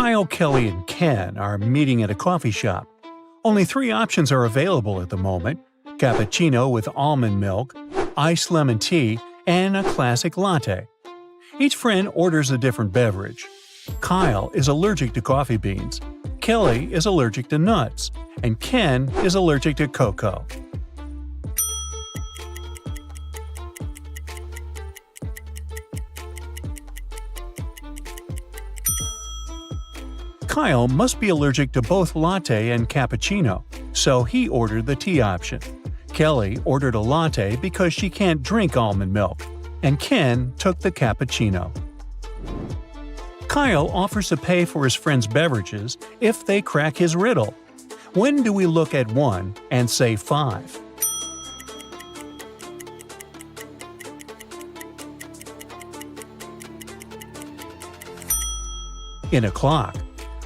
Kyle, Kelly, and Ken are meeting at a coffee shop. Only 3 options are available at the moment: cappuccino with almond milk, iced lemon tea, and a classic latte. Each friend orders a different beverage. Kyle is allergic to coffee beans, Kelly is allergic to nuts, and Ken is allergic to cocoa. Kyle must be allergic to both latte and cappuccino, so he ordered the tea option. Kelly ordered a latte because she can't drink almond milk, and Ken took the cappuccino. Kyle offers to pay for his friend's beverages if they crack his riddle. When do we look at 1 and say 5? In a clock.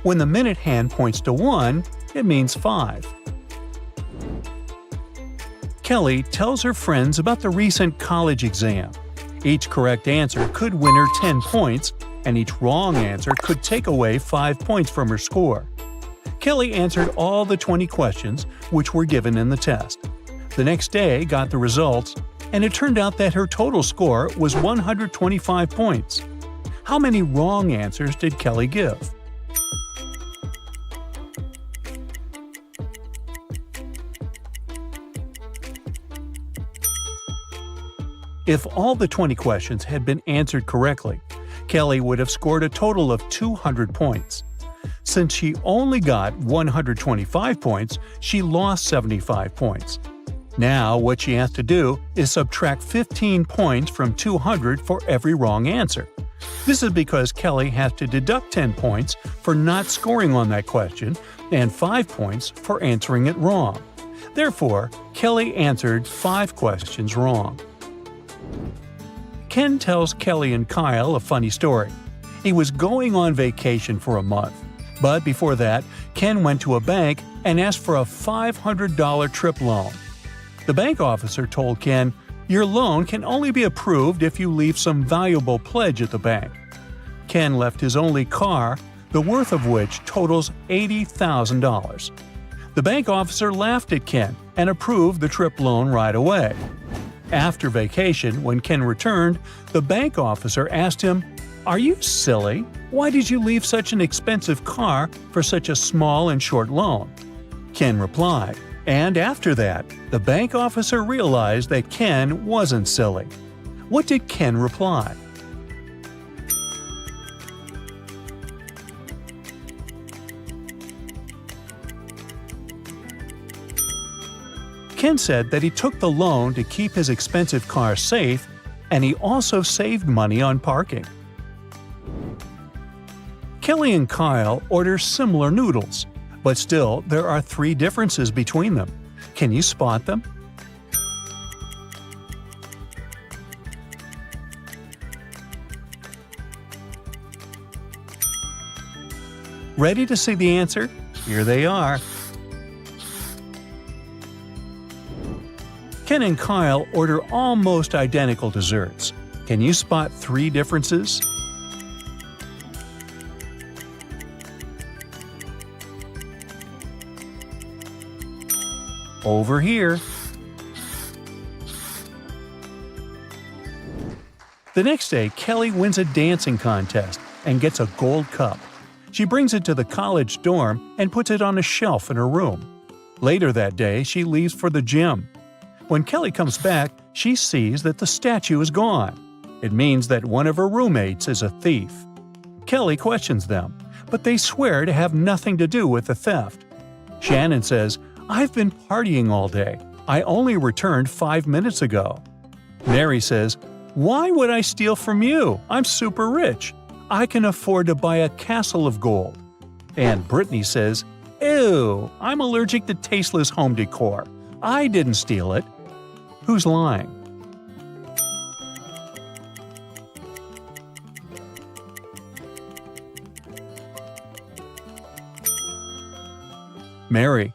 When the minute hand points to 1, it means 5. Kelly tells her friends about the recent college exam. Each correct answer could win her 10 points, and each wrong answer could take away 5 points from her score. Kelly answered all the 20 questions which were given in the test. The next day got the results, and it turned out that her total score was 125 points. How many wrong answers did Kelly give? If all the 20 questions had been answered correctly, Kelly would have scored a total of 200 points. Since she only got 125 points, she lost 75 points. Now what she has to do is subtract 15 points from 200 for every wrong answer. This is because Kelly has to deduct 10 points for not scoring on that question and 5 points for answering it wrong. Therefore, Kelly answered 5 questions wrong. Ken tells Kelly and Kyle a funny story. He was going on vacation for a month, but before that, Ken went to a bank and asked for a $500 trip loan. The bank officer told Ken, "Your loan can only be approved if you leave some valuable pledge at the bank." Ken left his only car, the worth of which totals $80,000. The bank officer laughed at Ken and approved the trip loan right away. After vacation, when Ken returned, the bank officer asked him, "Are you silly? Why did you leave such an expensive car for such a small and short loan?" Ken replied, and after that, the bank officer realized that Ken wasn't silly. What did Ken reply? Ken said that he took the loan to keep his expensive car safe, and he also saved money on parking. Kelly and Kyle order similar noodles, but still there are 3 differences between them. Can you spot them? Ready to see the answer? Here they are. Ken and Kyle order almost identical desserts. Can you spot 3 differences? Over here. The next day, Kelly wins a dancing contest and gets a gold cup. She brings it to the college dorm and puts it on a shelf in her room. Later that day, she leaves for the gym. When Kelly comes back, she sees that the statue is gone. It means that one of her roommates is a thief. Kelly questions them, but they swear to have nothing to do with the theft. Shannon says, "I've been partying all day. I only returned 5 minutes ago." Mary says, "Why would I steal from you? I'm super rich. I can afford to buy a castle of gold." And Brittany says, "Ew, I'm allergic to tasteless home decor. I didn't steal it." Who's lying? Mary.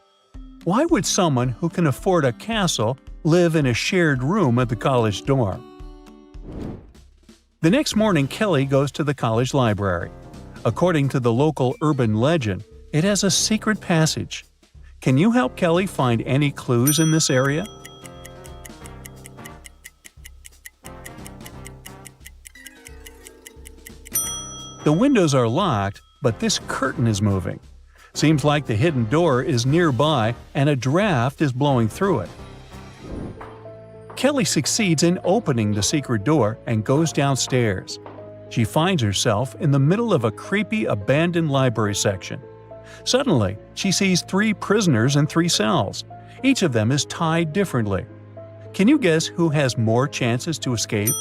Why would someone who can afford a castle live in a shared room at the college dorm? The next morning, Kelly goes to the college library. According to the local urban legend, it has a secret passage. Can you help Kelly find any clues in this area? The windows are locked, but this curtain is moving. Seems like the hidden door is nearby and a draft is blowing through it. Kelly succeeds in opening the secret door and goes downstairs. She finds herself in the middle of a creepy abandoned library section. Suddenly, she sees 3 prisoners in 3 cells. Each of them is tied differently. Can you guess who has more chances to escape?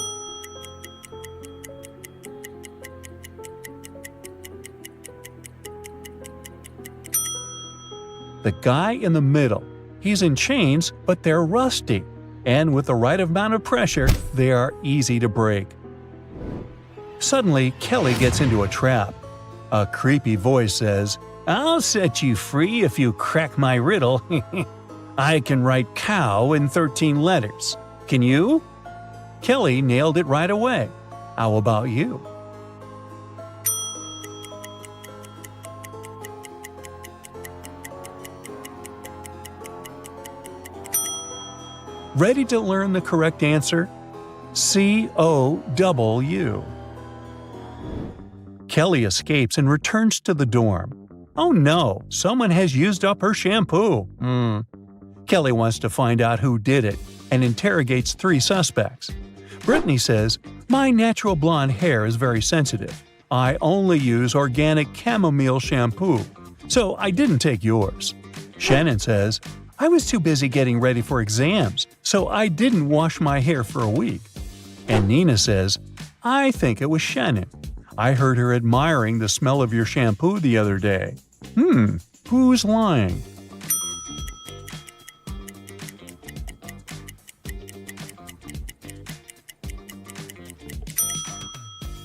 The guy in the middle. He's in chains, but they're rusty. And with the right amount of pressure, they are easy to break. Suddenly, Kelly gets into a trap. A creepy voice says, "I'll set you free if you crack my riddle." I can write cow in 13 letters. Can you? Kelly nailed it right away. How about you? Ready to learn the correct answer? C-O-W. Kelly escapes and returns to the dorm. Oh no, someone has used up her shampoo. Kelly wants to find out who did it and interrogates 3 suspects. Brittany says, "My natural blonde hair is very sensitive. I only use organic chamomile shampoo, so I didn't take yours." Shannon says, "I was too busy getting ready for exams, so I didn't wash my hair for a week." And Nina says, "I think it was Shannon. I heard her admiring the smell of your shampoo the other day." Who's lying?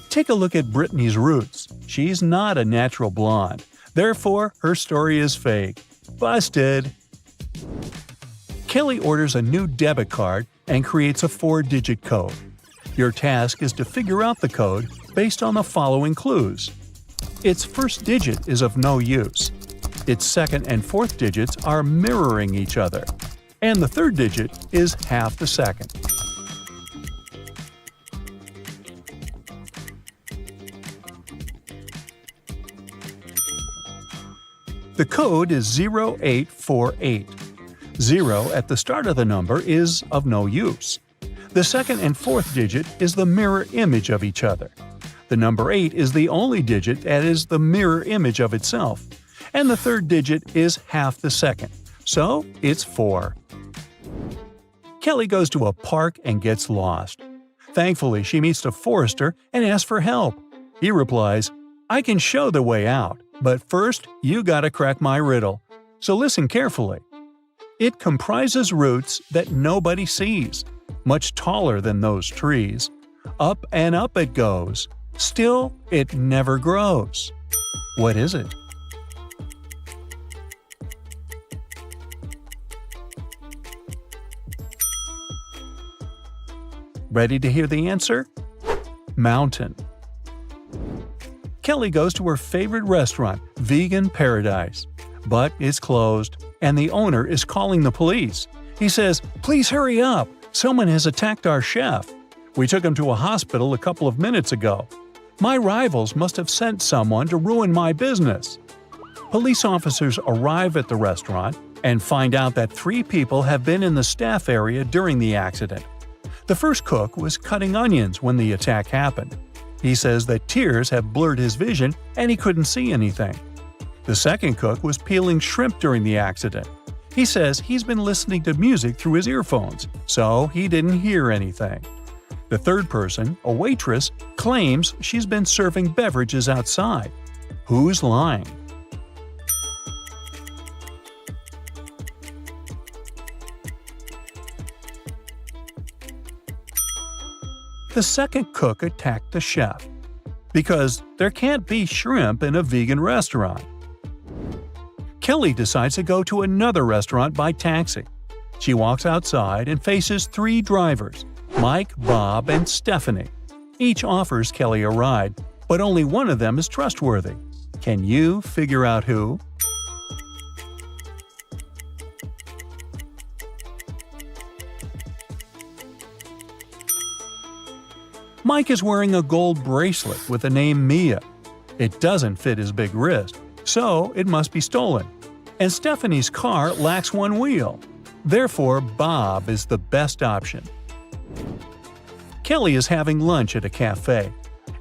Take a look at Brittany's roots. She's not a natural blonde. Therefore, her story is fake. Busted! Kelly orders a new debit card and creates a 4-digit code. Your task is to figure out the code based on the following clues. Its first digit is of no use. Its second and fourth digits are mirroring each other. And the third digit is half the second. The code is 0848. 0 at the start of the number is of no use. The second and fourth digit is the mirror image of each other. The number 8 is the only digit that is the mirror image of itself. And the third digit is half the second, so it's 4. Kelly goes to a park and gets lost. Thankfully, she meets a forester and asks for help. He replies, "I can show the way out, but first you gotta crack my riddle. So listen carefully. It comprises roots that nobody sees, much taller than those trees. Up and up it goes. Still, it never grows. What is it?" Ready to hear the answer? Mountain. Kelly goes to her favorite restaurant, Vegan Paradise. But it's closed, and the owner is calling the police. He says, "Please hurry up! Someone has attacked our chef. We took him to a hospital a couple of minutes ago. My rivals must have sent someone to ruin my business." Police officers arrive at the restaurant and find out that 3 people have been in the staff area during the accident. The first cook was cutting onions when the attack happened. He says that tears have blurred his vision and he couldn't see anything. The second cook was peeling shrimp during the accident. He says he's been listening to music through his earphones, so he didn't hear anything. The third person, a waitress, claims she's been serving beverages outside. Who's lying? The second cook attacked the chef. Because there can't be shrimp in a vegan restaurant. Kelly decides to go to another restaurant by taxi. She walks outside and faces 3 drivers, Mike, Bob, and Stephanie. Each offers Kelly a ride, but only one of them is trustworthy. Can you figure out who? Mike is wearing a gold bracelet with the name Mia. It doesn't fit his big wrist, so it must be stolen. And Stephanie's car lacks one wheel. Therefore, Bob is the best option. Kelly is having lunch at a cafe.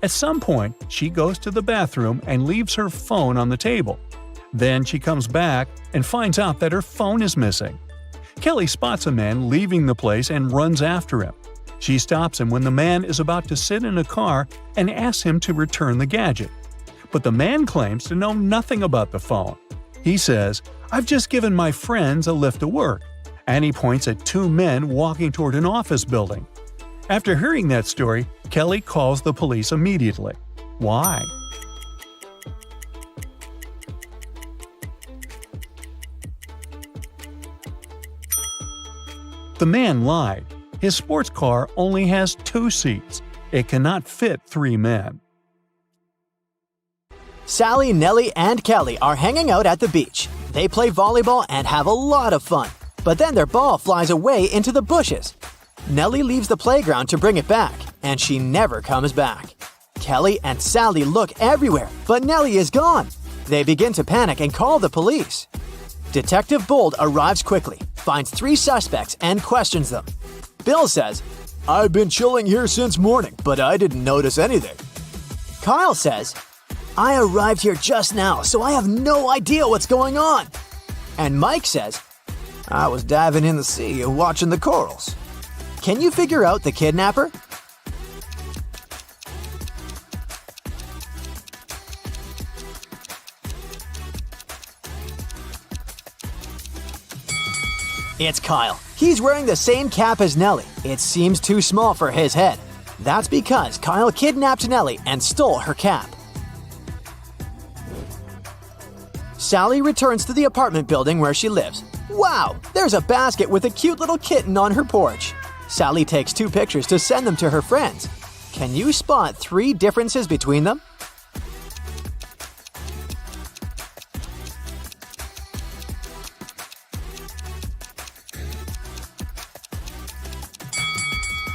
At some point, she goes to the bathroom and leaves her phone on the table. Then she comes back and finds out that her phone is missing. Kelly spots a man leaving the place and runs after him. She stops him when the man is about to sit in a car and asks him to return the gadget. But the man claims to know nothing about the phone. He says, "I've just given my friends a lift to work," and he points at two men walking toward an office building. After hearing that story, Kelly calls the police immediately. Why? The man lied. His sports car only has 2 seats. It cannot fit 3 men. Sally, Nellie, and Kelly are hanging out at the beach. They play volleyball and have a lot of fun. But then their ball flies away into the bushes. Nellie leaves the playground to bring it back, and she never comes back. Kelly and Sally look everywhere, but Nellie is gone. They begin to panic and call the police. Detective Bold arrives quickly, finds 3 suspects, and questions them. Bill says, "I've been chilling here since morning, but I didn't notice anything." Kyle says, "I arrived here just now, so I have no idea what's going on." And Mike says, "I was diving in the sea and watching the corals." Can you figure out the kidnapper? It's Kyle. He's wearing the same cap as Nellie. It seems too small for his head. That's because Kyle kidnapped Nellie and stole her cap. Sally returns to the apartment building where she lives. Wow, there's a basket with a cute little kitten on her porch. Sally takes 2 pictures to send them to her friends. Can you spot 3 differences between them?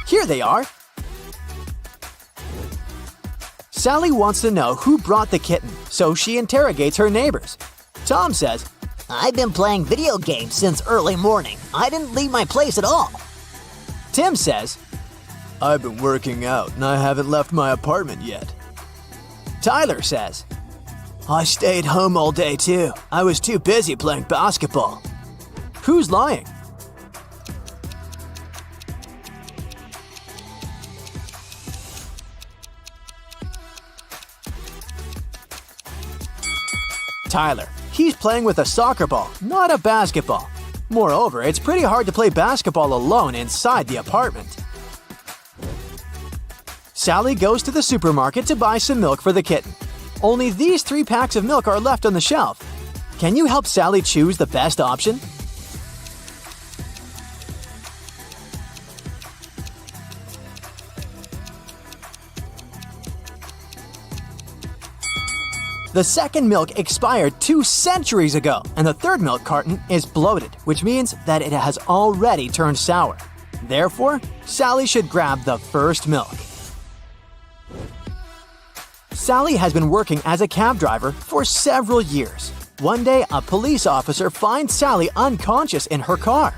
Here they are. Sally wants to know who brought the kitten, so she interrogates her neighbors. Tom says, "I've been playing video games since early morning. I didn't leave my place at all." Tim says, "I've been working out and I haven't left my apartment yet." Tyler says, "I stayed home all day too. I was too busy playing basketball." Who's lying? Tyler. He's playing with a soccer ball, not a basketball. Moreover, it's pretty hard to play basketball alone inside the apartment. Sally goes to the supermarket to buy some milk for the kitten. Only these 3 packs of milk are left on the shelf. Can you help Sally choose the best option? The second milk expired 2 centuries ago, and the third milk carton is bloated, which means that it has already turned sour. Therefore, Sally should grab the first milk. Sally has been working as a cab driver for several years. One day, a police officer finds Sally unconscious in her car.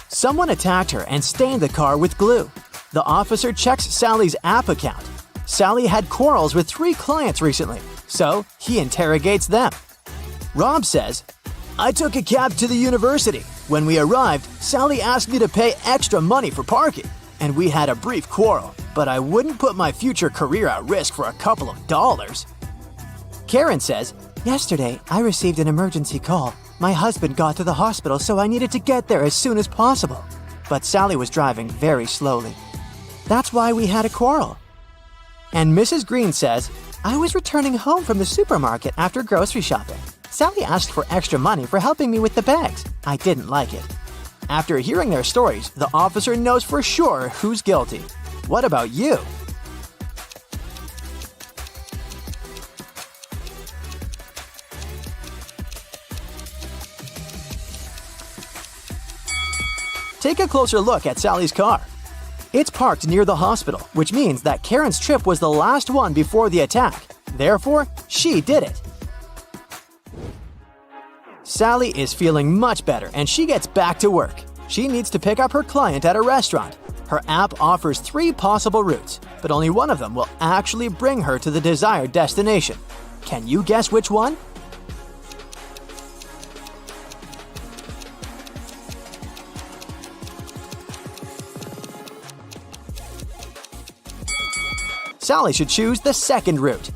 Someone attacked her and stained the car with glue. The officer checks Sally's app account. Sally had quarrels with 3 clients recently, so he interrogates them. Rob says, "I took a cab to the university. When we arrived, Sally asked me to pay extra money for parking, and we had a brief quarrel, but I wouldn't put my future career at risk for a couple of dollars." Karen says, "Yesterday, I received an emergency call. My husband got to the hospital, so I needed to get there as soon as possible. But Sally was driving very slowly. That's why we had a quarrel." And Mrs. Green says, "I was returning home from the supermarket after grocery shopping. Sally asked for extra money for helping me with the bags. I didn't like it." After hearing their stories, the officer knows for sure who's guilty. What about you? Take a closer look at Sally's car. It's parked near the hospital, which means that Karen's trip was the last one before the attack. Therefore, she did it. Sally is feeling much better and she gets back to work. She needs to pick up her client at a restaurant. Her app offers 3 possible routes, but only one of them will actually bring her to the desired destination. Can you guess which one? Sally should choose the second route.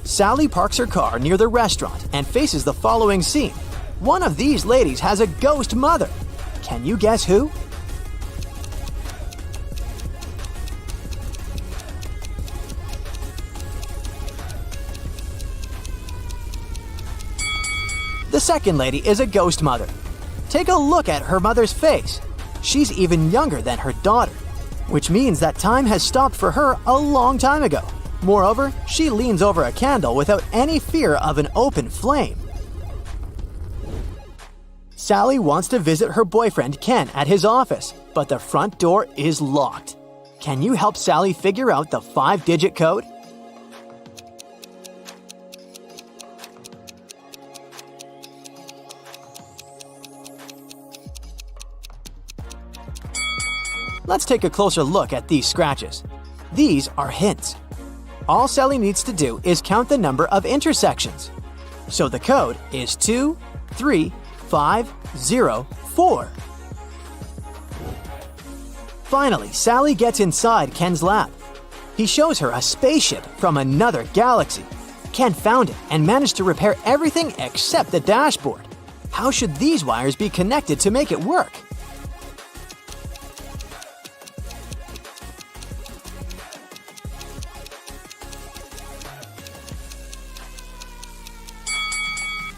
Sally parks her car near the restaurant and faces the following scene. One of these ladies has a ghost mother. Can you guess who? The second lady is a ghost mother. Take a look at her mother's face. She's even younger than her daughter, which means that time has stopped for her a long time ago. Moreover, she leans over a candle without any fear of an open flame. Sally wants to visit her boyfriend Ken at his office, but the front door is locked. Can you help Sally figure out the 5-digit code? Let's take a closer look at these scratches. These are hints. All Sally needs to do is count the number of intersections. So the code is 23504. Finally, Sally gets inside Ken's lab. He shows her a spaceship from another galaxy. Ken found it and managed to repair everything except the dashboard. How should these wires be connected to make it work?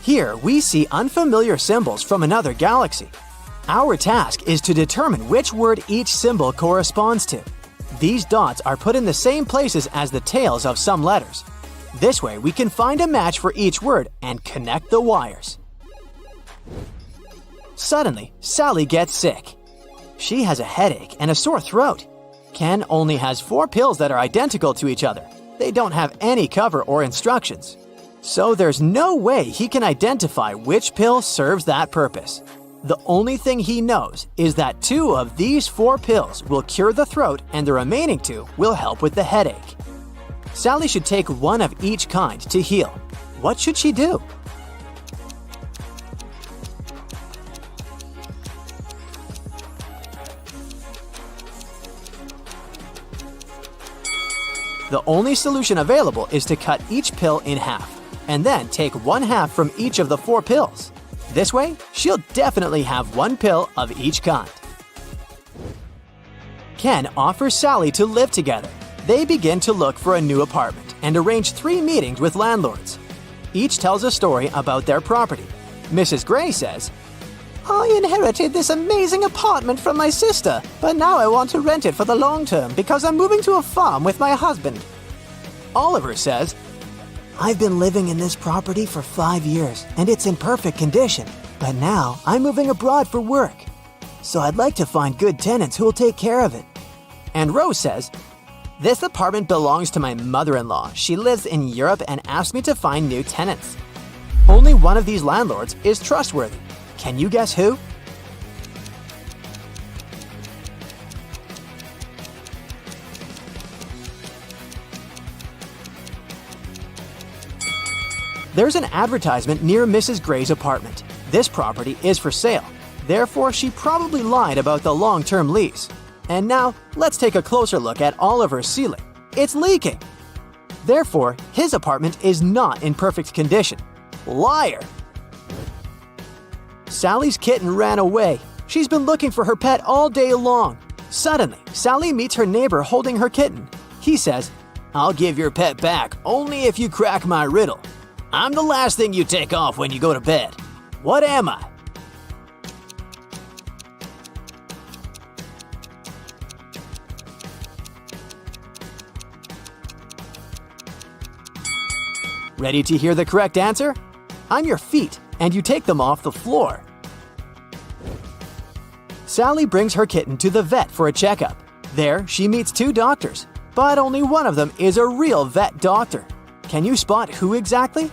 Here, we see unfamiliar symbols from another galaxy. Our task is to determine which word each symbol corresponds to. These dots are put in the same places as the tails of some letters. This way, we can find a match for each word and connect the wires. Suddenly, Sally gets sick. She has a headache and a sore throat. Ken only has 4 pills that are identical to each other. They don't have any cover or instructions. So there's no way he can identify which pill serves that purpose. The only thing he knows is that 2 of these 4 pills will cure the throat and the remaining 2 will help with the headache. Sally should take 1 of each kind to heal. What should she do? The only solution available is to cut each pill in half, and then take 1/2 from each of the 4 pills. This way, she'll definitely have 1 pill of each kind. Ken offers Sally to live together. They begin to look for a new apartment and arrange 3 meetings with landlords. Each tells a story about their property. Mrs. Gray says, I inherited this amazing apartment from my sister, but now I want to rent it for the long term because I'm moving to a farm with my husband. Oliver says, I've been living in this property for 5 years, and it's in perfect condition. But now, I'm moving abroad for work. So I'd like to find good tenants who will take care of it. And Rose says, This apartment belongs to my mother-in-law. She lives in Europe and asked me to find new tenants. Only one of these landlords is trustworthy. Can you guess who? There's an advertisement near Mrs. Gray's apartment. This property is for sale. Therefore, she probably lied about the long-term lease. And now, let's take a closer look at Oliver's ceiling. It's leaking. Therefore, his apartment is not in perfect condition. Liar! Sally's kitten ran away. She's been looking for her pet all day long. Suddenly, Sally meets her neighbor holding her kitten. He says, I'll give your pet back only if you crack my riddle. I'm the last thing you take off when you go to bed. What am I? Ready to hear the correct answer? I'm your feet, and you take them off the floor. Sally brings her kitten to the vet for a checkup. There, she meets two doctors, but only one of them is a real vet doctor. Can you spot who exactly?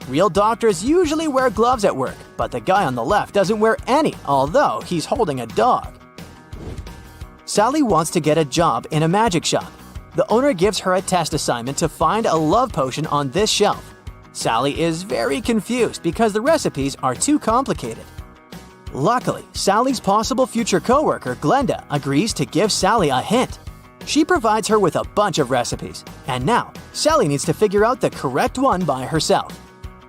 Real doctors usually wear gloves at work, but the guy on the left doesn't wear any, although he's holding a dog. Sally wants to get a job in a magic shop. The owner gives her a test assignment to find a love potion on this shelf. Sally is very confused because the recipes are too complicated. Luckily, Sally's possible future coworker, Glenda, agrees to give Sally a hint. She provides her with a bunch of recipes, and now Sally needs to figure out the correct one by herself.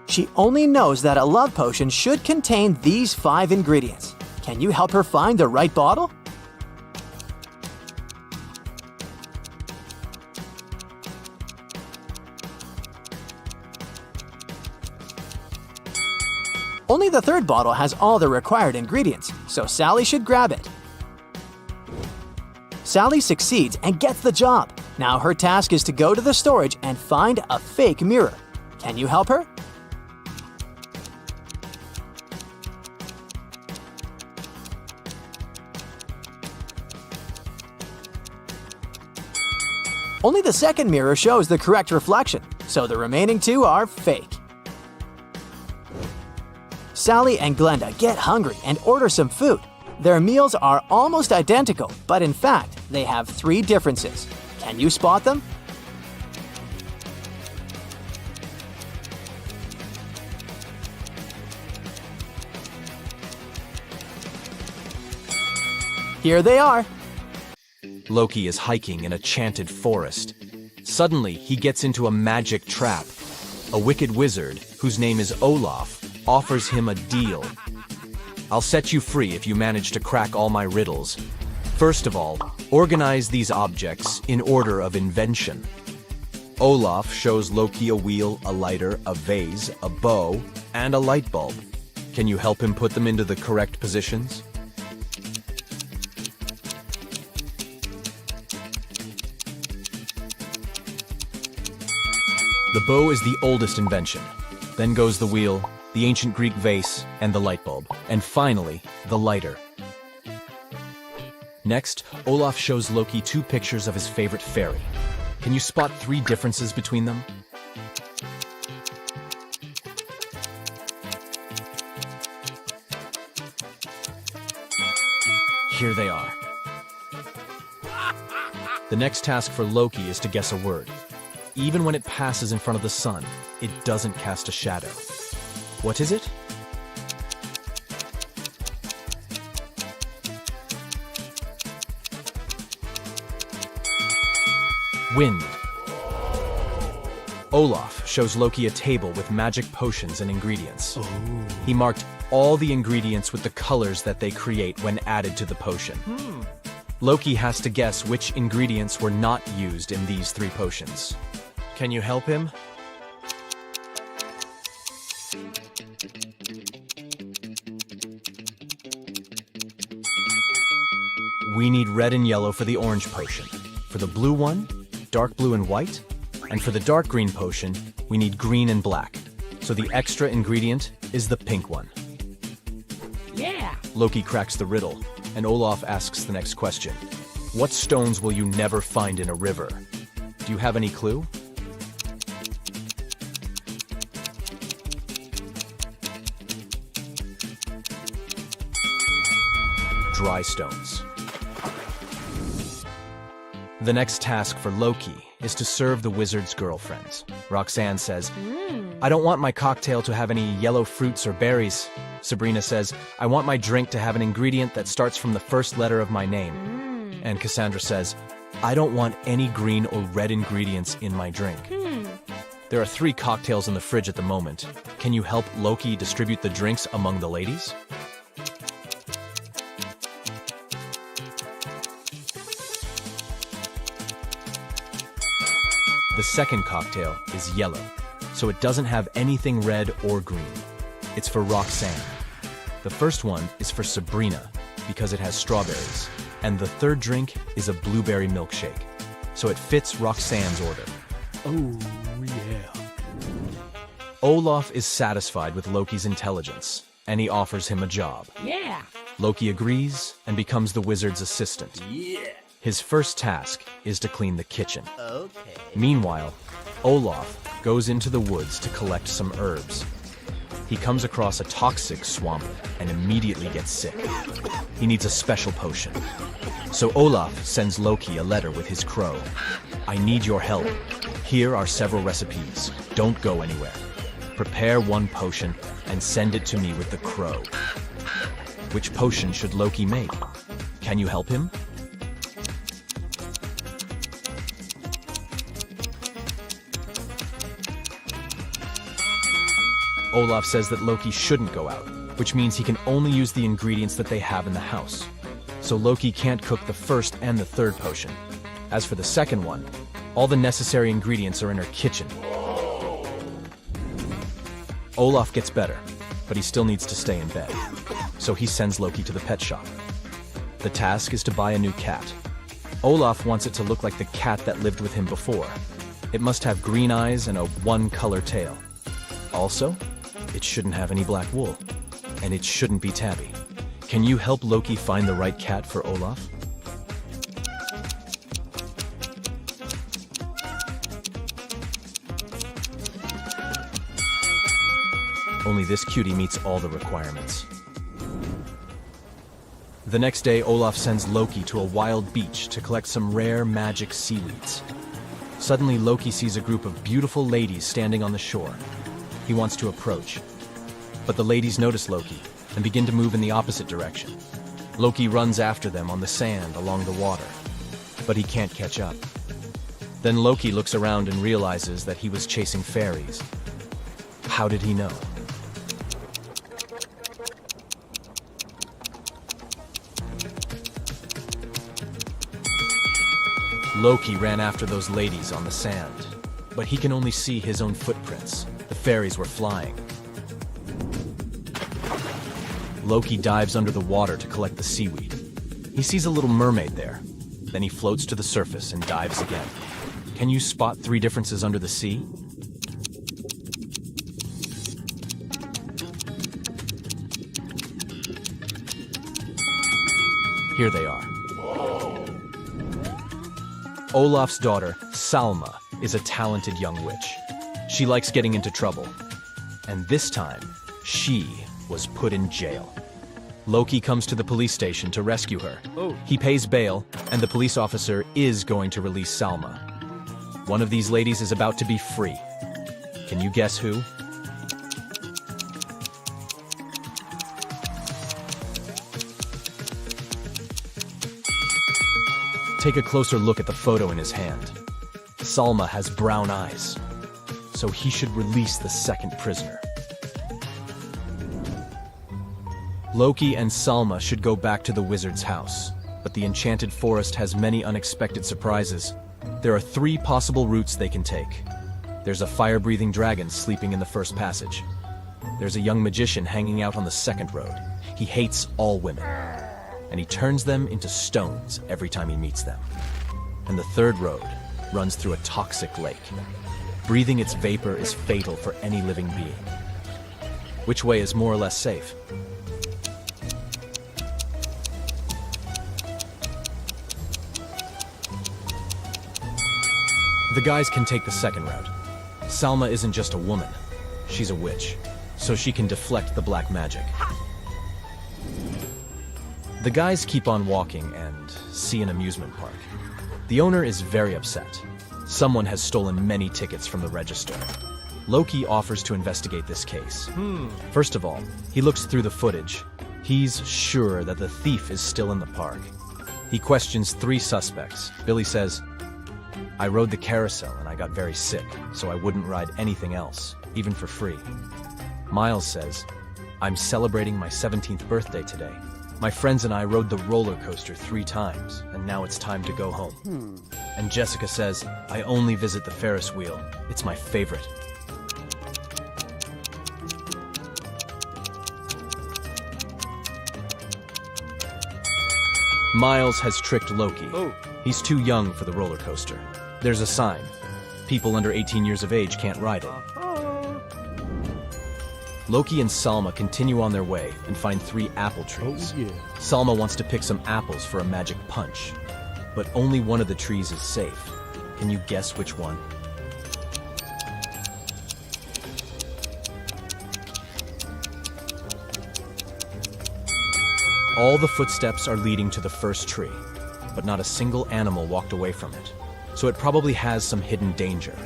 She only knows that a love potion should contain these 5 ingredients. Can you help her find the right bottle? Only the third bottle has all the required ingredients, so Sally should grab it. Sally succeeds and gets the job. Now her task is to go to the storage and find a fake mirror. Can you help her? Only the second mirror shows the correct reflection, so the remaining 2 are fake. Sally and Glenda get hungry and order some food. Their meals are almost identical, but in fact, they have 3 differences. Can you spot them? Here they are. Loki is hiking in a chanted forest. Suddenly, he gets into a magic trap. A wicked wizard, whose name is Olaf, offers him a deal. I'll set you free if you manage to crack all my riddles. First of all, organize these objects in order of invention. Olaf shows Loki a wheel, a lighter, a vase, a bow, and a light bulb. Can you help him put them into the correct positions? The bow is the oldest invention. Then goes the wheel, the ancient Greek vase, and the light bulb. And finally, the lighter. Next, Olaf shows Loki 2 pictures of his favorite fairy. Can you spot 3 differences between them? Here they are. The next task for Loki is to guess a word. Even when it passes in front of the sun, it doesn't cast a shadow. What is it? Wind. Olaf shows Loki a table with magic potions and ingredients. Ooh. He marked all the ingredients with the colors that they create when added to the potion. Loki has to guess which ingredients were not used in these 3 potions. Can you help him? We need red and yellow for the orange potion. For the blue one, dark blue and white. And for the dark green potion, we need green and black. So the extra ingredient is the pink one. Yeah! Loki cracks the riddle, and Olaf asks the next question. What stones will you never find in a river? Do you have any clue? Dry stones. The next task for Loki is to serve the wizard's girlfriends. Roxanne says, I don't want my cocktail to have any yellow fruits or berries. Sabrina says, I want my drink to have an ingredient that starts from the first letter of my name. And Cassandra says, I don't want any green or red ingredients in my drink. There are 3 cocktails in the fridge at the moment. Can you help Loki distribute the drinks among the ladies? The second cocktail is yellow, so it doesn't have anything red or green. It's for Roxanne. The first one is for Sabrina, because it has strawberries. And the third drink is a blueberry milkshake. so it fits Roxanne's order. Oh, yeah. Olaf is satisfied with Loki's intelligence, and he offers him a job. Yeah. Loki agrees and becomes the wizard's assistant. His first task is to clean the kitchen. Okay. Meanwhile, Olaf goes into the woods to collect some herbs. He comes across a toxic swamp and immediately gets sick. He needs a special potion. So Olaf sends Loki a letter with his crow. I need your help. Here are several recipes. Don't go anywhere. Prepare one potion and send it to me with the crow. Which potion should Loki make? Can you help him? Olaf says that Loki shouldn't go out, which means he can only use the ingredients that they have in the house. So Loki can't cook the first and the third potion. As for the second one, all the necessary ingredients are in her kitchen. Olaf gets better, but he still needs to stay in bed. So he sends Loki to the pet shop. The task is to buy a new cat. Olaf wants it to look like the cat that lived with him before. It must have green eyes and a one-color tail. Also, it shouldn't have any black wool. And it shouldn't be tabby. Can you help Loki find the right cat for Olaf? Only this cutie meets all the requirements. The next day, Olaf sends Loki to a wild beach to collect some rare magic seaweeds. Suddenly, Loki sees a group of beautiful ladies standing on the shore. He wants to approach. But the ladies notice Loki and begin to move in the opposite direction. Loki runs after them on the sand along the water, but he can't catch up. Then Loki looks around and realizes that he was chasing fairies. How did he know? Loki ran after those ladies on the sand, but he can only see his own footprints. The fairies were flying. Loki dives under the water to collect the seaweed. He sees a little mermaid there. Then he floats to the surface and dives again. Can you spot three differences under the sea? Here they are. Olaf's daughter, Salma, is a talented young witch. She likes getting into trouble. And this time, she was put in jail. Loki comes to the police station to rescue her. He pays bail, and the police officer is going to release Salma. One of these ladies is about to be free. Can you guess who? Take a closer look at the photo in his hand. Salma has brown eyes, so he should release the second prisoner. Loki and Salma should go back to the wizard's house, but the enchanted forest has many unexpected surprises. There are three possible routes they can take. There's a fire-breathing dragon sleeping in the first passage. There's a young magician hanging out on the second road. He hates all women, and he turns them into stones every time he meets them. And the third road runs through a toxic lake. Breathing its vapor is fatal for any living being. Which way is more or less safe? The guys can take the second route. Salma isn't just a woman, she's a witch, so she can deflect the black magic. The guys keep on walking and see an amusement park. The owner is very upset. Someone has stolen many tickets from the register. Loki offers to investigate this case. First of all, he looks through the footage. He's sure that the thief is still in the park. He questions three suspects. Billy says, I rode the carousel and I got very sick, so I wouldn't ride anything else, even for free. Miles says, I'm celebrating my 17th birthday today. My friends and I rode the roller coaster 3 times, and now it's time to go home. And Jessica says, I only visit the Ferris wheel. It's my favorite. Miles has tricked Loki. He's too young for the roller coaster. There's a sign. People under 18 years of age can't ride it. Loki and Salma continue on their way and find 3 apple trees. Salma wants to pick some apples for a magic punch, but only one of the trees is safe. Can you guess which one? All the footsteps are leading to the first tree, but not a single animal walked away from it, so it probably has some hidden danger.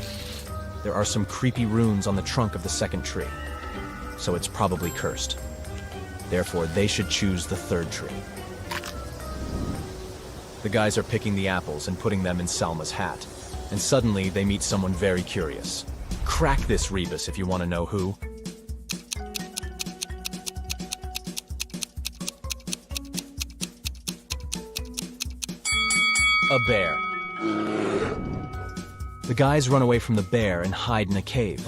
There are some creepy runes on the trunk of the second tree, so it's probably cursed. Therefore, they should choose the third tree. The guys are picking the apples and putting them in Salma's hat, and suddenly they meet someone very curious. Crack this rebus if you want to know who. A bear. The guys run away from the bear and hide in a cave.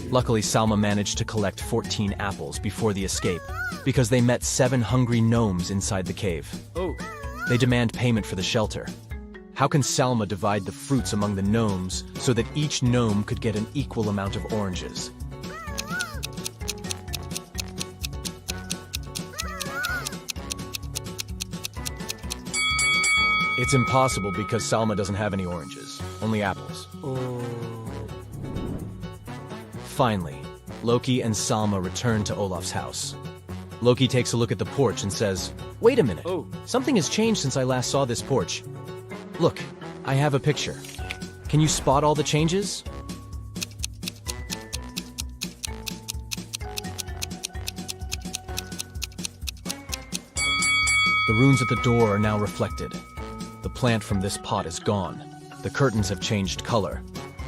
Luckily, Salma managed to collect 14 apples before the escape because they met 7 hungry gnomes inside the cave. They demand payment for the shelter. How can Salma divide the fruits among the gnomes so that each gnome could get an equal amount of oranges? It's impossible because Salma doesn't have any oranges, only apples. Finally, Loki and Salma return to Olaf's house. Loki takes a look at the porch and says, "Wait a minute, something has changed since I last saw this porch. Look, I have a picture. Can you spot all the changes?" The runes at the door are now reflected. The plant from this pot is gone. The curtains have changed color,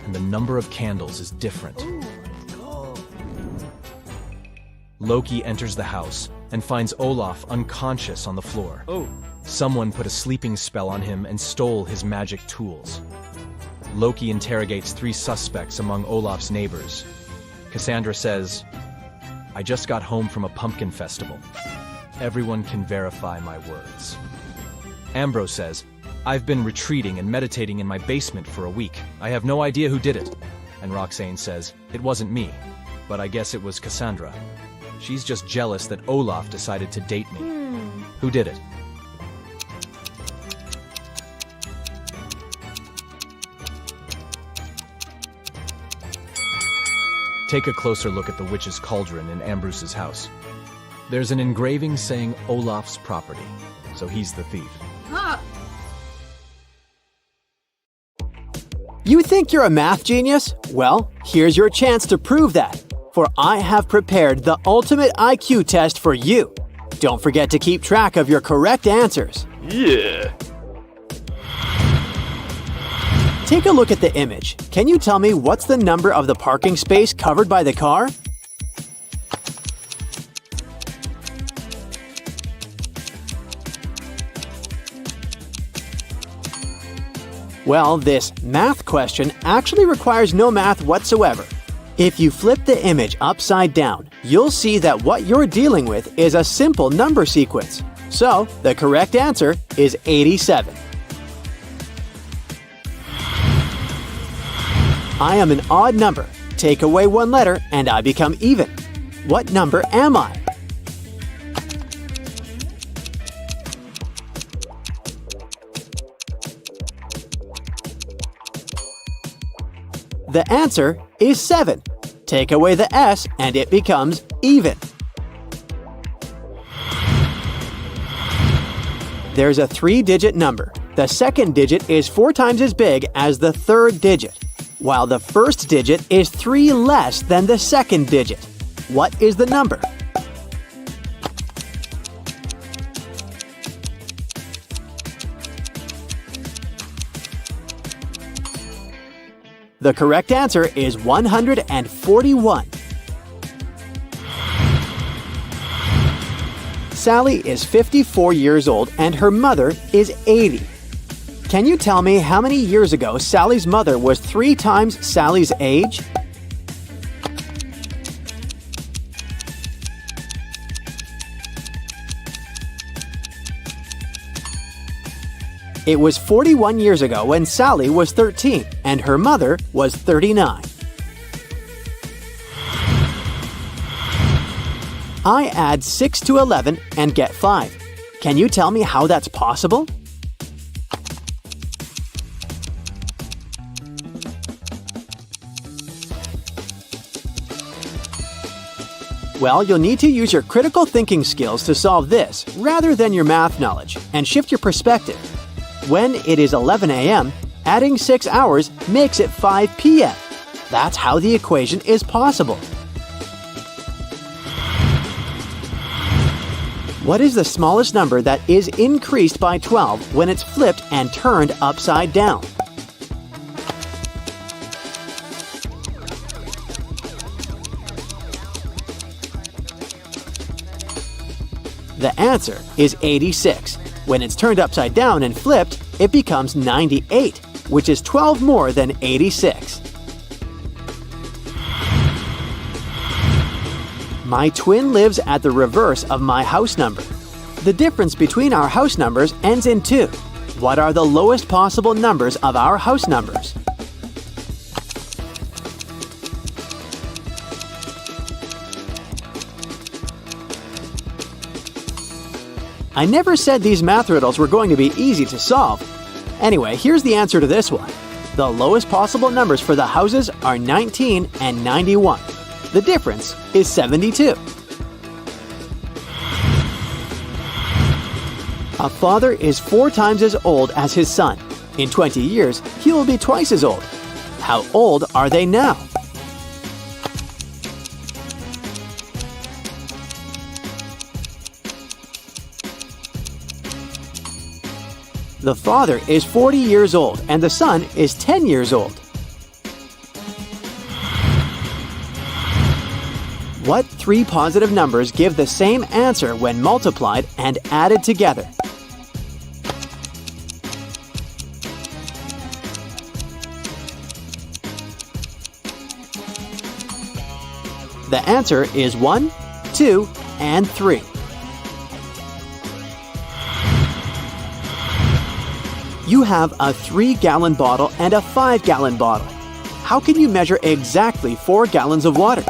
and the number of candles is different. Loki enters the house and finds Olaf unconscious on the floor. Someone put a sleeping spell on him and stole his magic tools. Loki interrogates 3 suspects among Olaf's neighbors. Cassandra says, "I just got home from a pumpkin festival. Everyone can verify my words." Ambrose says, "I've been retreating and meditating in my basement for a week. I have no idea who did it." And Roxane says, "It wasn't me, but I guess it was Cassandra. She's just jealous that Olaf decided to date me." Who did it? Take a closer look at the witch's cauldron in Ambrose's house. There's an engraving saying Olaf's property, so he's the thief. You think you're a math genius? Well, here's your chance to prove that. For I have prepared the ultimate IQ test for you. Don't forget to keep track of your correct answers. Take a look at the image. Can you tell me what's the number of the parking space covered by the car? Well, this math question actually requires no math whatsoever. If you flip the image upside down, you'll see that what you're dealing with is a simple number sequence. So, the correct answer is 87. I am an odd number. Take away 1 letter and I become even. What number am I? The answer is 7. Take away the S and it becomes even. There's a 3-digit number. The second digit is 4 times as big as the third digit, while the first digit is 3 less than the second digit. What is the number? The correct answer is 141. Sally is 54 years old and her mother is 80. Can you tell me how many years ago Sally's mother was 3 times Sally's age? It was 41 years ago when Sally was 13 and her mother was 39. I add 6 to 11 and get 5. Can you tell me how that's possible? Well, you'll need to use your critical thinking skills to solve this rather than your math knowledge and shift your perspective. When it is 11 a.m., adding 6 hours makes it 5 p.m. That's how the equation is possible. What is the smallest number that is increased by 12 when it's flipped and turned upside down? The answer is 86. When it's turned upside down and flipped, it becomes 98, which is 12 more than 86. My twin lives at the reverse of my house number. The difference between our house numbers ends in 2. What are the lowest possible numbers of our house numbers? I never said these math riddles were going to be easy to solve. Anyway, here's the answer to this one. The lowest possible numbers for the houses are 19 and 91. The difference is 72. A father is 4 times as old as his son. In 20 years, he will be twice as old. How old are they now? The father is 40 years old and the son is 10 years old. What 3 positive numbers give the same answer when multiplied and added together? The answer is 1, 2, and 3. You have a 3-gallon bottle and a 5-gallon bottle. How can you measure exactly 4 gallons of water?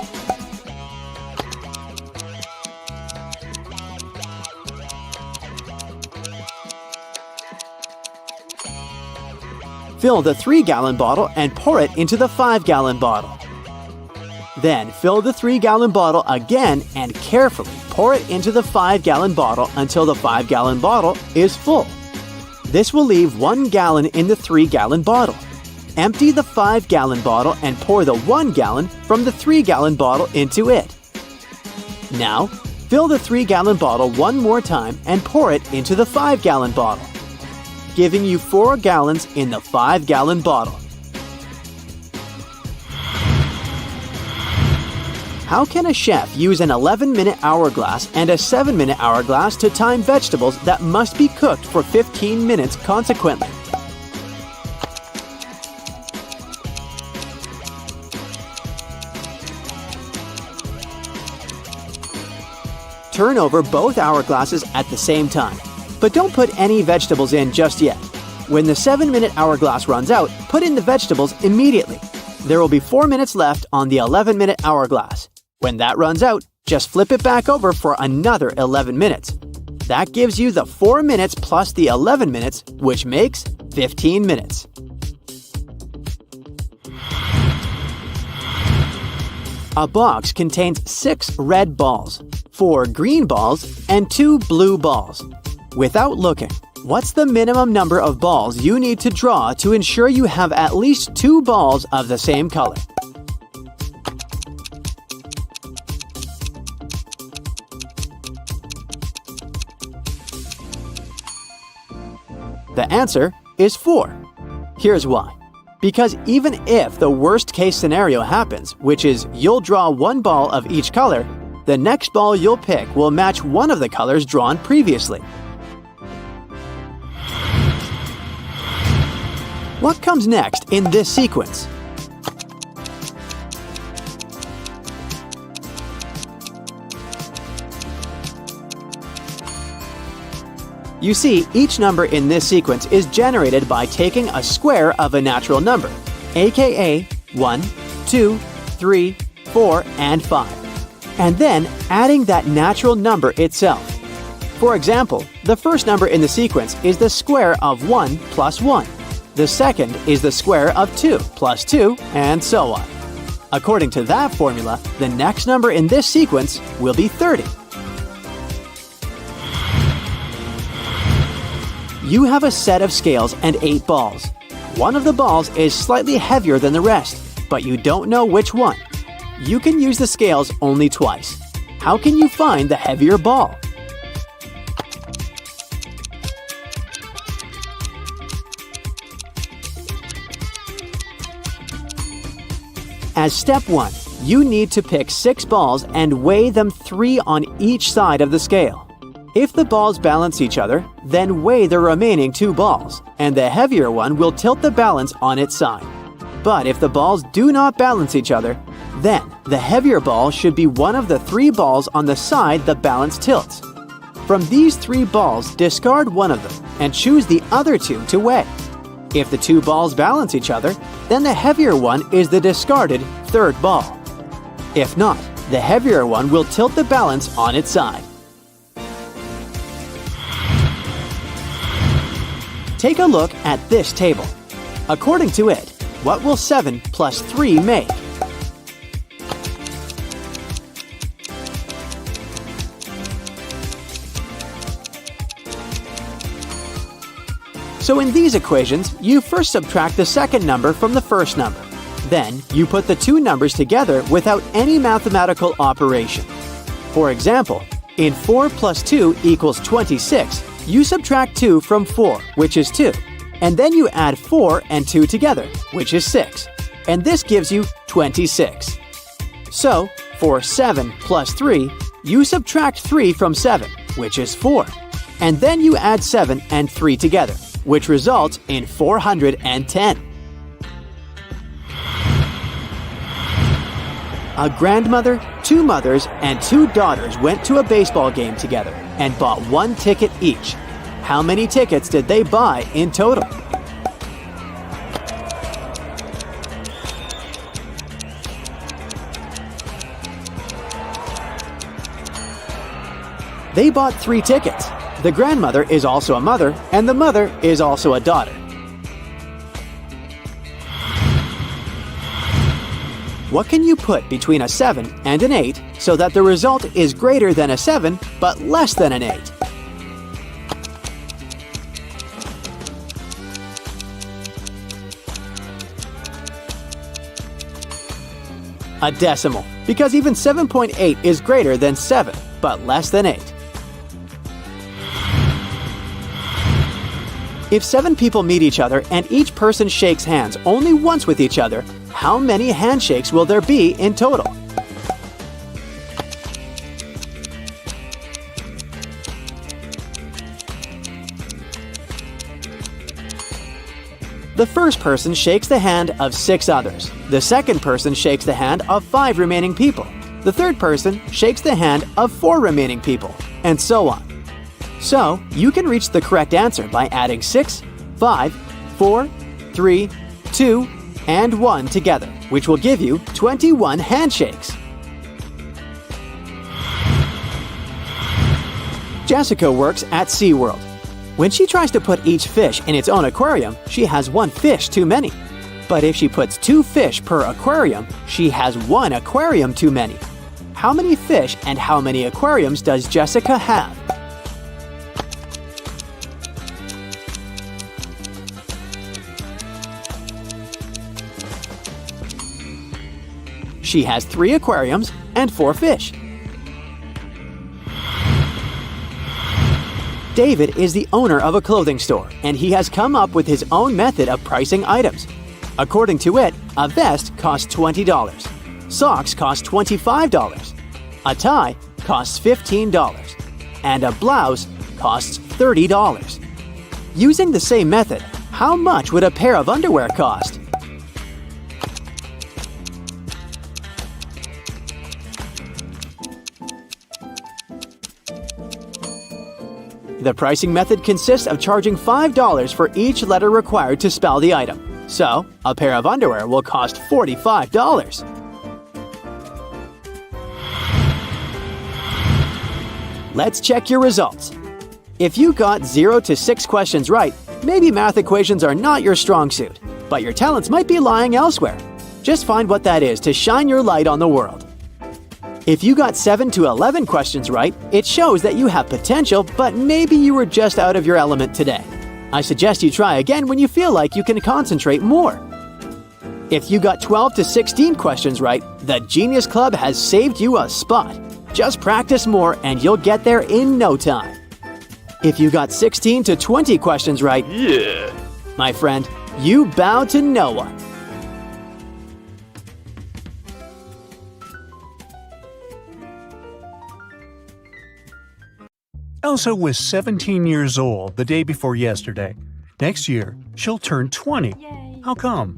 Fill the 3-gallon bottle and pour it into the 5-gallon bottle. Then fill the 3-gallon bottle again and carefully pour it into the 5-gallon bottle until the 5-gallon bottle is full. This will leave 1 gallon in the 3-gallon bottle. Empty the 5-gallon bottle and pour the 1 gallon from the 3-gallon bottle into it. Now, fill the 3-gallon bottle one more time and pour it into the 5-gallon bottle, giving you 4 gallons in the 5-gallon bottle. How can a chef use an 11-minute hourglass and a 7-minute hourglass to time vegetables that must be cooked for 15 minutes consequently? Turn over both hourglasses at the same time, but don't put any vegetables in just yet. When the 7-minute hourglass runs out, put in the vegetables immediately. There will be 4 minutes left on the 11-minute hourglass. When that runs out, just flip it back over for another 11 minutes. That gives you the 4 minutes plus the 11 minutes, which makes 15 minutes. A box contains 6 red balls, 4 green balls, and 2 blue balls. Without looking, what's the minimum number of balls you need to draw to ensure you have at least 2 balls of the same color? The answer is 4. Here's why. Because even if the worst-case scenario happens, which is you'll draw 1 ball of each color, the next ball you'll pick will match one of the colors drawn previously. What comes next in this sequence? You see, each number in this sequence is generated by taking a square of a natural number, aka 1, 2, 3, 4, and 5, and then adding that natural number itself. For example, the first number in the sequence is the square of 1 plus 1. The second is the square of 2 plus 2, and so on. According to that formula, the next number in this sequence will be 30. You have a set of scales and 8 balls. One of the balls is slightly heavier than the rest, but you don't know which one. You can use the scales only twice. How can you find the heavier ball? As step 1, you need to pick 6 balls and weigh them 3 on each side of the scale. If the balls balance each other, then weigh the remaining 2 balls, and the heavier one will tilt the balance on its side. But if the balls do not balance each other, then the heavier ball should be one of the 3 balls on the side the balance tilts. From these 3 balls, discard one of them and choose the other 2 to weigh. If the 2 balls balance each other, then the heavier one is the discarded 3rd ball. If not, the heavier one will tilt the balance on its side. Take a look at this table. According to it, what will 7 plus 3 make? So in these equations, you first subtract the second number from the first number. Then, you put the 2 numbers together without any mathematical operation. For example, in 4 plus 2 equals 26, you subtract 2 from 4, which is 2. And then you add 4 and 2 together, which is 6. And this gives you 26. So, for 7 plus 3, you subtract 3 from 7, which is 4. And then you add 7 and 3 together, which results in 410. A grandmother, 2 mothers, and 2 daughters went to a baseball game together and bought 1 ticket each. How many tickets did they buy in total? They bought 3 tickets. The grandmother is also a mother, and the mother is also a daughter. What can you put between a 7 and an 8 so that the result is greater than a 7 but less than an 8? A decimal, because even 7.8 is greater than 7 but less than 8. If 7 people meet each other and each person shakes hands only once with each other, how many handshakes will there be in total? The first person shakes the hand of 6 others. The second person shakes the hand of 5 remaining people. The third person shakes the hand of 4 remaining people, and so on. So, you can reach the correct answer by adding 6, 5, 4, 3, 2, and 1 together, which will give you 21 handshakes. Jessica works at SeaWorld. When she tries to put each fish in its own aquarium, she has 1 fish too many. But if she puts 2 fish per aquarium, she has 1 aquarium too many. How many fish and how many aquariums does Jessica have? She has 3 aquariums and 4 fish. David is the owner of a clothing store, and he has come up with his own method of pricing items. According to it, a vest costs $20, socks cost $25, a tie costs $15, and a blouse costs $30. Using the same method, how much would a pair of underwear cost? The pricing method consists of charging $5 for each letter required to spell the item. So, a pair of underwear will cost $45. Let's check your results. If you got 0 to 6 questions right, maybe math equations are not your strong suit, but your talents might be lying elsewhere. Just find what that is to shine your light on the world. If you got 7 to 11 questions right, it shows that you have potential, but maybe you were just out of your element today. I suggest you try again when you feel like you can concentrate more. If you got 12 to 16 questions right, the Genius Club has saved you a spot. Just practice more and you'll get there in no time. If you got 16 to 20 questions right, my friend, you bow to no one. Elsa was 17 years old the day before yesterday. Next year, she'll turn 20. How come?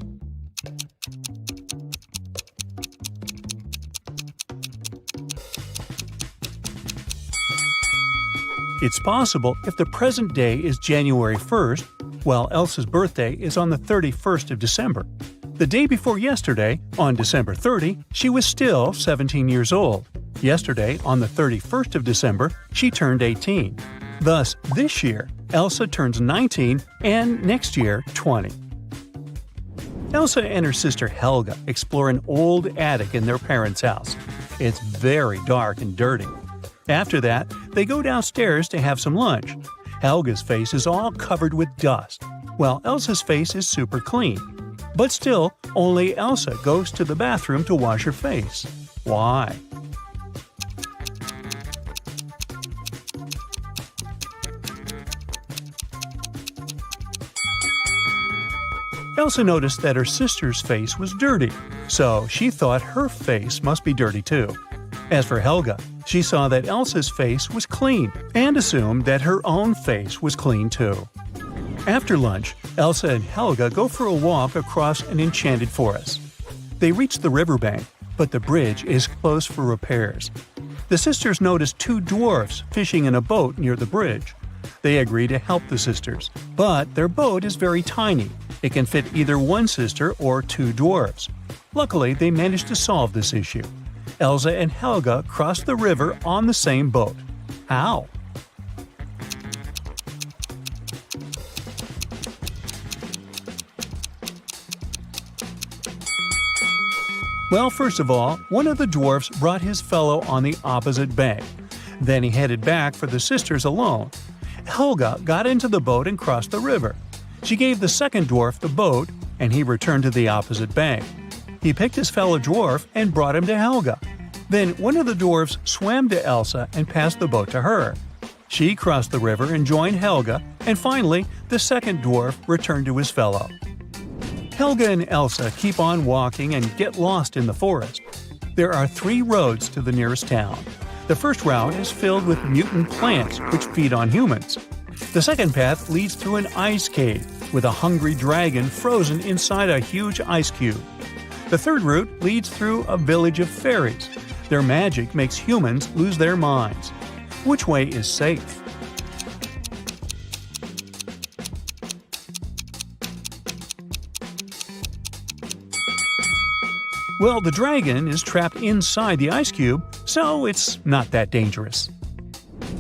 It's possible if the present day is January 1st, while Elsa's birthday is on the 31st of December. The day before yesterday, on December 30, she was still 17 years old. Yesterday, on the 31st of December, she turned 18. Thus, this year, Elsa turns 19 and next year 20. Elsa and her sister Helga explore an old attic in their parents' house. It's very dark and dirty. After that, they go downstairs to have some lunch. Helga's face is all covered with dust, while Elsa's face is super clean. But still, only Elsa goes to the bathroom to wash her face. Why? Elsa noticed that her sister's face was dirty, so she thought her face must be dirty too. As for Helga, she saw that Elsa's face was clean and assumed that her own face was clean too. After lunch, Elsa and Helga go for a walk across an enchanted forest. They reach the riverbank, but the bridge is closed for repairs. The sisters notice 2 dwarfs fishing in a boat near the bridge. They agree to help the sisters, but their boat is very tiny. It can fit either one sister or 2 dwarfs. Luckily, they manage to solve this issue. Elsa and Helga cross the river on the same boat. How? Well, first of all, one of the dwarfs brought his fellow on the opposite bank. Then he headed back for the sisters alone. Helga got into the boat and crossed the river. She gave the second dwarf the boat, and he returned to the opposite bank. He picked his fellow dwarf and brought him to Helga. Then one of the dwarfs swam to Elsa and passed the boat to her. She crossed the river and joined Helga, and finally, the second dwarf returned to his fellow. Helga and Elsa keep on walking and get lost in the forest. There are 3 roads to the nearest town. The first route is filled with mutant plants which feed on humans. The second path leads through an ice cave with a hungry dragon frozen inside a huge ice cube. The third route leads through a village of fairies. Their magic makes humans lose their minds. Which way is safe? Well, the dragon is trapped inside the ice cube, so it's not that dangerous.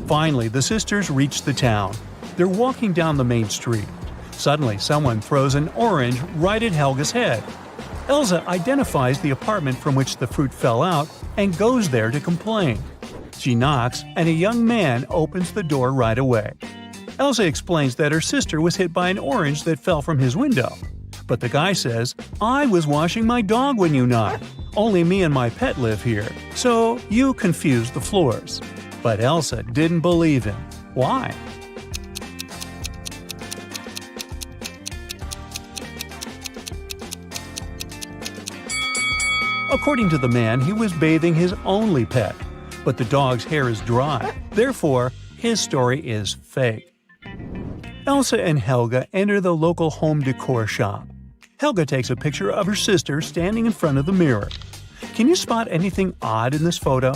Finally, the sisters reach the town. They're walking down the main street. Suddenly, someone throws an orange right at Helga's head. Elsa identifies the apartment from which the fruit fell out and goes there to complain. She knocks, and a young man opens the door right away. Elsa explains that her sister was hit by an orange that fell from his window. But the guy says, "I was washing my dog when you knocked. Only me and my pet live here, so you confused the floors." But Elsa didn't believe him. Why? According to the man, he was bathing his only pet, but the dog's hair is dry. Therefore, his story is fake. Elsa and Helga enter the local home decor shop. Helga takes a picture of her sister standing in front of the mirror. Can you spot anything odd in this photo?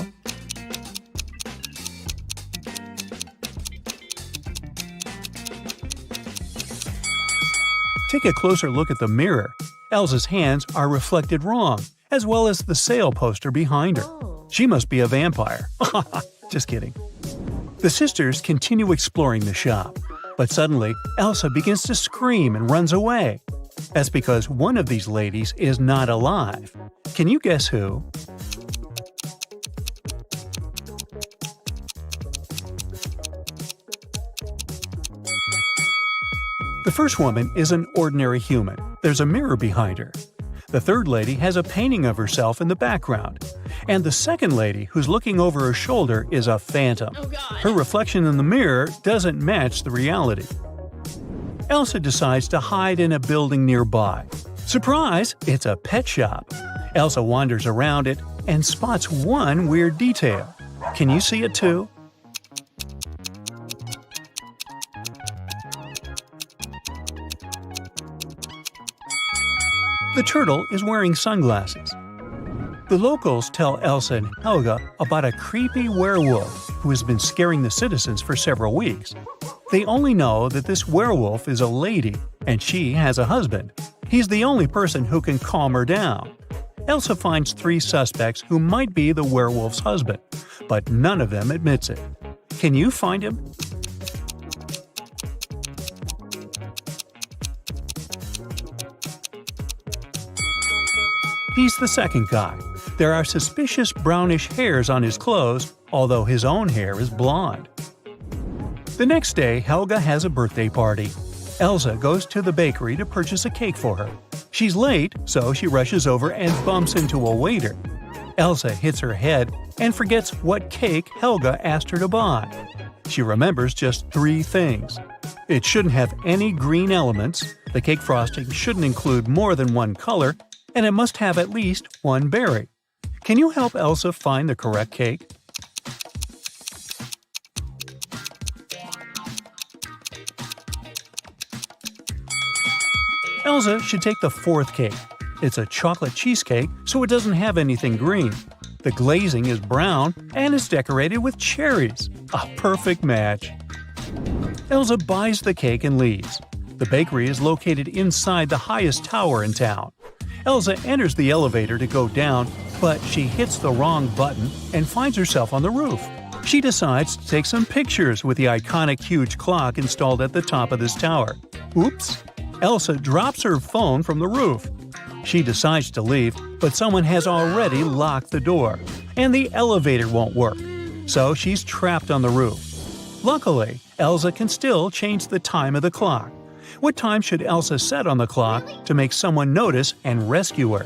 Take a closer look at the mirror. Elsa's hands are reflected wrong, as well as the sale poster behind her. She must be a vampire. Just kidding. The sisters continue exploring the shop, but suddenly Elsa begins to scream and runs away. That's because one of these ladies is not alive. Can you guess who? The first woman is an ordinary human. There's a mirror behind her. The third lady has a painting of herself in the background. And the second lady, who's looking over her shoulder, is a phantom. Her reflection in the mirror doesn't match the reality. Elsa decides to hide in a building nearby. Surprise! It's a pet shop. Elsa wanders around it and spots one weird detail. Can you see it too? The turtle is wearing sunglasses. The locals tell Elsa and Helga about a creepy werewolf who has been scaring the citizens for several weeks. They only know that this werewolf is a lady, and she has a husband. He's the only person who can calm her down. Elsa finds 3 suspects who might be the werewolf's husband, but none of them admits it. Can you find him? He's the second guy. There are suspicious brownish hairs on his clothes, although his own hair is blonde. The next day, Helga has a birthday party. Elsa goes to the bakery to purchase a cake for her. She's late, so she rushes over and bumps into a waiter. Elsa hits her head and forgets what cake Helga asked her to buy. She remembers just 3 things. It shouldn't have any green elements, the cake frosting shouldn't include more than 1 color, and it must have at least 1 berry. Can you help Elsa find the correct cake? Elsa should take the 4th cake. It's a chocolate cheesecake, so it doesn't have anything green. The glazing is brown and is decorated with cherries. A perfect match. Elsa buys the cake and leaves. The bakery is located inside the highest tower in town. Elsa enters the elevator to go down, but she hits the wrong button and finds herself on the roof. She decides to take some pictures with the iconic huge clock installed at the top of this tower. Oops! Elsa drops her phone from the roof. She decides to leave, but someone has already locked the door, and the elevator won't work, so she's trapped on the roof. Luckily, Elsa can still change the time of the clock. What time should Elsa set on the clock to make someone notice and rescue her?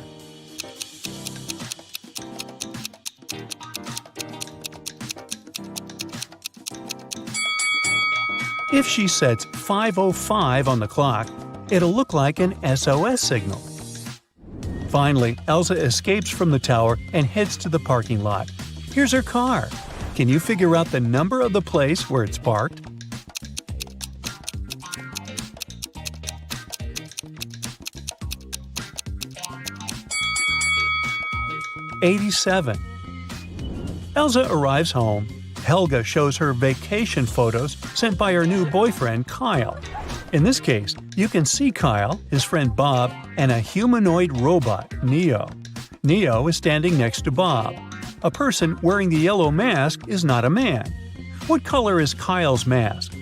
If she sets 5:05 on the clock, it'll look like an SOS signal. Finally, Elsa escapes from the tower and heads to the parking lot. Here's her car. Can you figure out the number of the place where it's parked? '87. Elsa arrives home. Helga shows her vacation photos sent by her new boyfriend, Kyle. In this case, you can see Kyle, his friend Bob, and a humanoid robot, Neo. Neo is standing next to Bob. A person wearing the yellow mask is not a man. What color is Kyle's mask?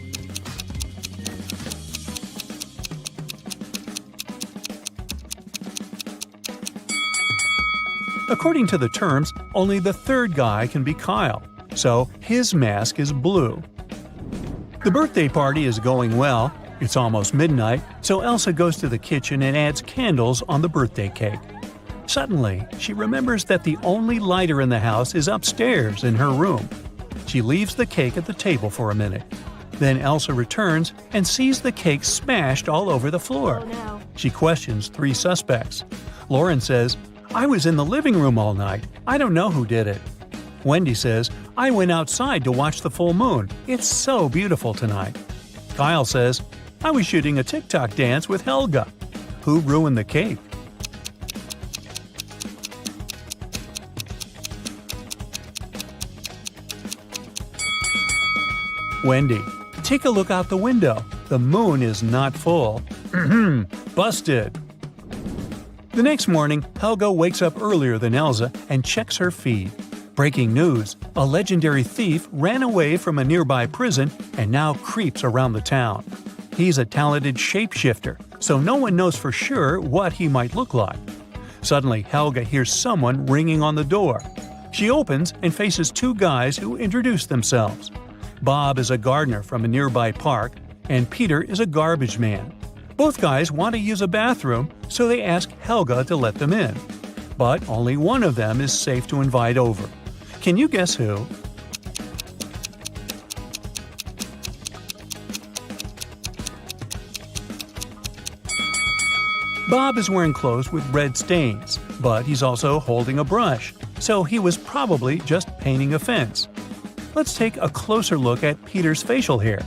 According to the terms, only the third guy can be Kyle, so his mask is blue. The birthday party is going well. It's almost midnight, so Elsa goes to the kitchen and adds candles on the birthday cake. Suddenly, she remembers that the only lighter in the house is upstairs in her room. She leaves the cake at the table for a minute. Then Elsa returns and sees the cake smashed all over the floor. Oh, no. She questions 3 suspects. Lauren says, "I was in the living room all night. I don't know who did it." Wendy says, "I went outside to watch the full moon. It's so beautiful tonight." Kyle says, "I was shooting a TikTok dance with Helga." Who ruined the cake? Wendy. Take a look out the window. The moon is not full. Busted! The next morning, Helga wakes up earlier than Elsa and checks her feed. Breaking news: a legendary thief ran away from a nearby prison and now creeps around the town. He's a talented shapeshifter, so no one knows for sure what he might look like. Suddenly, Helga hears someone ringing on the door. She opens and faces two guys who introduce themselves. Bob is a gardener from a nearby park, and Peter is a garbage man. Both guys want to use a bathroom, so they ask Helga to let them in. But only one of them is safe to invite over. Can you guess who? Bob is wearing clothes with red stains, but he's also holding a brush, so he was probably just painting a fence. Let's take a closer look at Peter's facial hair.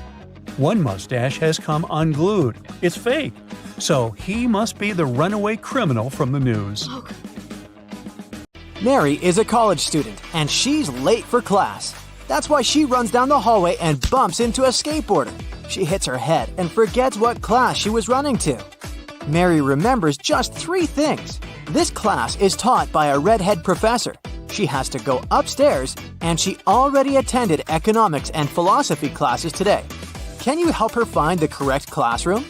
One mustache has come unglued. It's fake. So he must be the runaway criminal from the news. Mary is a college student, and she's late for class. That's why she runs down the hallway and bumps into a skateboarder. She hits her head and forgets what class she was running to. Mary remembers just 3 things. This class is taught by a redhead professor. She has to go upstairs, and she already attended economics and philosophy classes today. Can you help her find the correct classroom?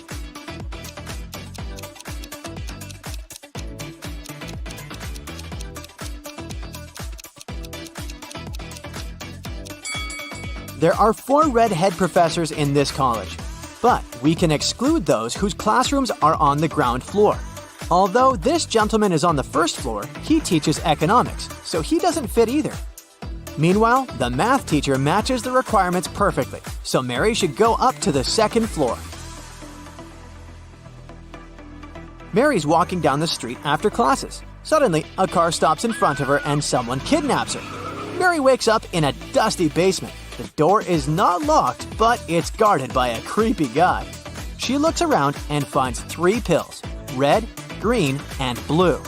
There are 4 redhead professors in this college, but we can exclude those whose classrooms are on the ground floor. Although this gentleman is on the first floor, he teaches economics, so he doesn't fit either. Meanwhile, the math teacher matches the requirements perfectly, so Mary should go up to the second floor. Mary's walking down the street after classes. Suddenly, a car stops in front of her and someone kidnaps her. Mary wakes up in a dusty basement. The door is not locked, but it's guarded by a creepy guy. She looks around and finds 3 pills: red, green, and blue.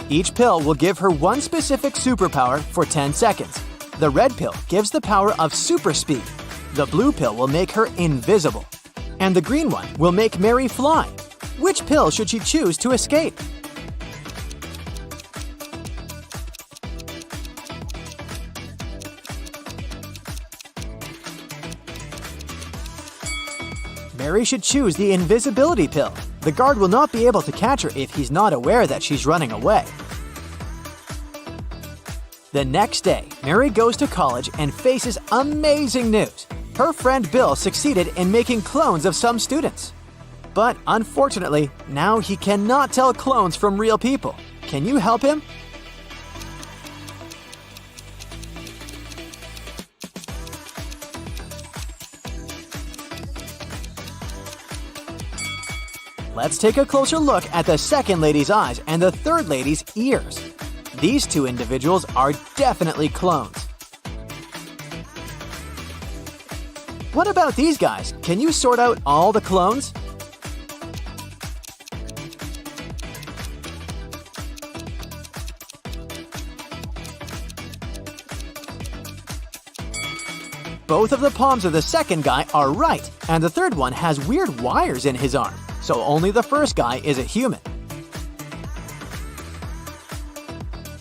Each pill will give her one specific superpower for 10 seconds. The red pill gives the power of super speed. The blue pill will make her invisible. And the green one will make Mary fly. Which pill should she choose to escape? Mary should choose the invisibility pill. The guard will not be able to catch her if he's not aware that she's running away. The next day, Mary goes to college and faces amazing news. Her friend Bill succeeded in making clones of some students. But unfortunately, now he cannot tell clones from real people. Can you help him? Let's take a closer look at the second lady's eyes and the third lady's ears. These 2 individuals are definitely clones. What about these guys? Can you sort out all the clones? Both of the palms of the second guy are right, and the third one has weird wires in his arm, so only the first guy is a human.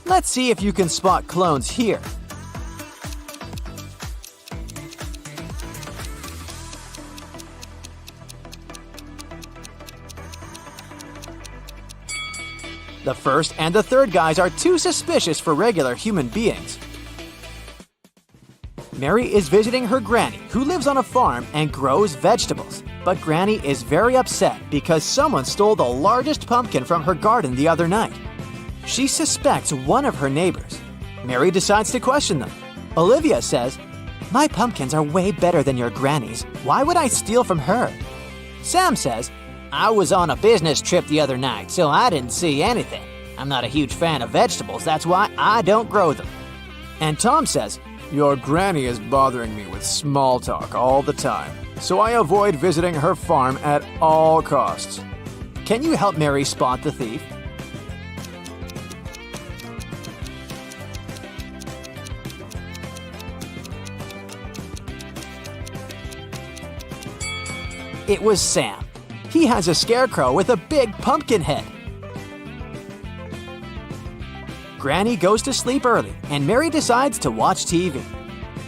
Let's see if you can spot clones here. The first and the third guys are too suspicious for regular human beings. Mary is visiting her granny, who lives on a farm and grows vegetables. But Granny is very upset because someone stole the largest pumpkin from her garden the other night. She suspects one of her neighbors. Mary decides to question them. Olivia says, "My pumpkins are way better than your granny's. Why would I steal from her?" Sam says, I was on a business trip the other night, so I didn't see anything. I'm not a huge fan of vegetables, that's why I don't grow them. And Tom says, "Your granny is bothering me with small talk all the time, so I avoid visiting her farm at all costs." "Can you help Mary spot the thief?" It was Sam. He has a scarecrow with a big pumpkin head. Granny goes to sleep early, and Mary decides to watch TV.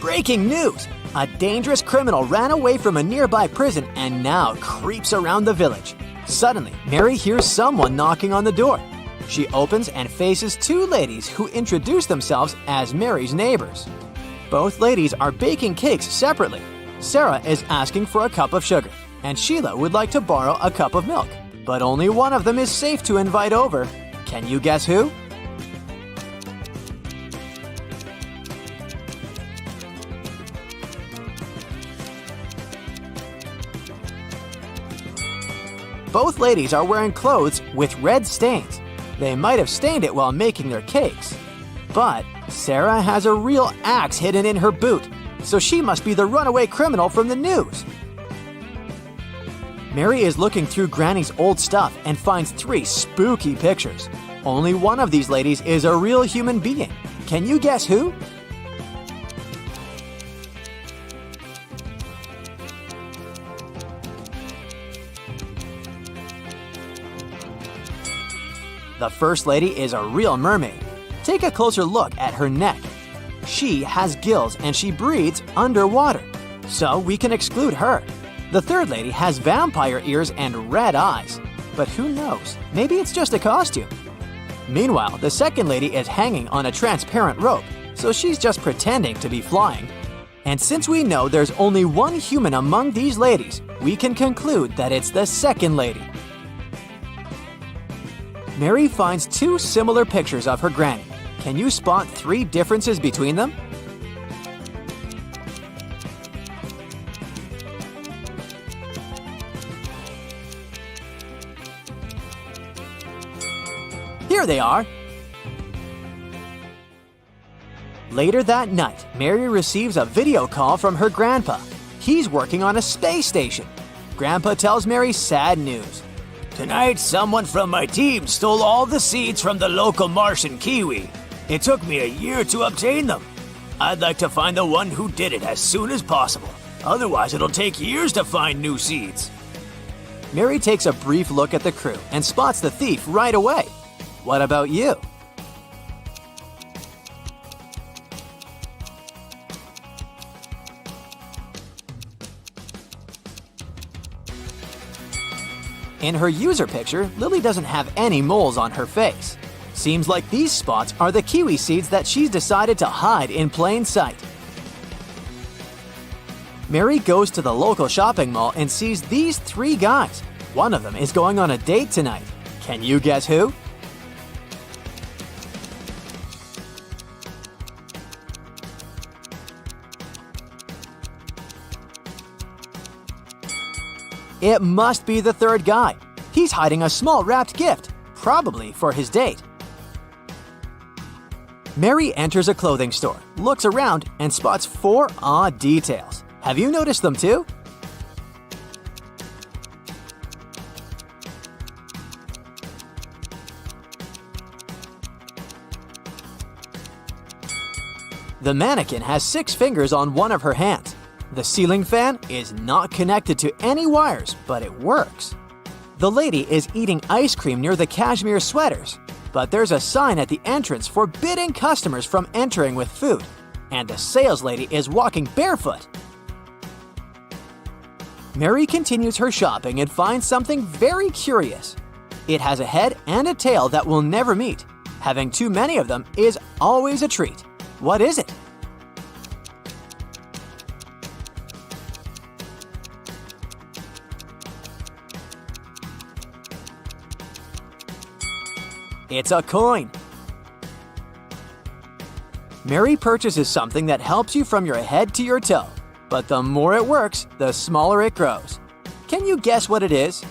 Breaking news! A dangerous criminal ran away from a nearby prison and now creeps around the village. Suddenly, Mary hears someone knocking on the door. She opens and faces two ladies who introduce themselves as Mary's neighbors. Both ladies are baking cakes separately. Sarah is asking for a cup of sugar, and Sheila would like to borrow a cup of milk. But only one of them is safe to invite over. Can you guess who? Both ladies are wearing clothes with red stains. They might have stained it while making their cakes. But Sarah has a real axe hidden in her boot, so she must be the runaway criminal from the news. Mary is looking through Granny's old stuff and finds 3 spooky pictures. Only one of these ladies is a real human being. Can you guess who? The first lady is a real mermaid. Take a closer look at her neck. She has gills and she breathes underwater, so we can exclude her. The third lady has vampire ears and red eyes, but who knows, maybe it's just a costume. Meanwhile, the second lady is hanging on a transparent rope, so she's just pretending to be flying. And since we know there's only one human among these ladies, we can conclude that it's the second lady. Mary finds 2 similar pictures of her granny. Can you spot 3 differences between them? Here they are! Later that night, Mary receives a video call from her grandpa. He's working on a space station. Grandpa tells Mary sad news. Tonight, someone from my team stole all the seeds from the local Martian kiwi. It took me a year to obtain them. I'd like to find the one who did it as soon as possible. Otherwise, it'll take years to find new seeds. Mary takes a brief look at the crew and spots the thief right away. What about you? In her user picture, Lily doesn't have any moles on her face. Seems like these spots are the kiwi seeds that she's decided to hide in plain sight. Mary goes to the local shopping mall and sees these 3 guys. One of them is going on a date tonight. Can you guess who? It must be the third guy. He's hiding a small wrapped gift, probably for his date. Mary enters a clothing store, looks around, and spots 4 odd details. Have you noticed them too? The mannequin has 6 fingers on one of her hands. The ceiling fan is not connected to any wires, but it works. The lady is eating ice cream near the cashmere sweaters, but there's a sign at the entrance forbidding customers from entering with food, and the sales lady is walking barefoot. Mary continues her shopping and finds something very curious. It has a head and a tail that will never meet. Having too many of them is always a treat. What is it? It's a coin. Mary purchases something that helps you from your head to your toe, but the more it works, the smaller it grows. Can you guess what it is?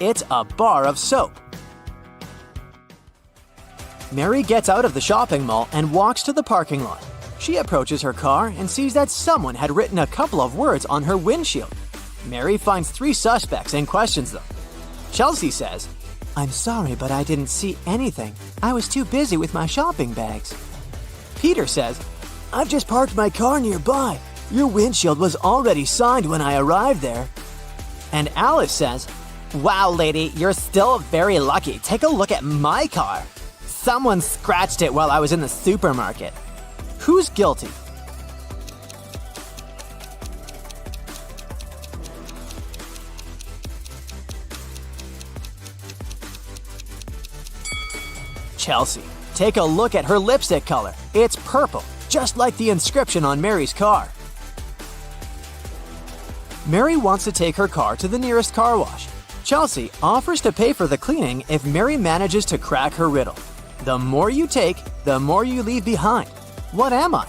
It's a bar of soap. Mary gets out of the shopping mall and walks to the parking lot. She approaches her car and sees that someone had written a couple of words on her windshield. Mary finds 3 suspects and questions them. Chelsea says, I'm sorry, but I didn't see anything. I was too busy with my shopping bags. Peter says, I've just parked my car nearby. Your windshield was already signed when I arrived there. and Alice says, "Wow, lady, you're still very lucky. Take a look at my car. Someone scratched it while I was in the supermarket." Who's guilty? Chelsea. Take a look at her lipstick color. It's purple, just like the inscription on Mary's car. Mary wants to take her car to the nearest car wash. Chelsea offers to pay for the cleaning if Mary manages to crack her riddle. The more you take, the more you leave behind. What am I?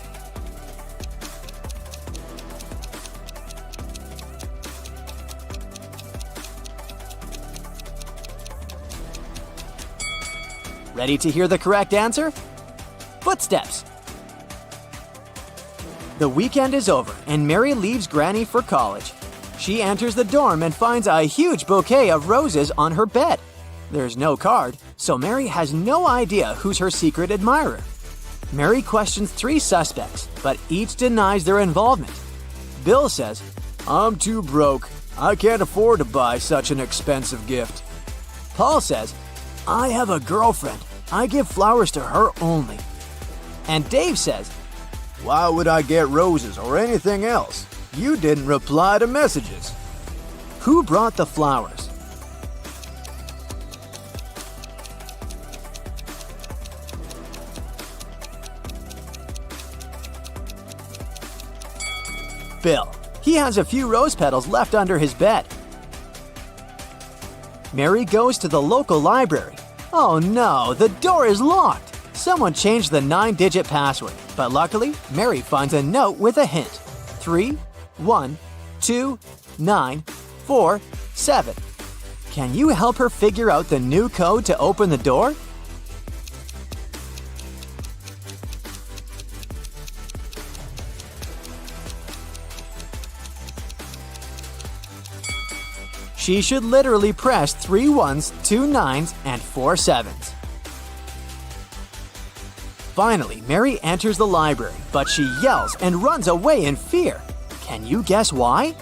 Ready to hear the correct answer? Footsteps. The weekend is over and Mary leaves Granny for college. She enters the dorm and finds a huge bouquet of roses on her bed. There's no card, so Mary has no idea who's her secret admirer. Mary questions 3 suspects, but each denies their involvement. Bill says, "I'm too broke. I can't afford to buy such an expensive gift." Paul says, I have a girlfriend. I give flowers to her only. and Dave says, "Why would I get roses or anything else? You didn't reply to messages." who brought the flowers? Bill. He has a few rose petals left under his bed. Mary goes to the local library. Oh no, the door is locked. Someone changed the 9-digit password, but luckily, Mary finds a note with a hint. 3, 1, 2, 9, 4, 7. Can you help her figure out the new code to open the door? She should literally press 3 1s, 2 9s, and 4 7s. Finally, Mary enters the library, but she yells and runs away in fear. Can you guess why?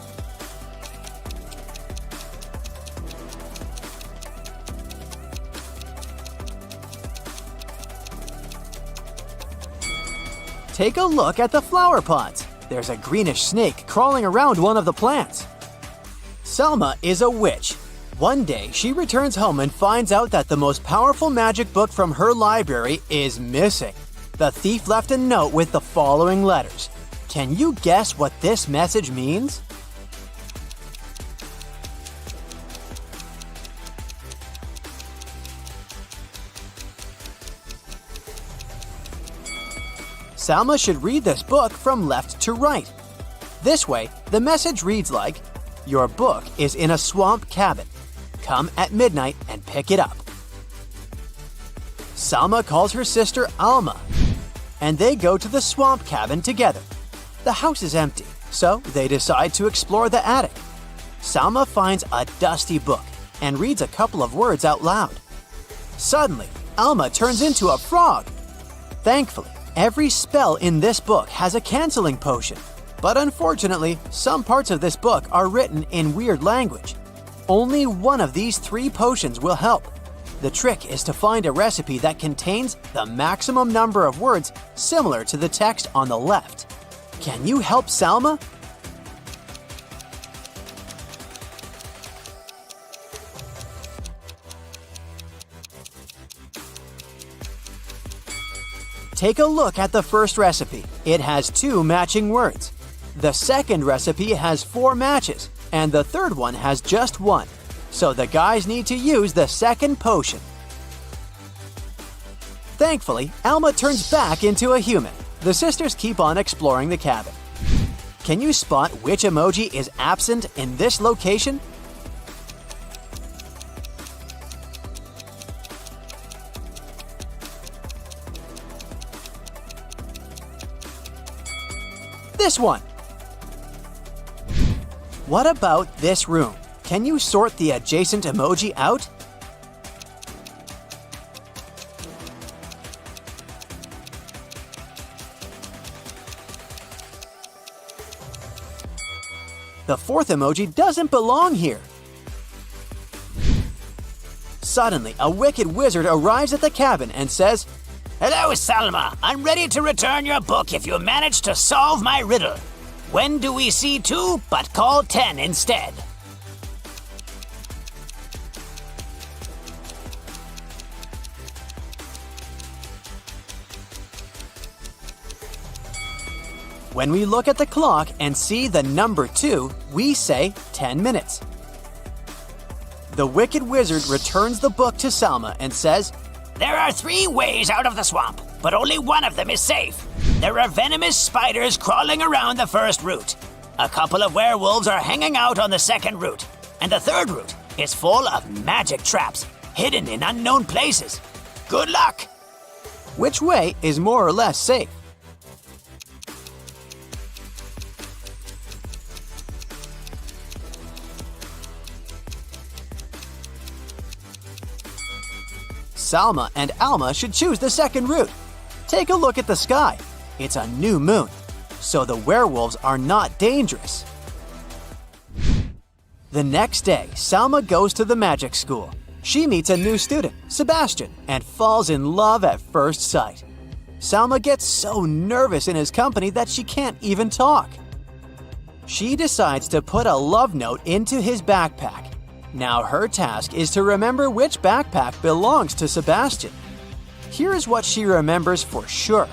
Take a look at the flower pots. There's a greenish snake crawling around one of the plants. Selma is a witch. One day, she returns home and finds out that the most powerful magic book from her library is missing. The thief left a note with the following letters. Can you guess what this message means? Salma should read this book from left to right. This way, the message reads like, "Your book is in a swamp cabin. Come at midnight and pick it up." Salma calls her sister Alma, and they go to the swamp cabin together. The house is empty, so they decide to explore the attic. Salma finds a dusty book and reads a couple of words out loud. Suddenly, Alma turns into a frog. Thankfully, every spell in this book has a canceling potion. But unfortunately, some parts of this book are written in weird language. Only one of these 3 potions will help. The trick is to find a recipe that contains the maximum number of words similar to the text on the left. Can you help Salma? Take a look at the first recipe. It has 2 matching words. The second recipe has 4 matches, and the third one has just 1. So the guys need to use the second potion. Thankfully, Alma turns back into a human. The sisters keep on exploring the cabin. Can you spot which emoji is absent in this location? This one. What about this room? Can you sort the adjacent emoji out? The fourth emoji doesn't belong here. Suddenly, a wicked wizard arrives at the cabin and says, Hello, Salma. I'm ready to return your book if you manage to solve my riddle. When do we see 2 but call 10 instead? When we look at the clock and see the number 2, we say 10 minutes. The wicked wizard returns the book to Salma and says, There are 3 ways out of the swamp, but only one of them is safe. There are venomous spiders crawling around the first route. A couple of werewolves are hanging out on the second route. And the third route is full of magic traps, hidden in unknown places. Good luck! Which way is more or less safe? Salma and Alma should choose the second route. Take a look at the sky. It's a new moon, so the werewolves are not dangerous. The next day, Salma goes to the magic school. She meets a new student, Sebastian, and falls in love at first sight. Salma gets so nervous in his company that she can't even talk. She decides to put a love note into his backpack. Now her task is to remember which backpack belongs to Sebastian. Here's what she remembers for sure.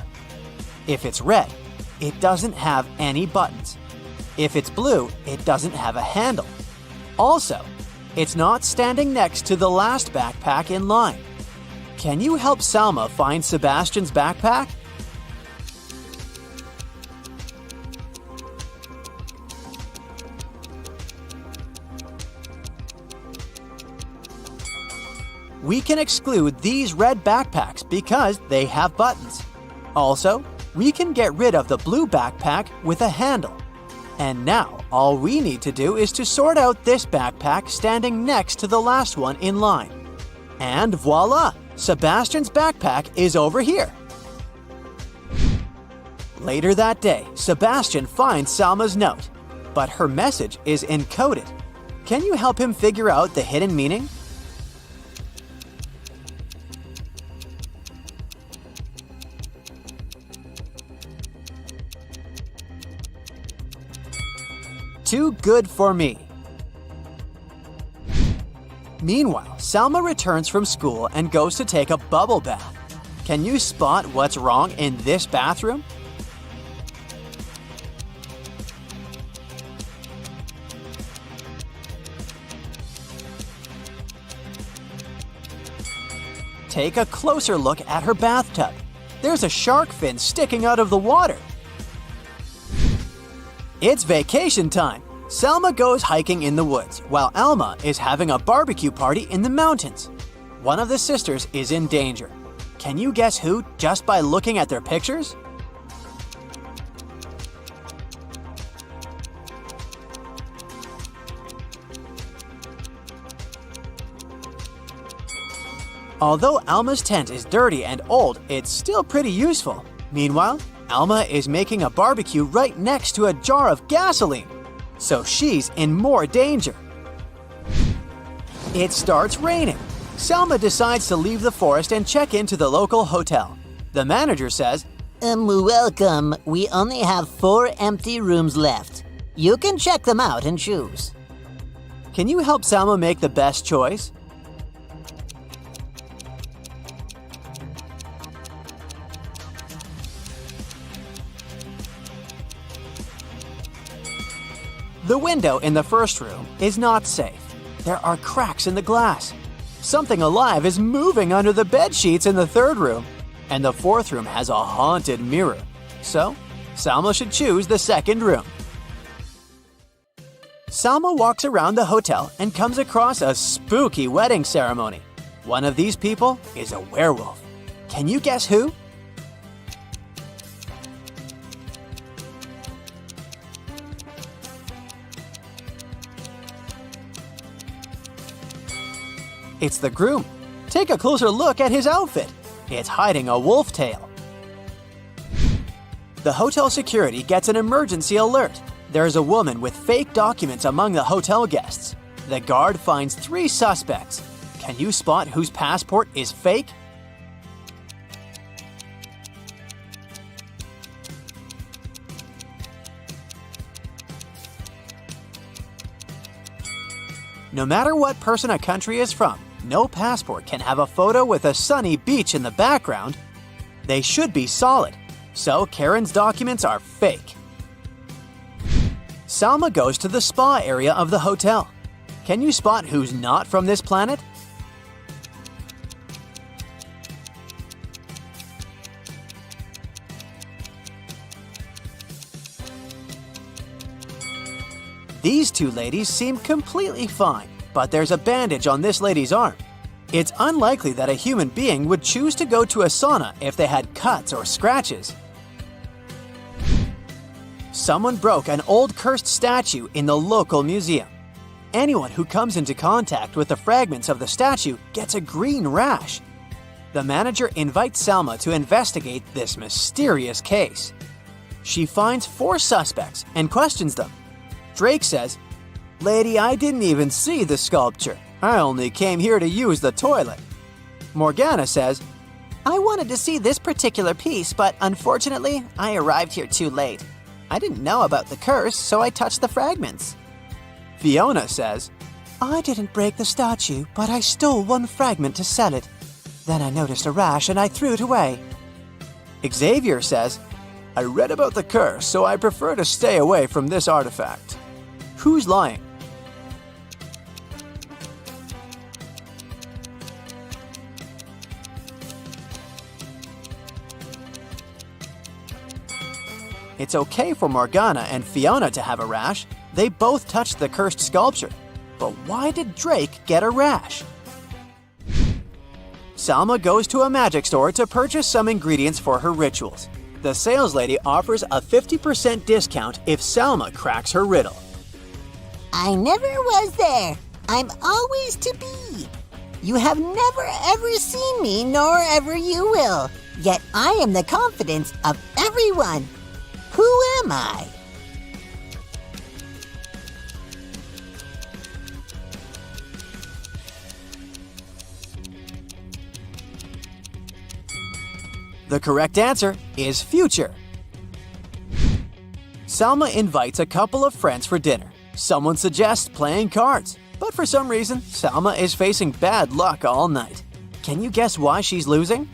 If it's red, it doesn't have any buttons. If it's blue, it doesn't have a handle. Also, it's not standing next to the last backpack in line. Can you help Salma find Sebastian's backpack? We can exclude these red backpacks because they have buttons. Also, we can get rid of the blue backpack with a handle. And now, all we need to do is to sort out this backpack standing next to the last one in line. And voila! Sebastian's backpack is over here. Later that day, Sebastian finds Salma's note, but her message is encoded. Can you help him figure out the hidden meaning? Too good for me. Meanwhile, Salma returns from school and goes to take a bubble bath. Can you spot what's wrong in this bathroom? Take a closer look at her bathtub. There's a shark fin sticking out of the water. It's vacation time. Selma goes hiking in the woods, while Alma is having a barbecue party in the mountains. One of the sisters is in danger. Can you guess who just by looking at their pictures? Although Alma's tent is dirty and old, it's still pretty useful. Meanwhile, Alma is making a barbecue right next to a jar of gasoline, so she's in more danger. It starts raining. Selma decides to leave the forest and check into the local hotel. The manager says, Welcome. We only have 4 empty rooms left. You can check them out and choose. "Can you help Selma make the best choice?" The window in the first room is not safe. There are cracks in the glass. Something alive is moving under the bed sheets in the third room. And the fourth room has a haunted mirror. So, Salma should choose the second room. Salma walks around the hotel and comes across a spooky wedding ceremony. One of these people is a werewolf. Can you guess who? It's the groom. Take a closer look at his outfit. It's hiding a wolf tail. The hotel security gets an emergency alert. There's a woman with fake documents among the hotel guests. The guard finds 3 suspects. Can you spot whose passport is fake? No matter what person a country is from, no passport can have a photo with a sunny beach in the background. They should be solid, so Karen's documents are fake. Salma goes to the spa area of the hotel. Can you spot who's not from this planet? These 2 ladies seem completely fine, but there's a bandage on this lady's arm. It's unlikely that a human being would choose to go to a sauna if they had cuts or scratches. Someone broke an old cursed statue in the local museum. Anyone who comes into contact with the fragments of the statue gets a green rash. The manager invites Salma to investigate this mysterious case. She finds 4 suspects and questions them. Drake says, "Lady, I didn't even see the sculpture. I only came here to use the toilet." Morgana says, I wanted to see this particular piece, but unfortunately, I arrived here too late. I didn't know about the curse, so I touched the fragments. Fiona says, I didn't break the statue, but I stole 1 fragment to sell it. Then I noticed a rash and I threw it away. Xavier says, "I read about the curse, so I prefer to stay away from this artifact." Who's lying? It's okay for Morgana and Fiona to have a rash. They both touched the cursed sculpture. But why did Drake get a rash? Salma goes to a magic store to purchase some ingredients for her rituals. The sales lady offers a 50% discount if Salma cracks her riddle. I never was there. I'm always to be. You have never ever seen me, nor ever you will. Yet I am the confidence of everyone. Who am I? The correct answer is future. Salma invites a couple of friends for dinner. Someone suggests playing cards, but for some reason, Salma is facing bad luck all night. Can you guess why she's losing?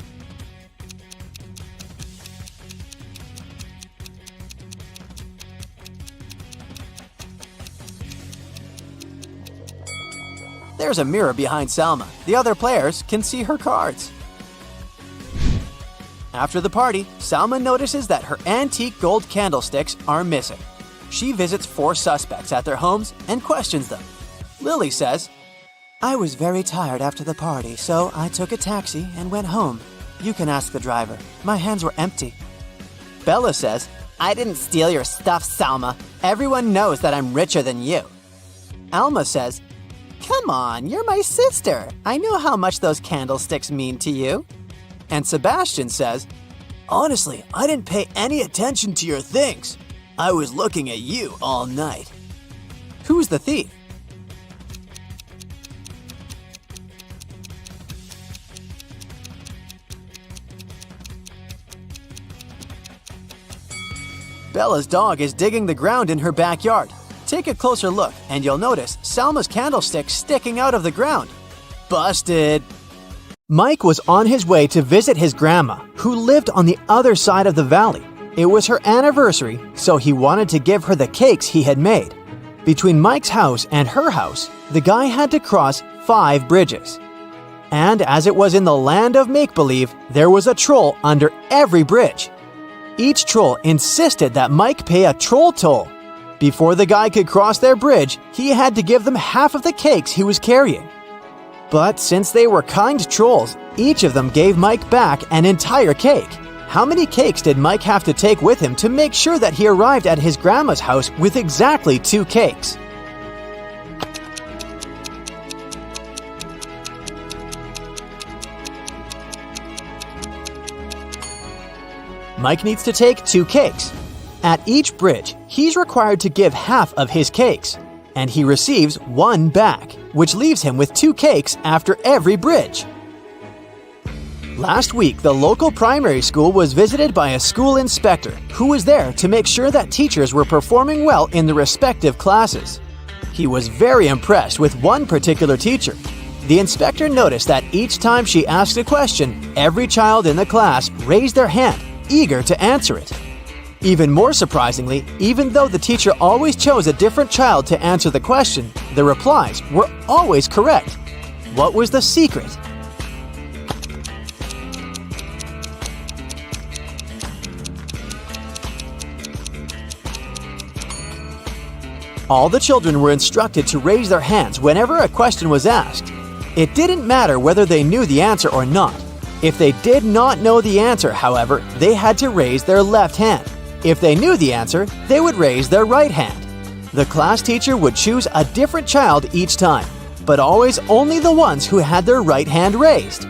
There's a mirror behind Salma. The other players can see her cards. After the party, Salma notices that her antique gold candlesticks are missing. She visits 4 suspects at their homes and questions them. Lily says, I was very tired after the party, so I took a taxi and went home. You can ask the driver. My hands were empty. Bella says, I didn't steal your stuff, Salma. Everyone knows that I'm richer than you. Alma says, Come on, you're my sister. I know how much those candlesticks mean to you. And Sebastian says, Honestly, I didn't pay any attention to your things. I was looking at you all night. Who's the thief? Bella's dog is digging the ground in her backyard. Take a closer look and you'll notice Salma's candlestick sticking out of the ground. Busted! Mike was on his way to visit his grandma, who lived on the other side of the valley. It was her anniversary, so he wanted to give her the cakes he had made. Between Mike's house and her house, the guy had to cross 5 bridges. And as it was in the land of make-believe, there was a troll under every bridge. Each troll insisted that Mike pay a troll toll. Before the guy could cross their bridge, he had to give them half of the cakes he was carrying. But since they were kind trolls, each of them gave Mike back an entire cake. How many cakes did Mike have to take with him to make sure that he arrived at his grandma's house with exactly 2 cakes? Mike needs to take 2 cakes. At each bridge, he's required to give half of his cakes, and he receives one back, which leaves him with 2 cakes after every bridge. Last week, the local primary school was visited by a school inspector who was there to make sure that teachers were performing well in the respective classes. He was very impressed with one particular teacher. The inspector noticed that each time she asked a question, every child in the class raised their hand, eager to answer it. Even more surprisingly, even though the teacher always chose a different child to answer the question, the replies were always correct. What was the secret? All the children were instructed to raise their hands whenever a question was asked. It didn't matter whether they knew the answer or not. If they did not know the answer, however, they had to raise their left hand. If they knew the answer, they would raise their right hand. The class teacher would choose a different child each time, but always only the ones who had their right hand raised.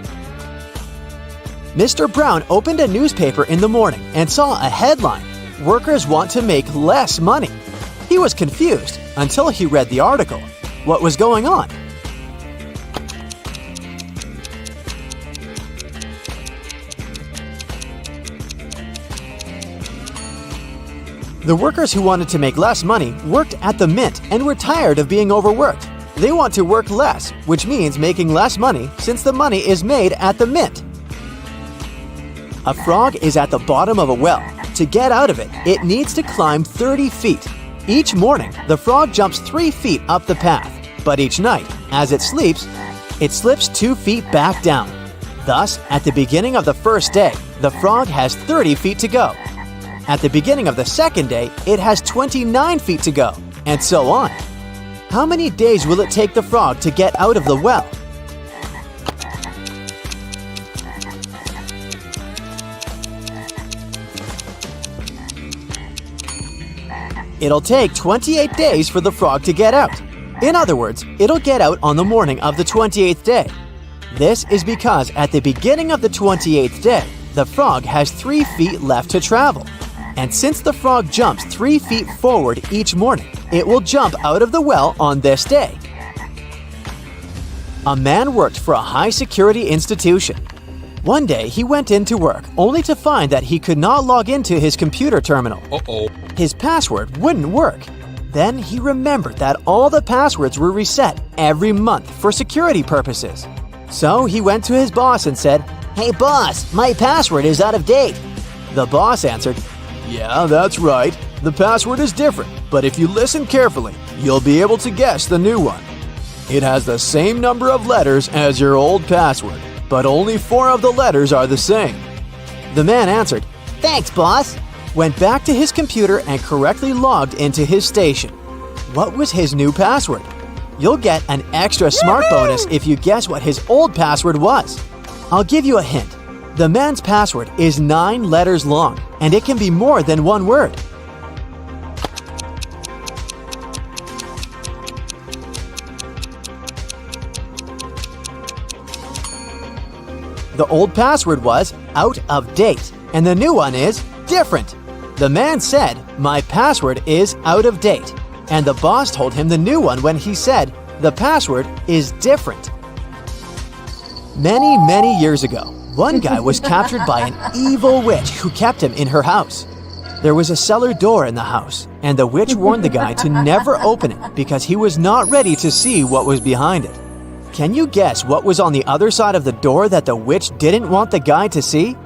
Mr. Brown opened a newspaper in the morning and saw a headline, "Workers want to make less money." He was confused until he read the article. What was going on? The workers who wanted to make less money worked at the mint and were tired of being overworked. They want to work less, which means making less money since the money is made at the mint. A frog is at the bottom of a well. To get out of it, it needs to climb 30 feet. Each morning, the frog jumps 3 feet up the path, but each night, as it sleeps, it slips 2 feet back down. Thus, at the beginning of the first day, the frog has 30 feet to go. At the beginning of the second day, it has 29 feet to go, and so on. How many days will it take the frog to get out of the well? It'll take 28 days for the frog to get out. In other words, it'll get out on the morning of the 28th day. This is because at the beginning of the 28th day, the frog has 3 feet left to travel. And since the frog jumps 3 feet forward each morning, it will jump out of the well on this day. A man worked for a high-security institution. One day, he went into work only to find that he could not log into his computer terminal. His password wouldn't work. Then he remembered that all the passwords were reset every month for security purposes. So he went to his boss and said, "Hey boss, my password is out of date." The boss answered, "Yeah, that's right. The password is different, but if you listen carefully, you'll be able to guess the new one. It has the same number of letters as your old password, but only 4 of the letters are the same." The man answered, "Thanks, boss," went back to his computer and correctly logged into his station. What was his new password? You'll get an extra smart bonus if you guess what his old password was. I'll give you a hint. The man's password is 9 letters long, and it can be more than one word. The old password was out of date, and the new one is different. The man said, "My password is out of date," and the boss told him the new one when he said, "The password is different." Many years ago, one guy was captured by an evil witch who kept him in her house. There was a cellar door in the house, and the witch warned the guy to never open it because he was not ready to see what was behind it. Can you guess what was on the other side of the door that the witch didn't want the guy to see?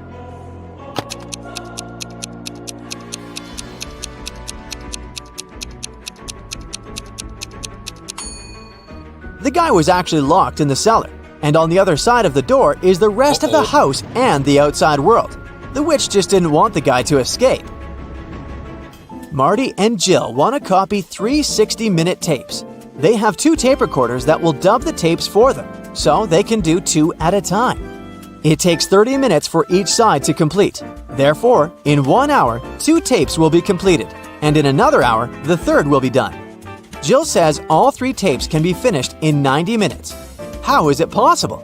The guy was actually locked in the cellar, and on the other side of the door is the rest of the house and the outside world. The witch just didn't want the guy to escape. Marty and Jill want to copy 3 60-minute tapes. They have 2 tape recorders that will dub the tapes for them, so they can do 2 at a time. It takes 30 minutes for each side to complete. Therefore, in 1 hour, 2 tapes will be completed, and in another hour, the third will be done. Jill says all 3 tapes can be finished in 90 minutes. How is it possible?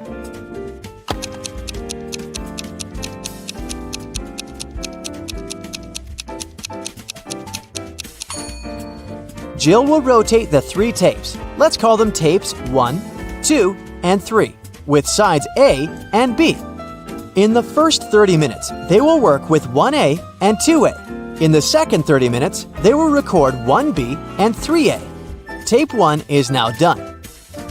Jill will rotate the 3 tapes. Let's call them tapes 1, 2, and 3, with sides A and B. In the first 30 minutes, they will work with 1A and 2A. In the second 30 minutes, they will record 1B and 3A. Tape 1 is now done.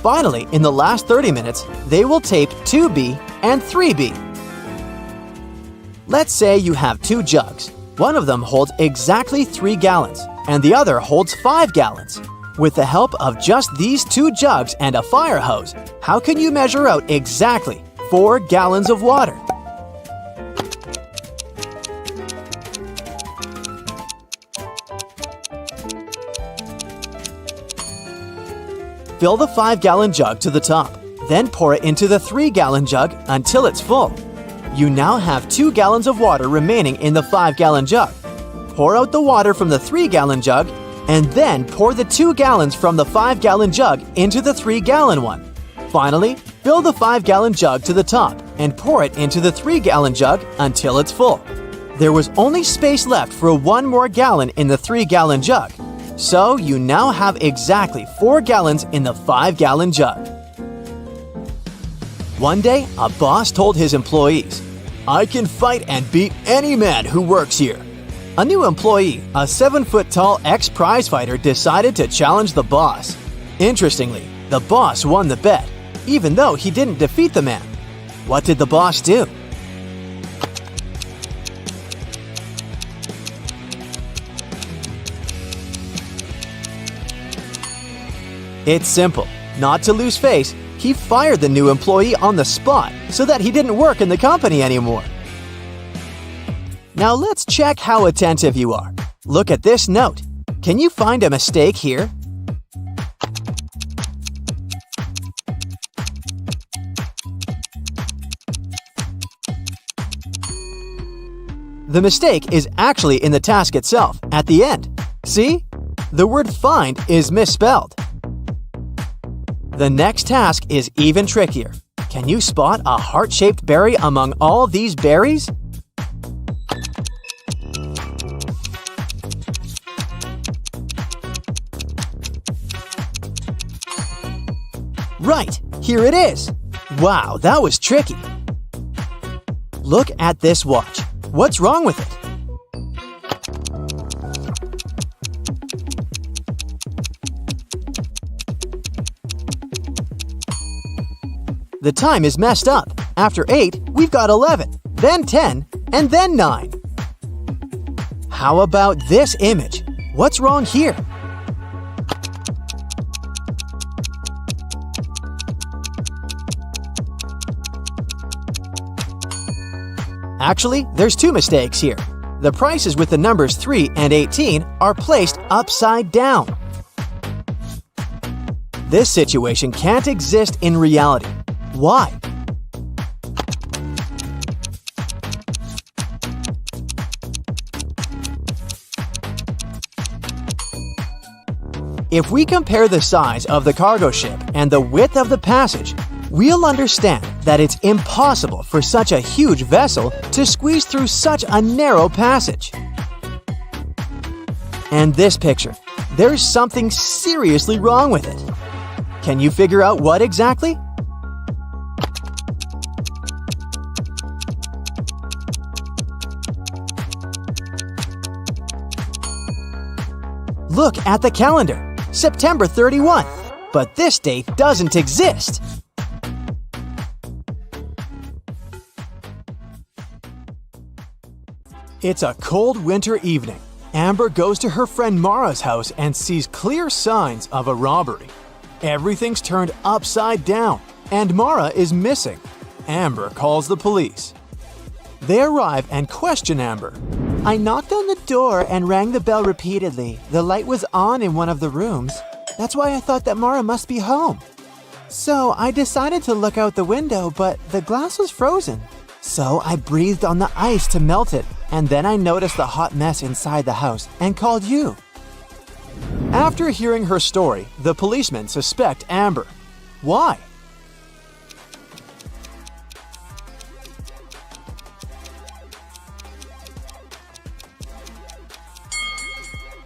Finally, in the last 30 minutes, they will tape 2B and 3B. Let's say you have 2 jugs. One of them holds exactly 3 gallons, and the other holds 5 gallons. With the help of just these 2 jugs and a fire hose, how can you measure out exactly 4 gallons of water? Fill the 5-gallon jug to the top, then pour it into the 3-gallon jug until it's full. You now have 2 gallons of water remaining in the 5-gallon jug. Pour out the water from the 3-gallon jug, and then pour the 2 gallons from the 5-gallon jug into the 3-gallon one. Finally, fill the 5-gallon jug to the top and pour it into the 3-gallon jug until it's full. There was only space left for 1 more gallon in the 3-gallon jug, so you now have exactly 4 gallons in the 5-gallon jug. One day, a boss told his employees, "I can fight and beat any man who works here." A new employee, a 7-foot-tall ex-prizefighter, decided to challenge the boss. Interestingly, the boss won the bet, even though he didn't defeat the man. What did the boss do? It's simple. Not to lose face, he fired the new employee on the spot so that he didn't work in the company anymore. Now let's check how attentive you are. Look at this note. Can you find a mistake here? The mistake is actually in the task itself, at the end. See? The word find is misspelled. The next task is even trickier. Can you spot a heart-shaped berry among all these berries? Right, here it is. Wow, that was tricky. Look at this watch. What's wrong with it? The time is messed up. After 8, we've got 11, then 10, and then 9. How about this image? What's wrong here? Actually, there's 2 mistakes here. The prices with the numbers 3 and 18 are placed upside down. This situation can't exist in reality. Why? If we compare the size of the cargo ship and the width of the passage, we'll understand that it's impossible for such a huge vessel to squeeze through such a narrow passage. And this picture, there's something seriously wrong with it. Can you figure out what exactly? Look at the calendar, September 31, but this date doesn't exist. It's a cold winter evening. Amber goes to her friend Mara's house and sees clear signs of a robbery. Everything's turned upside down, and Mara is missing. Amber calls the police. They arrive and question Amber. I knocked on the door and rang the bell repeatedly. The light was on in one of the rooms. That's why I thought that Mara must be home. So I decided to look out the window, but the glass was frozen. So I breathed on the ice to melt it, and then I noticed the hot mess inside the house and called you. After hearing her story, the policemen suspect Amber. Why?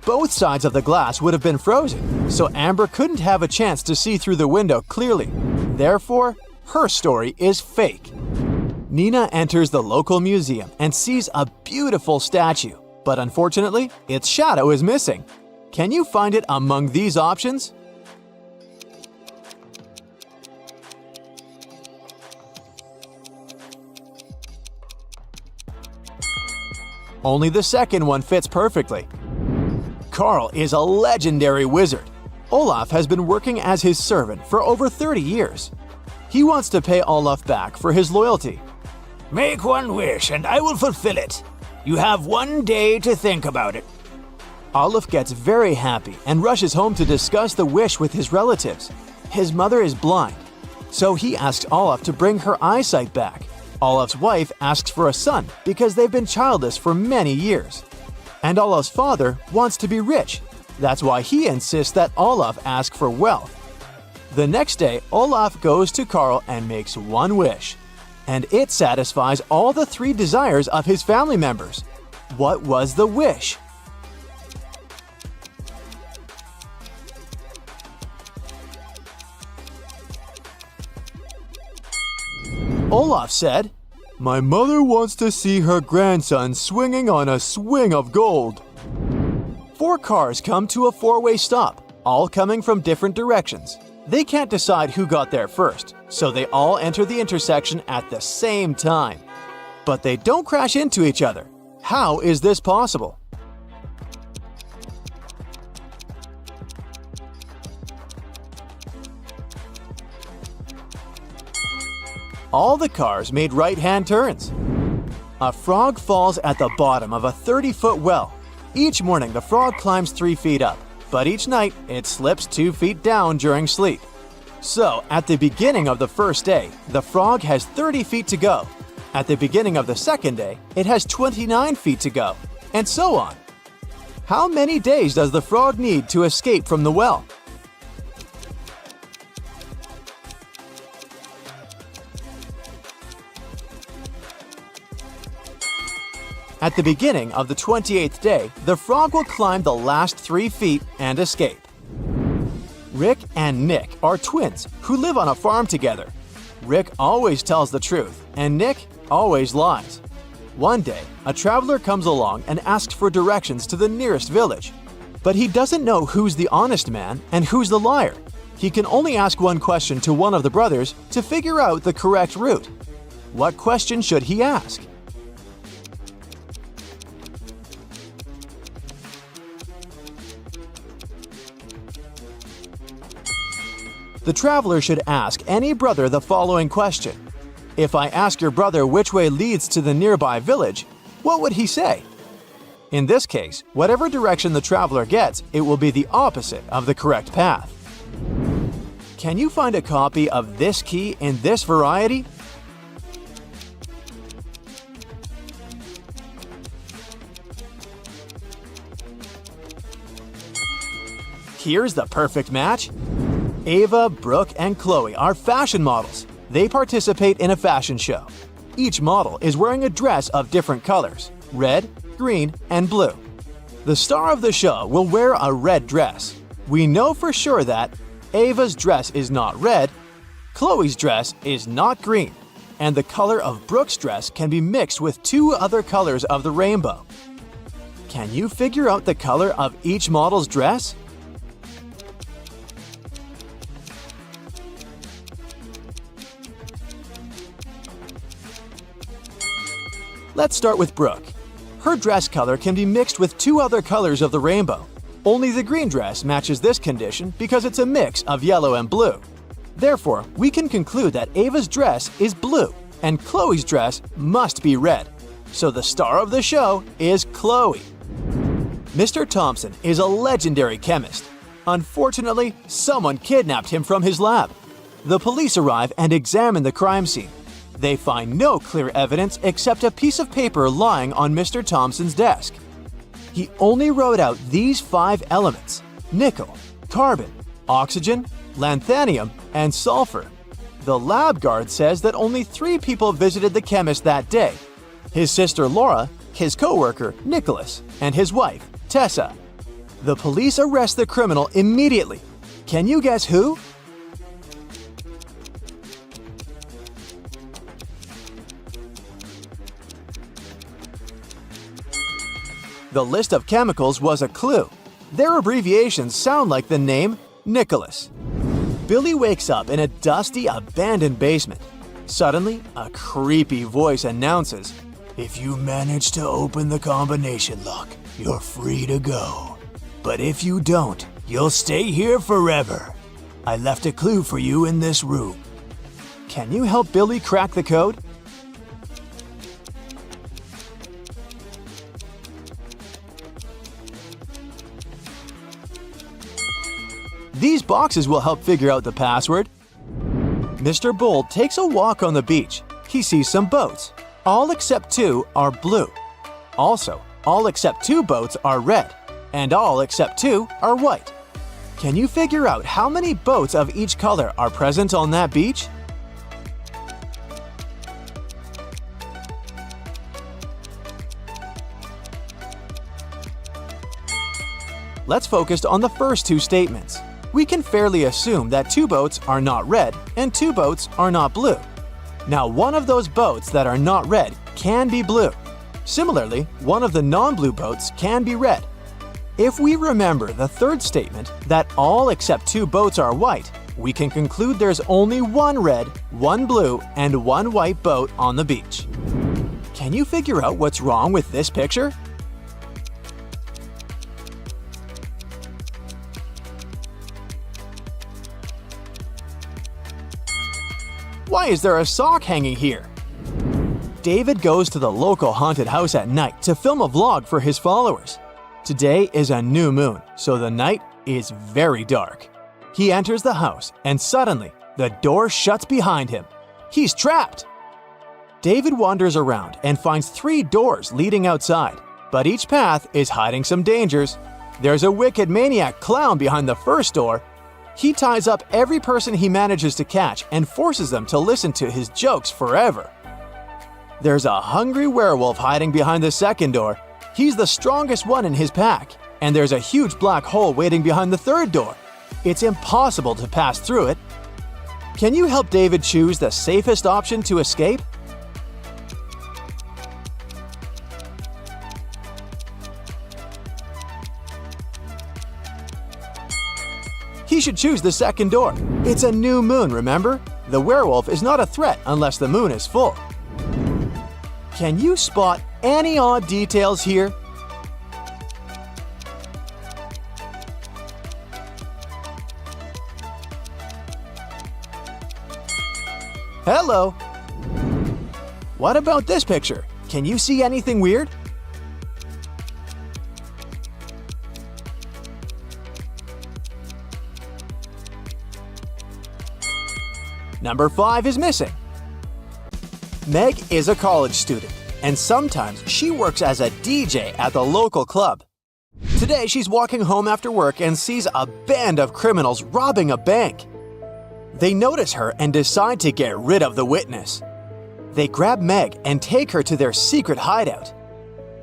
Both sides of the glass would have been frozen, so Amber couldn't have a chance to see through the window clearly. Therefore, her story is fake. Nina enters the local museum and sees a beautiful statue, but unfortunately, its shadow is missing. Can you find it among these options? Only the second one fits perfectly. Carl is a legendary wizard. Olaf has been working as his servant for over 30 years. He wants to pay Olaf back for his loyalty. Make one wish and I will fulfill it. You have 1 day to think about it. Olaf gets very happy and rushes home to discuss the wish with his relatives. His mother is blind, so he asks Olaf to bring her eyesight back. Olaf's wife asks for a son because they've been childless for many years. And Olaf's father wants to be rich. That's why he insists that Olaf ask for wealth. The next day, Olaf goes to Carl and makes one wish. And it satisfies all the 3 desires of his family members. What was the wish? Olaf said, "My mother wants to see her grandson swinging on a swing of gold." 4 cars come to a 4-way stop, all coming from different directions. They can't decide who got there first, so they all enter the intersection at the same time. But they don't crash into each other. How is this possible? All the cars made right-hand turns. A frog falls at the bottom of a 30-foot well. Each morning, the frog climbs 3 feet up, but each night, it slips 2 feet down during sleep. So, at the beginning of the first day, the frog has 30 feet to go. At the beginning of the second day, it has 29 feet to go, and so on. How many days does the frog need to escape from the well? At the beginning of the 28th day, the frog will climb the last 3 feet and escape. Rick and Nick are twins who live on a farm together. Rick always tells the truth, and Nick always lies. One day, a traveler comes along and asks for directions to the nearest village. But he doesn't know who's the honest man and who's the liar. He can only ask one question to one of the brothers to figure out the correct route. What question should he ask? The traveler should ask any brother the following question. If I ask your brother which way leads to the nearby village, what would he say? In this case, whatever direction the traveler gets, it will be the opposite of the correct path. Can you find a copy of this key in this variety? Here's the perfect match. Ava, Brooke, and Chloe are fashion models. They participate in a fashion show. Each model is wearing a dress of different colors: red, green, and blue. The star of the show will wear a red dress. We know for sure that Ava's dress is not red, Chloe's dress is not green, and the color of Brooke's dress can be mixed with 2 other colors of the rainbow. Can you figure out the color of each model's dress? Let's start with Brooke. Her dress color can be mixed with 2 other colors of the rainbow. Only the green dress matches this condition because it's a mix of yellow and blue. Therefore, we can conclude that Ava's dress is blue and Chloe's dress must be red. So the star of the show is Chloe. Mr. Thompson is a legendary chemist. Unfortunately, someone kidnapped him from his lab. The police arrive and examine the crime scene. They find no clear evidence except a piece of paper lying on Mr. Thompson's desk. He only wrote out these 5 elements: nickel, carbon, oxygen, lanthanum, and sulfur. The lab guard says that only 3 people visited the chemist that day: his sister Laura, his co-worker Nicholas, and his wife Tessa. The police arrest the criminal immediately. Can you guess who? The list of chemicals was a clue. Their abbreviations sound like the name Nicholas. Billy wakes up in a dusty, abandoned basement. Suddenly, a creepy voice announces, If you manage to open the combination lock, you're free to go. But if you don't, you'll stay here forever. I left a clue for you in this room. "Can you help Billy crack the code?" These boxes will help figure out the password. Mr. Bold takes a walk on the beach. He sees some boats. All except 2 are blue. Also, all except 2 boats are red. And all except 2 are white. Can you figure out how many boats of each color are present on that beach? Let's focus on the first 2 statements. We can fairly assume that 2 boats are not red and 2 boats are not blue. Now, one of those boats that are not red can be blue. Similarly, one of the non-blue boats can be red. If we remember the third statement, that all except 2 boats are white, we can conclude there's only 1 red, 1 blue, and 1 white boat on the beach. Can you figure out what's wrong with this picture? Why is there a sock hanging here? David goes to the local haunted house at night to film a vlog for his followers. Today is a new moon, so the night is very dark. He enters the house and suddenly, the door shuts behind him. He's trapped! David wanders around and finds 3 doors leading outside, but each path is hiding some dangers. There's a wicked maniac clown behind the first door. He ties up every person he manages to catch and forces them to listen to his jokes forever. There's a hungry werewolf hiding behind the second door. He's the strongest one in his pack. And there's a huge black hole waiting behind the third door. It's impossible to pass through it. Can you help David choose the safest option to escape? He should choose the second door. It's a new moon, remember? The werewolf is not a threat unless the moon is full. Can you spot any odd details here? Hello! What about this picture? Can you see anything weird? Number 5 is missing. Meg is a college student, and sometimes she works as a DJ at the local club. Today, she's walking home after work and sees a band of criminals robbing a bank. They notice her and decide to get rid of the witness. They grab Meg and take her to their secret hideout.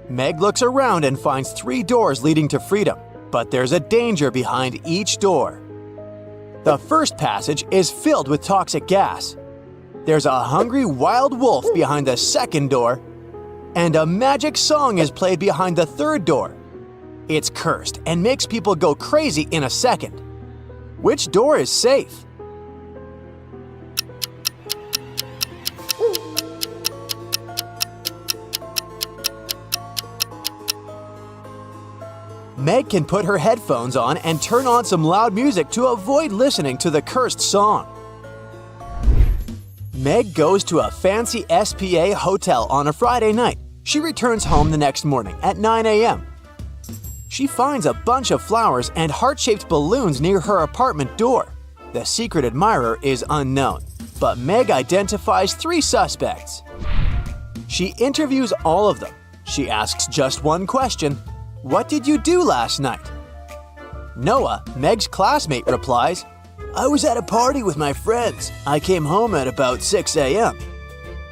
Meg looks around and finds 3 doors leading to freedom, but there's a danger behind each door. The first passage is filled with toxic gas. There's a hungry wild wolf behind the second door, and a magic song is played behind the third door. It's cursed and makes people go crazy in a second. Which door is safe? Meg can put her headphones on and turn on some loud music to avoid listening to the cursed song. Meg goes to a fancy SPA hotel on a Friday night. She returns home the next morning at 9 a.m. She finds a bunch of flowers and heart-shaped balloons near her apartment door. The secret admirer is unknown, but Meg identifies 3 suspects. She interviews all of them. She asks just one question. What did you do last night? Noah, Meg's classmate, replies, I was at a party with my friends. I came home at about 6 a.m.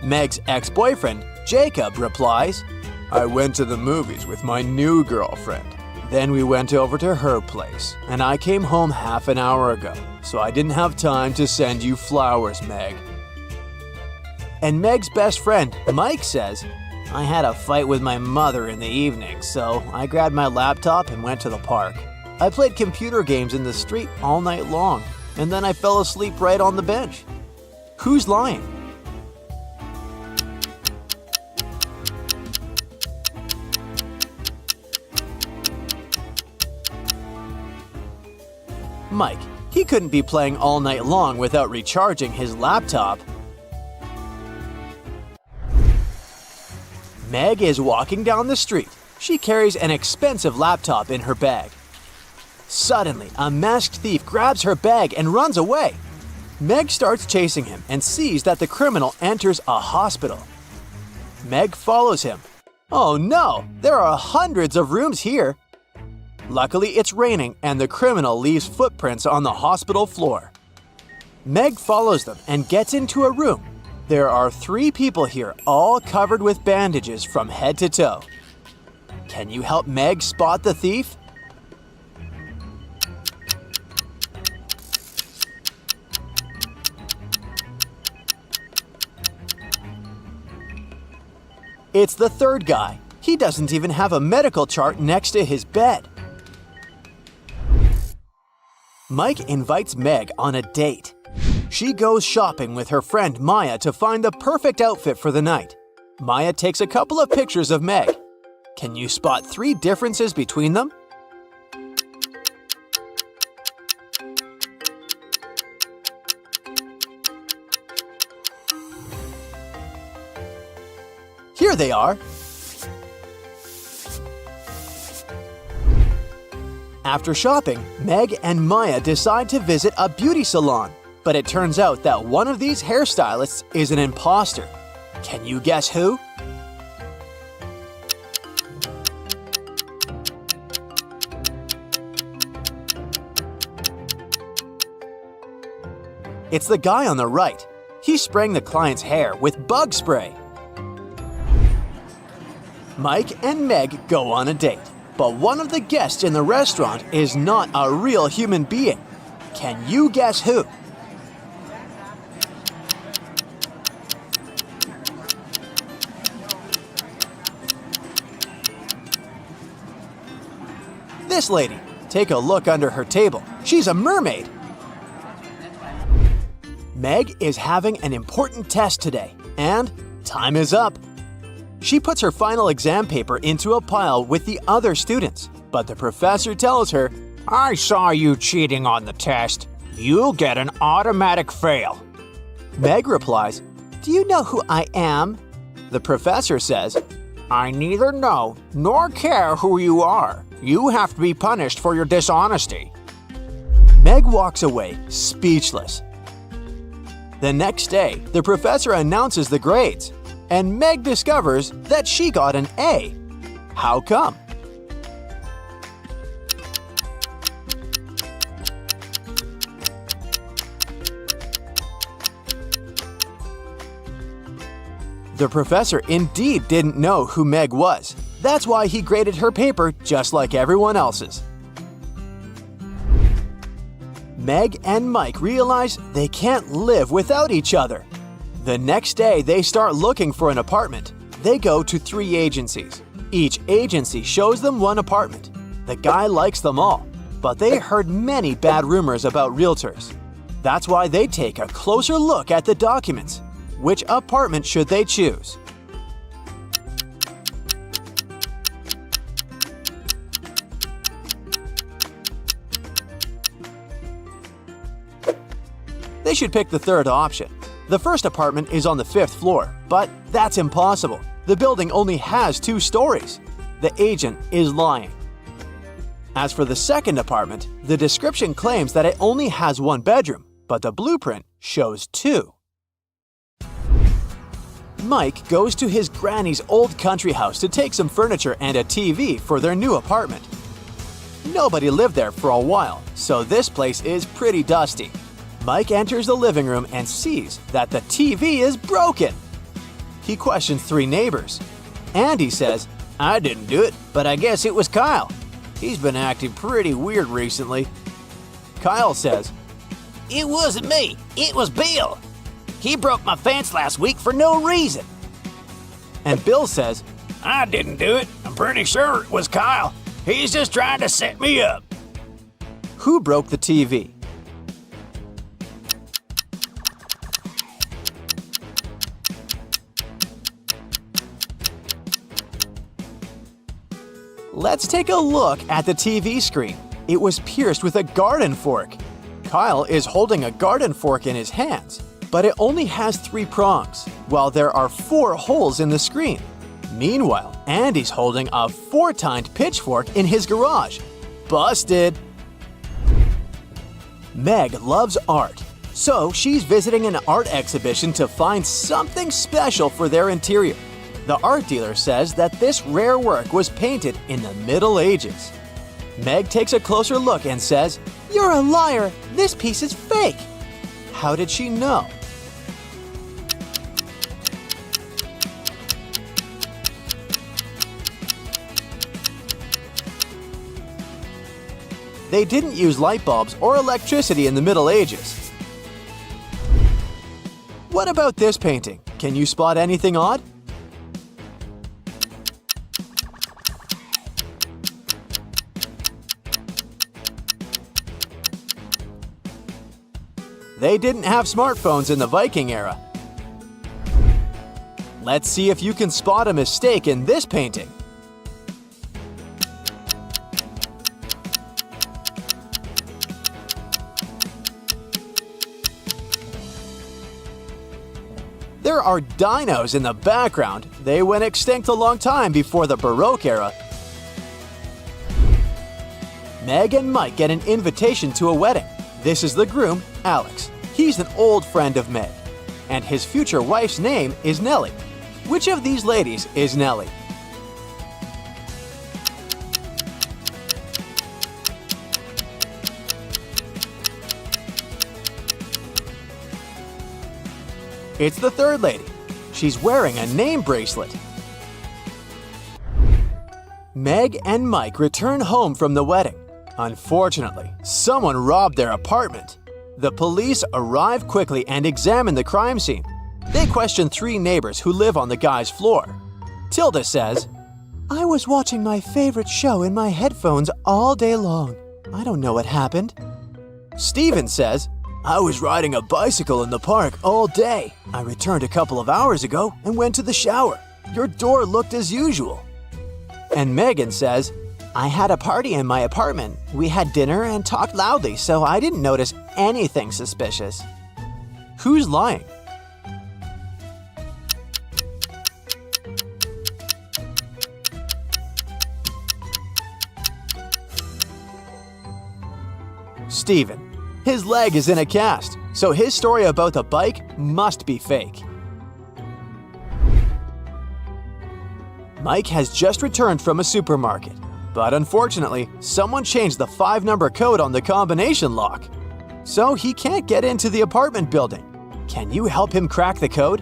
Meg's ex-boyfriend, Jacob, replies, I went to the movies with my new girlfriend. Then we went over to her place, and I came home half an hour ago, so I didn't have time to send you flowers, Meg. And Meg's best friend, Mike, says, I had a fight with my mother in the evening, so I grabbed my laptop and went to the park. I played computer games in the street all night long, and then I fell asleep right on the bench. Who's lying? Mike. He couldn't be playing all night long without recharging his laptop. Meg is walking down the street. She carries an expensive laptop in her bag. Suddenly, a masked thief grabs her bag and runs away. Meg starts chasing him and sees that the criminal enters a hospital. Meg follows him. Oh no, there are hundreds of rooms here. Luckily, it's raining and the criminal leaves footprints on the hospital floor. Meg follows them and gets into a room. There are 3 people here, all covered with bandages from head to toe. Can you help Meg spot the thief? It's the third guy. He doesn't even have a medical chart next to his bed. Mike invites Meg on a date. She goes shopping with her friend Maya to find the perfect outfit for the night. Maya takes a couple of pictures of Meg. Can you spot 3 differences between them? Here they are. After shopping, Meg and Maya decide to visit a beauty salon, but it turns out that one of these hairstylists is an imposter. Can you guess who? It's the guy on the right. He's spraying the client's hair with bug spray. Mike and Meg go on a date, but one of the guests in the restaurant is not a real human being. Can you guess who? This lady. Take a look under her table. She's a mermaid. Meg is having an important test today, and time is up. She puts her final exam paper into a pile with the other students, but the professor tells her, I saw you cheating on the test. You'll get an automatic fail. Meg replies, Do you know who I am? The professor says, I neither know nor care who you are. You have to be punished for your dishonesty. Meg walks away, speechless. The next day, the professor announces the grades, and Meg discovers that she got an A. How come? The professor indeed didn't know who Meg was. That's why he graded her paper just like everyone else's. Meg and Mike realize they can't live without each other. The next day, they start looking for an apartment. They go to 3 agencies. Each agency shows them one apartment. The guy likes them all, but they heard many bad rumors about realtors. That's why they take a closer look at the documents. Which apartment should they choose? They should pick the third option. The first apartment is on the 5th floor, but that's impossible. The building only has 2 stories. The agent is lying. As for the second apartment, the description claims that it only has 1 bedroom, but the blueprint shows 2. Mike goes to his granny's old country house to take some furniture and a TV for their new apartment. Nobody lived there for a while, so this place is pretty dusty. Mike enters the living room and sees that the TV is broken. He questions 3 neighbors. Andy says, I didn't do it, but I guess it was Kyle. He's been acting pretty weird recently. Kyle says, It wasn't me, it was Bill. He broke my fence last week for no reason. and Bill says, I didn't do it. I'm pretty sure it was Kyle. He's just trying to set me up. who broke the TV? Let's take a look at the TV screen. It was pierced with a garden fork. Kyle is holding a garden fork in his hands, but it only has 3 prongs, while there are 4 holes in the screen. Meanwhile, Andy's holding a 4-tined pitchfork in his garage. Busted! Meg loves art, so she's visiting an art exhibition to find something special for their interior. The art dealer says that this rare work was painted in the Middle Ages. Meg takes a closer look and says, You're a liar! This piece is fake! how did she know? They didn't use light bulbs or electricity in the Middle Ages. What about this painting? Can you spot anything odd? They didn't have smartphones in the Viking era. Let's see if you can spot a mistake in this painting. There are dinos in the background. They went extinct a long time before the Baroque era. Meg and Mike get an invitation to a wedding. This is the groom, Alex. He's an old friend of Meg. And his future wife's name is Nellie. Which of these ladies is Nellie? It's the third lady. She's wearing a name bracelet. Meg and Mike return home from the wedding. Unfortunately, someone robbed their apartment. The police arrive quickly and examine the crime scene. They question 3 neighbors who live on the guy's floor. Tilda says, I was watching my favorite show in my headphones all day long. I don't know what happened. Steven says, I was riding a bicycle in the park all day. I returned a couple of hours ago and went to the shower. Your door looked as usual. And Megan says, I had a party in my apartment. We had dinner and talked loudly, so I didn't notice anything suspicious. Who's lying? Steven. His leg is in a cast, so his story about the bike must be fake. Mike has just returned from a supermarket, but unfortunately, someone changed the 5-number code on the combination lock. So he can't get into the apartment building. Can you help him crack the code?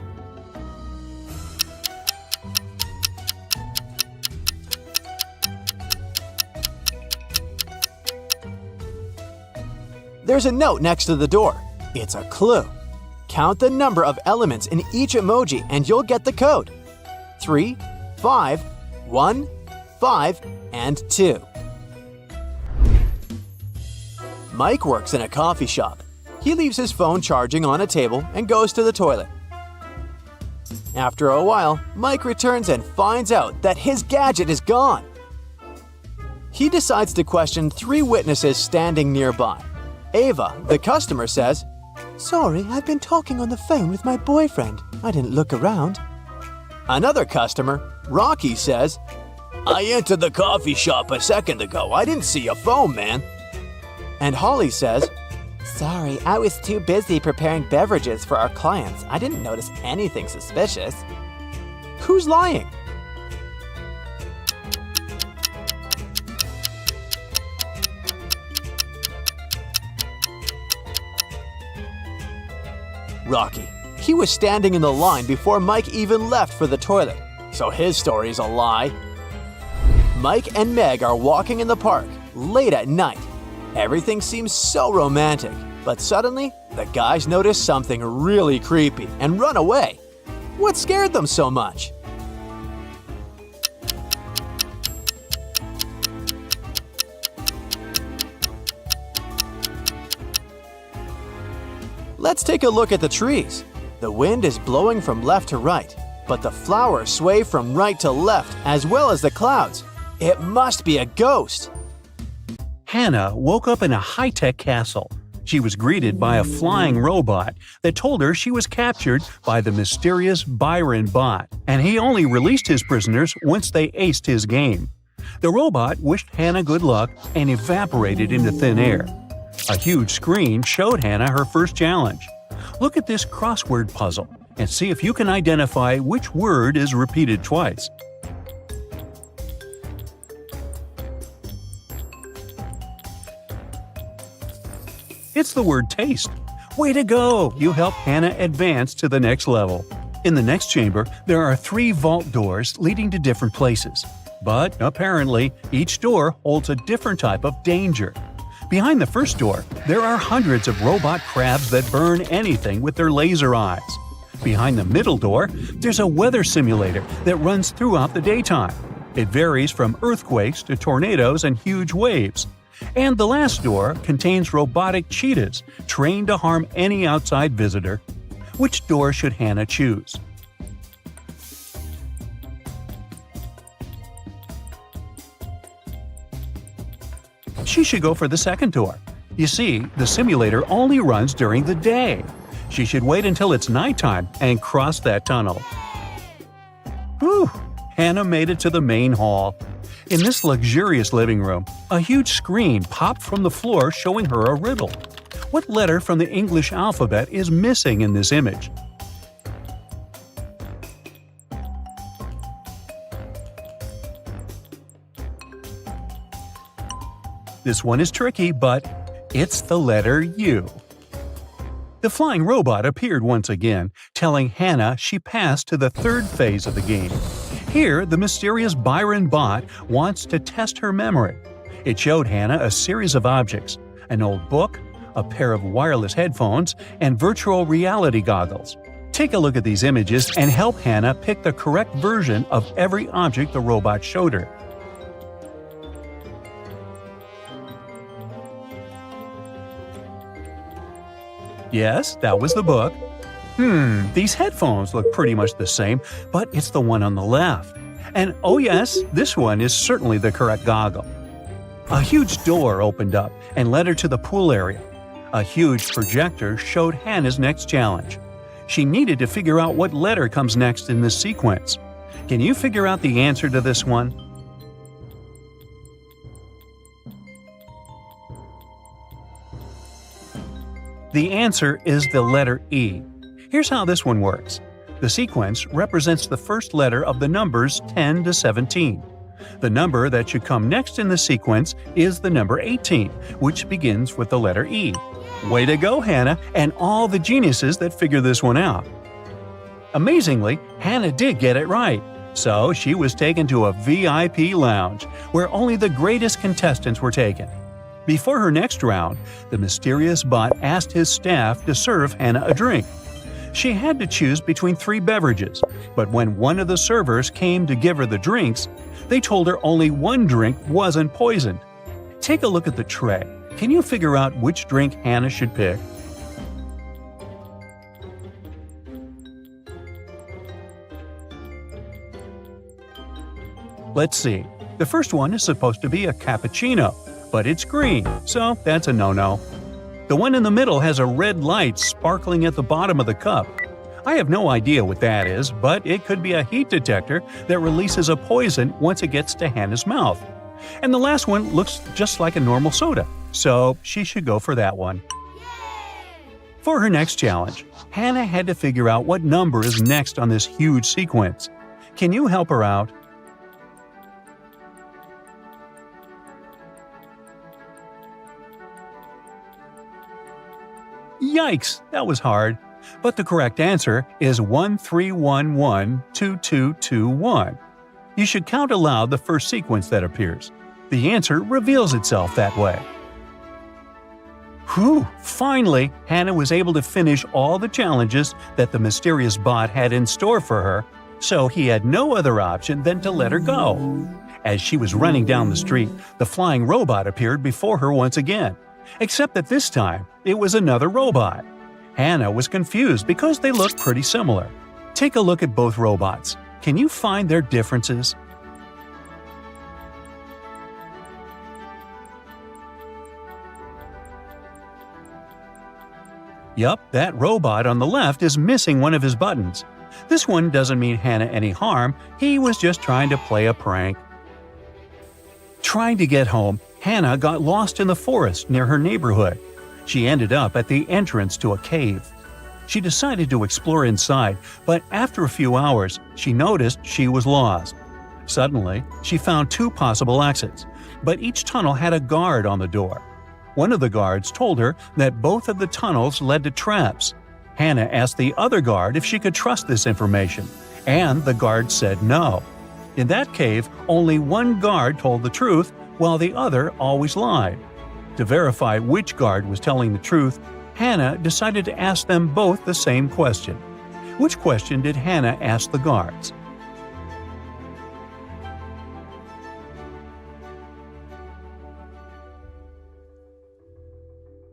There's a note next to the door. It's a clue. Count the number of elements in each emoji and you'll get the code. 3, 5, 1, 5, and 2. Mike works in a coffee shop. He leaves his phone charging on a table and goes to the toilet. After a while, Mike returns and finds out that his gadget is gone. He decides to question 3 witnesses standing nearby. Ava, the customer, says, Sorry, I've been talking on the phone with my boyfriend. I didn't look around. Another customer, Rocky, says, I entered the coffee shop a second ago. I didn't see a phone, man. And Holly says, Sorry, I was too busy preparing beverages for our clients. I didn't notice anything suspicious. Who's lying? Rocky. He was standing in the line before Mike even left for the toilet, so his story's a lie. Mike and Meg are walking in the park, late at night. Everything seems so romantic, but suddenly, the guys notice something really creepy and run away. What scared them so much? Let's take a look at the trees. The wind is blowing from left to right, but the flowers sway from right to left as well as the clouds. It must be a ghost. Hannah woke up in a high-tech castle. She was greeted by a flying robot that told her she was captured by the mysterious Byron bot, and he only released his prisoners once they aced his game. The robot wished Hannah good luck and evaporated into thin air. A huge screen showed Hannah her first challenge. Look at this crossword puzzle and see if you can identify which word is repeated twice. It's the word taste. Way to go! You helped Hannah advance to the next level. In the next chamber, there are 3 vault doors leading to different places. But apparently, each door holds a different type of danger. Behind the first door, there are hundreds of robot crabs that burn anything with their laser eyes. Behind the middle door, there's a weather simulator that runs throughout the daytime. It varies from earthquakes to tornadoes and huge waves. And the last door contains robotic cheetahs trained to harm any outside visitor. Which door should Hannah choose? She should go for the second door. You see, the simulator only runs during the day. She should wait until it's nighttime and cross that tunnel. Whew! Hannah made it to the main hall. In this luxurious living room, a huge screen popped from the floor showing her a riddle. What letter from the English alphabet is missing in this image? This one is tricky, but it's the letter U. The flying robot appeared once again, telling Hannah she passed to the third phase of the game. Here, the mysterious Byron bot wants to test her memory. It showed Hannah a series of objects: an old book, a pair of wireless headphones, and virtual reality goggles. Take a look at these images and help Hannah pick the correct version of every object the robot showed her. Yes, that was the book. These headphones look pretty much the same, but it's the one on the left. And oh yes, this one is certainly the correct goggle. A huge door opened up and led her to the pool area. A huge projector showed Hannah's next challenge. She needed to figure out what letter comes next in this sequence. Can you figure out the answer to this one? The answer is the letter E. Here's how this one works. The sequence represents the first letter of the numbers 10 to 17. The number that should come next in the sequence is the number 18, which begins with the letter E. Way to go, Hannah, and all the geniuses that figured this one out. Amazingly, Hannah did get it right. So she was taken to a VIP lounge, where only the greatest contestants were taken. Before her next round, the mysterious bot asked his staff to serve Hannah a drink. She had to choose between 3 beverages, but when one of the servers came to give her the drinks, they told her only one drink wasn't poisoned. Take a look at the tray. Can you figure out which drink Hannah should pick? Let's see. The first one is supposed to be a cappuccino, but it's green, so that's a no-no. The one in the middle has a red light sparkling at the bottom of the cup. I have no idea what that is, but it could be a heat detector that releases a poison once it gets to Hannah's mouth. And the last one looks just like a normal soda, so she should go for that one. For her next challenge, Hannah had to figure out what number is next on this huge sequence. Can you help her out? Yikes, that was hard. But the correct answer is 13112221. You should count aloud the first sequence that appears. The answer reveals itself that way. Whew! Finally, Hannah was able to finish all the challenges that the mysterious bot had in store for her, so he had no other option than to let her go. As she was running down the street, the flying robot appeared before her once again, except that this time it was another robot. Hannah was confused because they looked pretty similar. Take a look at both robots. Can you find their differences? Yup, that robot on the left is missing one of his buttons. This one doesn't mean Hannah any harm, he was just trying to play a prank. Trying to get home, Hannah got lost in the forest near her neighborhood. She ended up at the entrance to a cave. She decided to explore inside, but after a few hours, she noticed she was lost. Suddenly, she found two possible exits, but each tunnel had a guard on the door. One of the guards told her that both of the tunnels led to traps. Hannah asked the other guard if she could trust this information, and the guard said no. In that cave, only one guard told the truth, while the other always lied. To verify which guard was telling the truth, Hannah decided to ask them both the same question. Which question did Hannah ask the guards?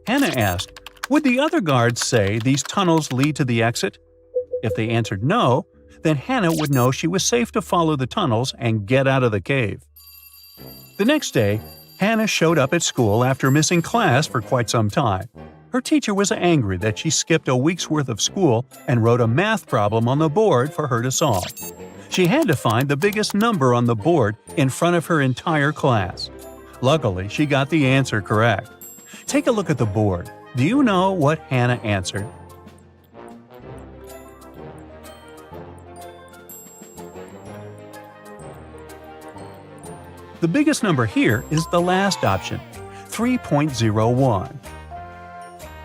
Hannah asked, would the other guards say these tunnels lead to the exit? If they answered no, then Hannah would know she was safe to follow the tunnels and get out of the cave. The next day, Hannah showed up at school after missing class for quite some time. Her teacher was angry that she skipped a week's worth of school and wrote a math problem on the board for her to solve. She had to find the biggest number on the board in front of her entire class. Luckily, she got the answer correct. Take a look at the board. Do you know what Hannah answered? The biggest number here is the last option, 3.01.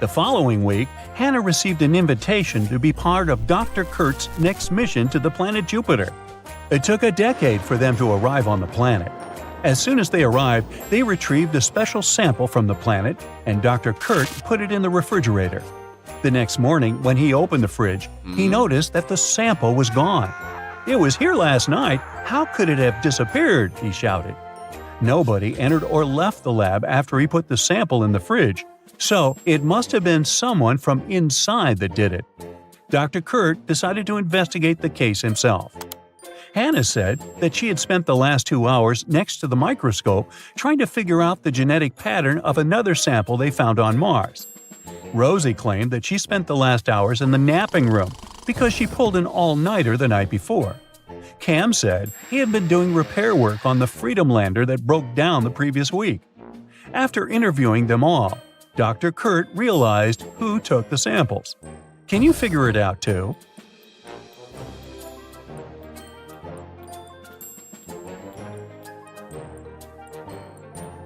The following week, Hannah received an invitation to be part of Dr. Kurt's next mission to the planet Jupiter. It took a decade for them to arrive on the planet. As soon as they arrived, they retrieved a special sample from the planet, and Dr. Kurt put it in the refrigerator. The next morning, when he opened the fridge, he noticed that the sample was gone. "It was here last night. How could it have disappeared?" he shouted. Nobody entered or left the lab after he put the sample in the fridge, so it must have been someone from inside that did it. Dr. Kurt decided to investigate the case himself. Hannah said that she had spent the last 2 hours next to the microscope trying to figure out the genetic pattern of another sample they found on Mars. Rosie claimed that she spent the last hours in the napping room because she pulled an all-nighter the night before. Cam said he had been doing repair work on the Freedom lander that broke down the previous week. After interviewing them all, Dr. Kurt realized who took the samples. Can you figure it out too?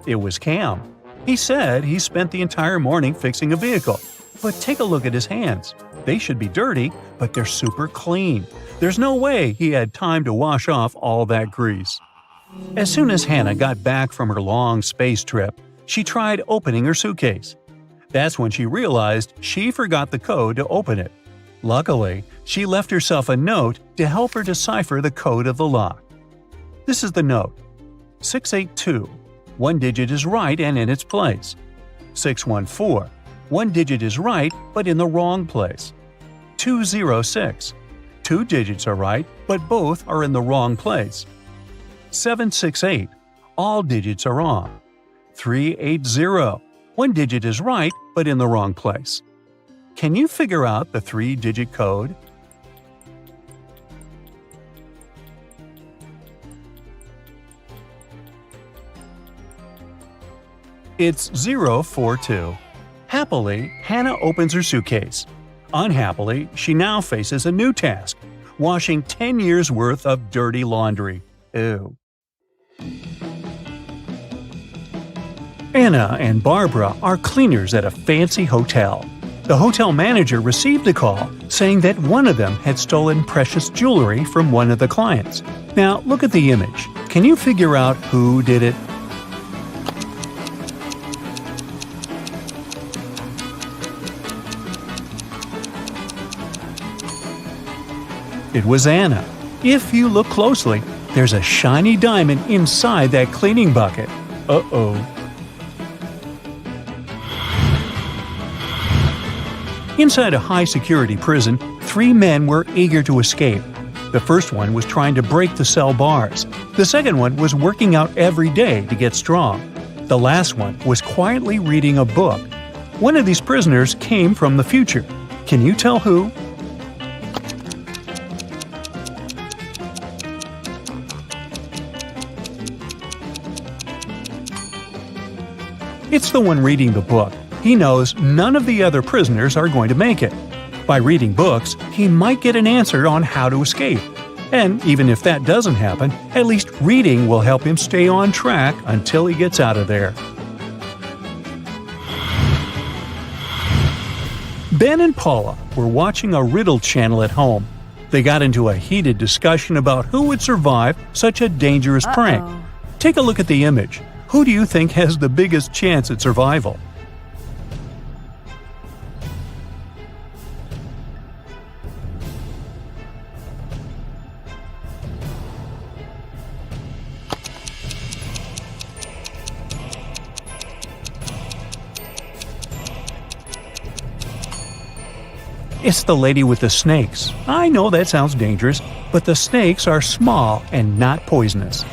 It was Cam. He said he spent the entire morning fixing a vehicle. But take a look at his hands. They should be dirty, but they're super clean. There's no way he had time to wash off all that grease. As soon as Hannah got back from her long space trip, she tried opening her suitcase. That's when she realized she forgot the code to open it. Luckily, she left herself a note to help her decipher the code of the lock. This is the note. 682. One digit is right and in its place. 614. One digit is right but in the wrong place. 206. Two digits are right but both are in the wrong place. 768. All digits are wrong. 380. One digit is right but in the wrong place. Can you figure out the 3-digit code? It's 042. Happily, Hannah opens her suitcase. Unhappily, she now faces a new task: washing 10 years' worth of dirty laundry. Ew. Anna and Barbara are cleaners at a fancy hotel. The hotel manager received a call saying that one of them had stolen precious jewelry from one of the clients. Now, look at the image. Can you figure out who did it? It was Anna. If you look closely, there's a shiny diamond inside that cleaning bucket. Uh-oh. Inside a high-security prison, 3 men were eager to escape. The first one was trying to break the cell bars. The second one was working out every day to get strong. The last one was quietly reading a book. One of these prisoners came from the future. Can you tell who? It's the one reading the book. He knows none of the other prisoners are going to make it. By reading books, he might get an answer on how to escape. And even if that doesn't happen, at least reading will help him stay on track until he gets out of there. Ben and Paula were watching a Riddle channel at home. They got into a heated discussion about who would survive such a dangerous prank. Take a look at the image. Who do you think has the biggest chance at survival? It's the lady with the snakes. I know that sounds dangerous, but the snakes are small and not poisonous.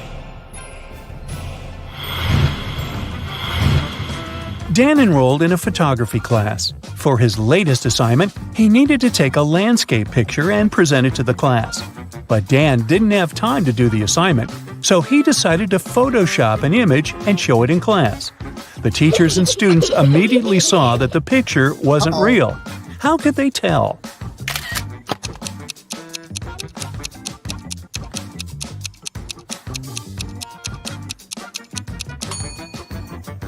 Dan enrolled in a photography class. For his latest assignment, he needed to take a landscape picture and present it to the class. But Dan didn't have time to do the assignment, so he decided to Photoshop an image and show it in class. The teachers and students immediately saw that the picture wasn't real. How could they tell?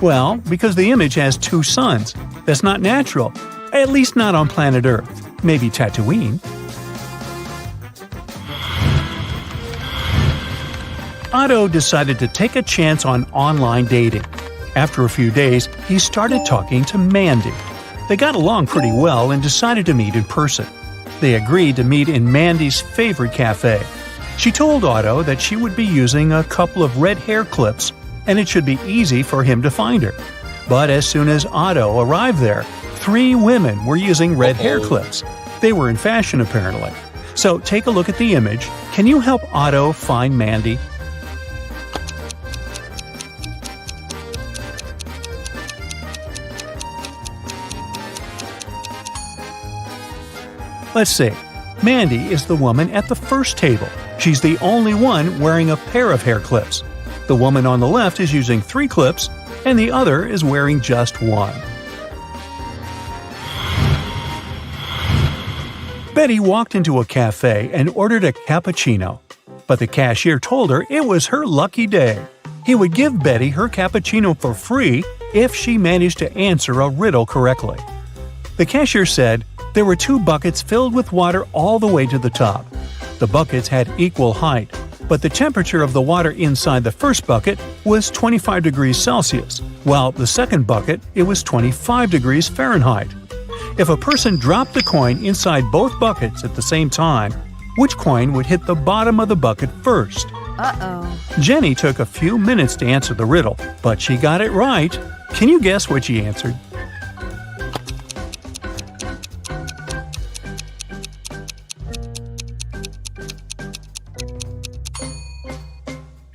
Well, because the image has 2 suns. That's not natural. At least not on planet Earth. Maybe Tatooine. Otto decided to take a chance on online dating. After a few days, he started talking to Mandy. They got along pretty well and decided to meet in person. They agreed to meet in Mandy's favorite cafe. She told Otto that she would be using a couple of red hair clips and it should be easy for him to find her. But as soon as Otto arrived there, 3 women were using red hair clips. They were in fashion apparently. So take a look at the image. Can you help Otto find Mandy? Let's see. Mandy is the woman at the first table. She's the only one wearing a pair of hair clips. The woman on the left is using 3 clips, and the other is wearing just 1. Betty walked into a cafe and ordered a cappuccino. But the cashier told her it was her lucky day. He would give Betty her cappuccino for free if she managed to answer a riddle correctly. The cashier said there were 2 buckets filled with water all the way to the top. The buckets had equal height, but the temperature of the water inside the first bucket was 25 degrees Celsius, while the second bucket it was 25 degrees Fahrenheit. If a person dropped the coin inside both buckets at the same time, which coin would hit the bottom of the bucket first? Jenny took a few minutes to answer the riddle, but she got it right. Can you guess what she answered?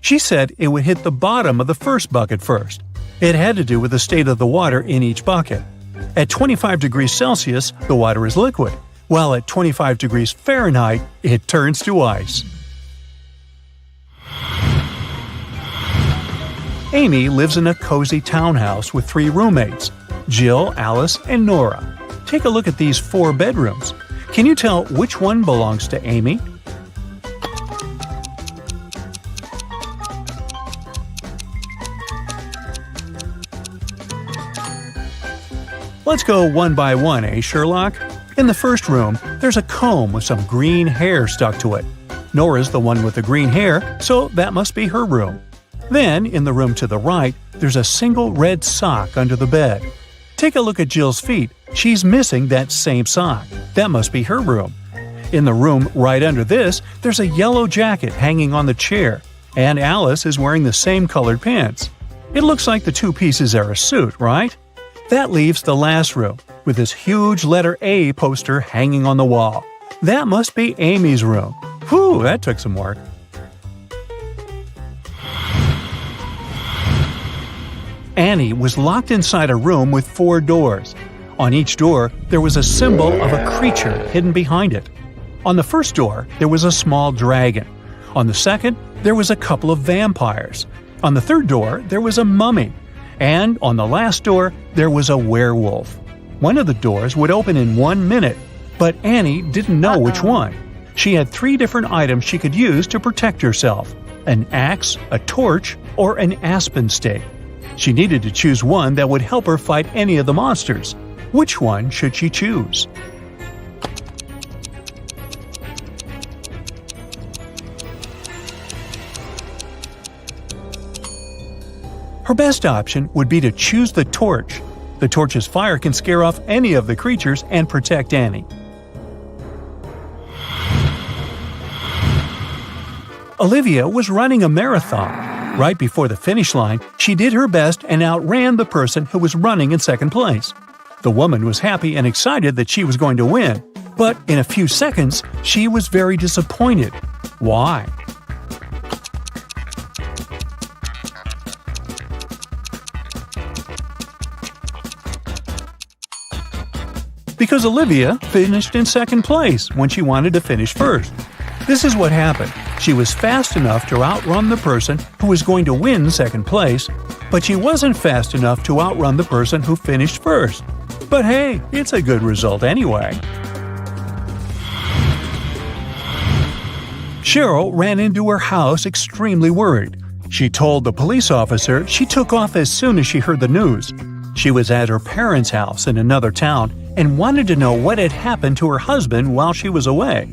She said it would hit the bottom of the first bucket first. It had to do with the state of the water in each bucket. At 25 degrees Celsius, the water is liquid, while at 25 degrees Fahrenheit, it turns to ice. Amy lives in a cozy townhouse with 3 roommates, Jill, Alice, and Nora. Take a look at these 4 bedrooms. Can you tell which one belongs to Amy? Let's go one by one, eh, Sherlock? In the first room, there's a comb with some green hair stuck to it. Nora's the one with the green hair, so that must be her room. Then, in the room to the right, there's a single red sock under the bed. Take a look at Jill's feet. She's missing that same sock. That must be her room. In the room right under this, there's a yellow jacket hanging on the chair, and Alice is wearing the same colored pants. It looks like the two pieces are a suit, right? That leaves the last room, with this huge letter A poster hanging on the wall. That must be Amy's room. Whew, that took some work. Annie was locked inside a room with 4 doors. On each door, there was a symbol of a creature hidden behind it. On the first door, there was a small dragon. On the second, there was a couple of vampires. On the third door, there was a mummy. And on the last door, there was a werewolf. One of the doors would open in 1 minute, but Annie didn't know which one. She had 3 different items she could use to protect herself: an axe, a torch, or an aspen stake. She needed to choose one that would help her fight any of the monsters. Which one should she choose? Her best option would be to choose the torch. The torch's fire can scare off any of the creatures and protect Annie. Olivia was running a marathon. Right before the finish line, she did her best and outran the person who was running in second place. The woman was happy and excited that she was going to win, but in a few seconds, she was very disappointed. Why? Because Olivia finished in second place when she wanted to finish first. This is what happened. She was fast enough to outrun the person who was going to win second place, but she wasn't fast enough to outrun the person who finished first. But hey, it's a good result anyway. Cheryl ran into her house extremely worried. She told the police officer she took off as soon as she heard the news. She was at her parents' house in another town and wanted to know what had happened to her husband while she was away.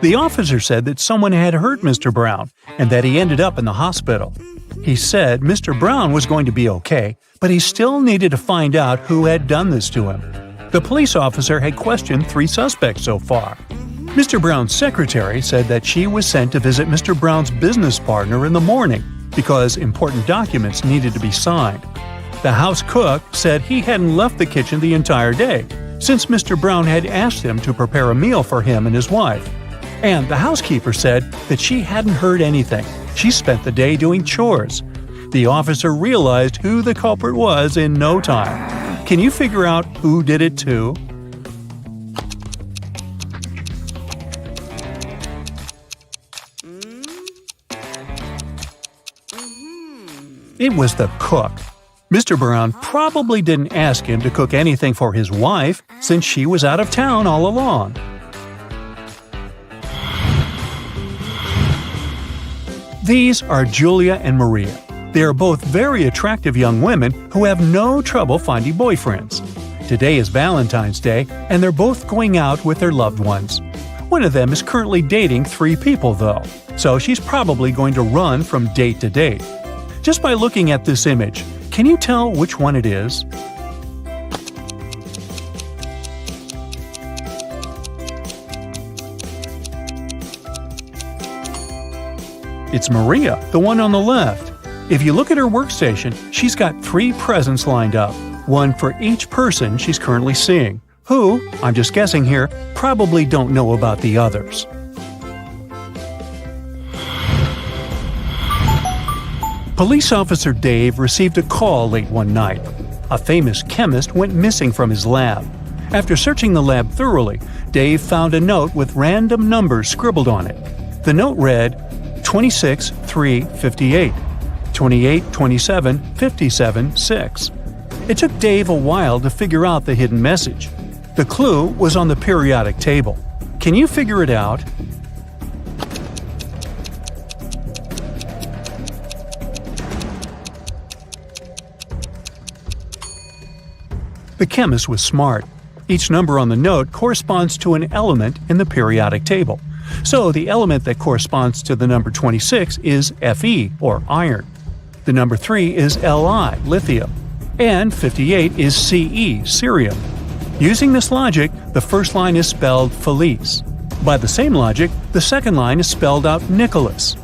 The officer said that someone had hurt Mr. Brown and that he ended up in the hospital. He said Mr. Brown was going to be okay, but he still needed to find out who had done this to him. The police officer had questioned 3 suspects so far. Mr. Brown's secretary said that she was sent to visit Mr. Brown's business partner in the morning because important documents needed to be signed. The house cook said he hadn't left the kitchen the entire day, since Mr. Brown had asked him to prepare a meal for him and his wife. And the housekeeper said that she hadn't heard anything. She spent the day doing chores. The officer realized who the culprit was in no time. Can you figure out who did it too? It was the cook. Mr. Brown probably didn't ask him to cook anything for his wife since she was out of town all along. These are Julia and Maria. They are both very attractive young women who have no trouble finding boyfriends. Today is Valentine's Day, and they're both going out with their loved ones. One of them is currently dating 3 people, though, so she's probably going to run from date to date. Just by looking at this image, can you tell which one it is? It's Maria, the one on the left. If you look at her workstation, she's got 3 presents lined up, one for each person she's currently seeing, who, I'm just guessing here, probably don't know about the others. Police officer Dave received a call late one night. A famous chemist went missing from his lab. After searching the lab thoroughly, Dave found a note with random numbers scribbled on it. The note read 26 3 58, 28 27 57 6. It took Dave a while to figure out the hidden message. The clue was on the periodic table. Can you figure it out? The chemist was smart. Each number on the note corresponds to an element in the periodic table. So the element that corresponds to the number 26 is Fe, or iron. The number 3 is Li, lithium. And 58 is Ce, cerium. Using this logic, the first line is spelled Felice. By the same logic, the second line is spelled out Nicholas.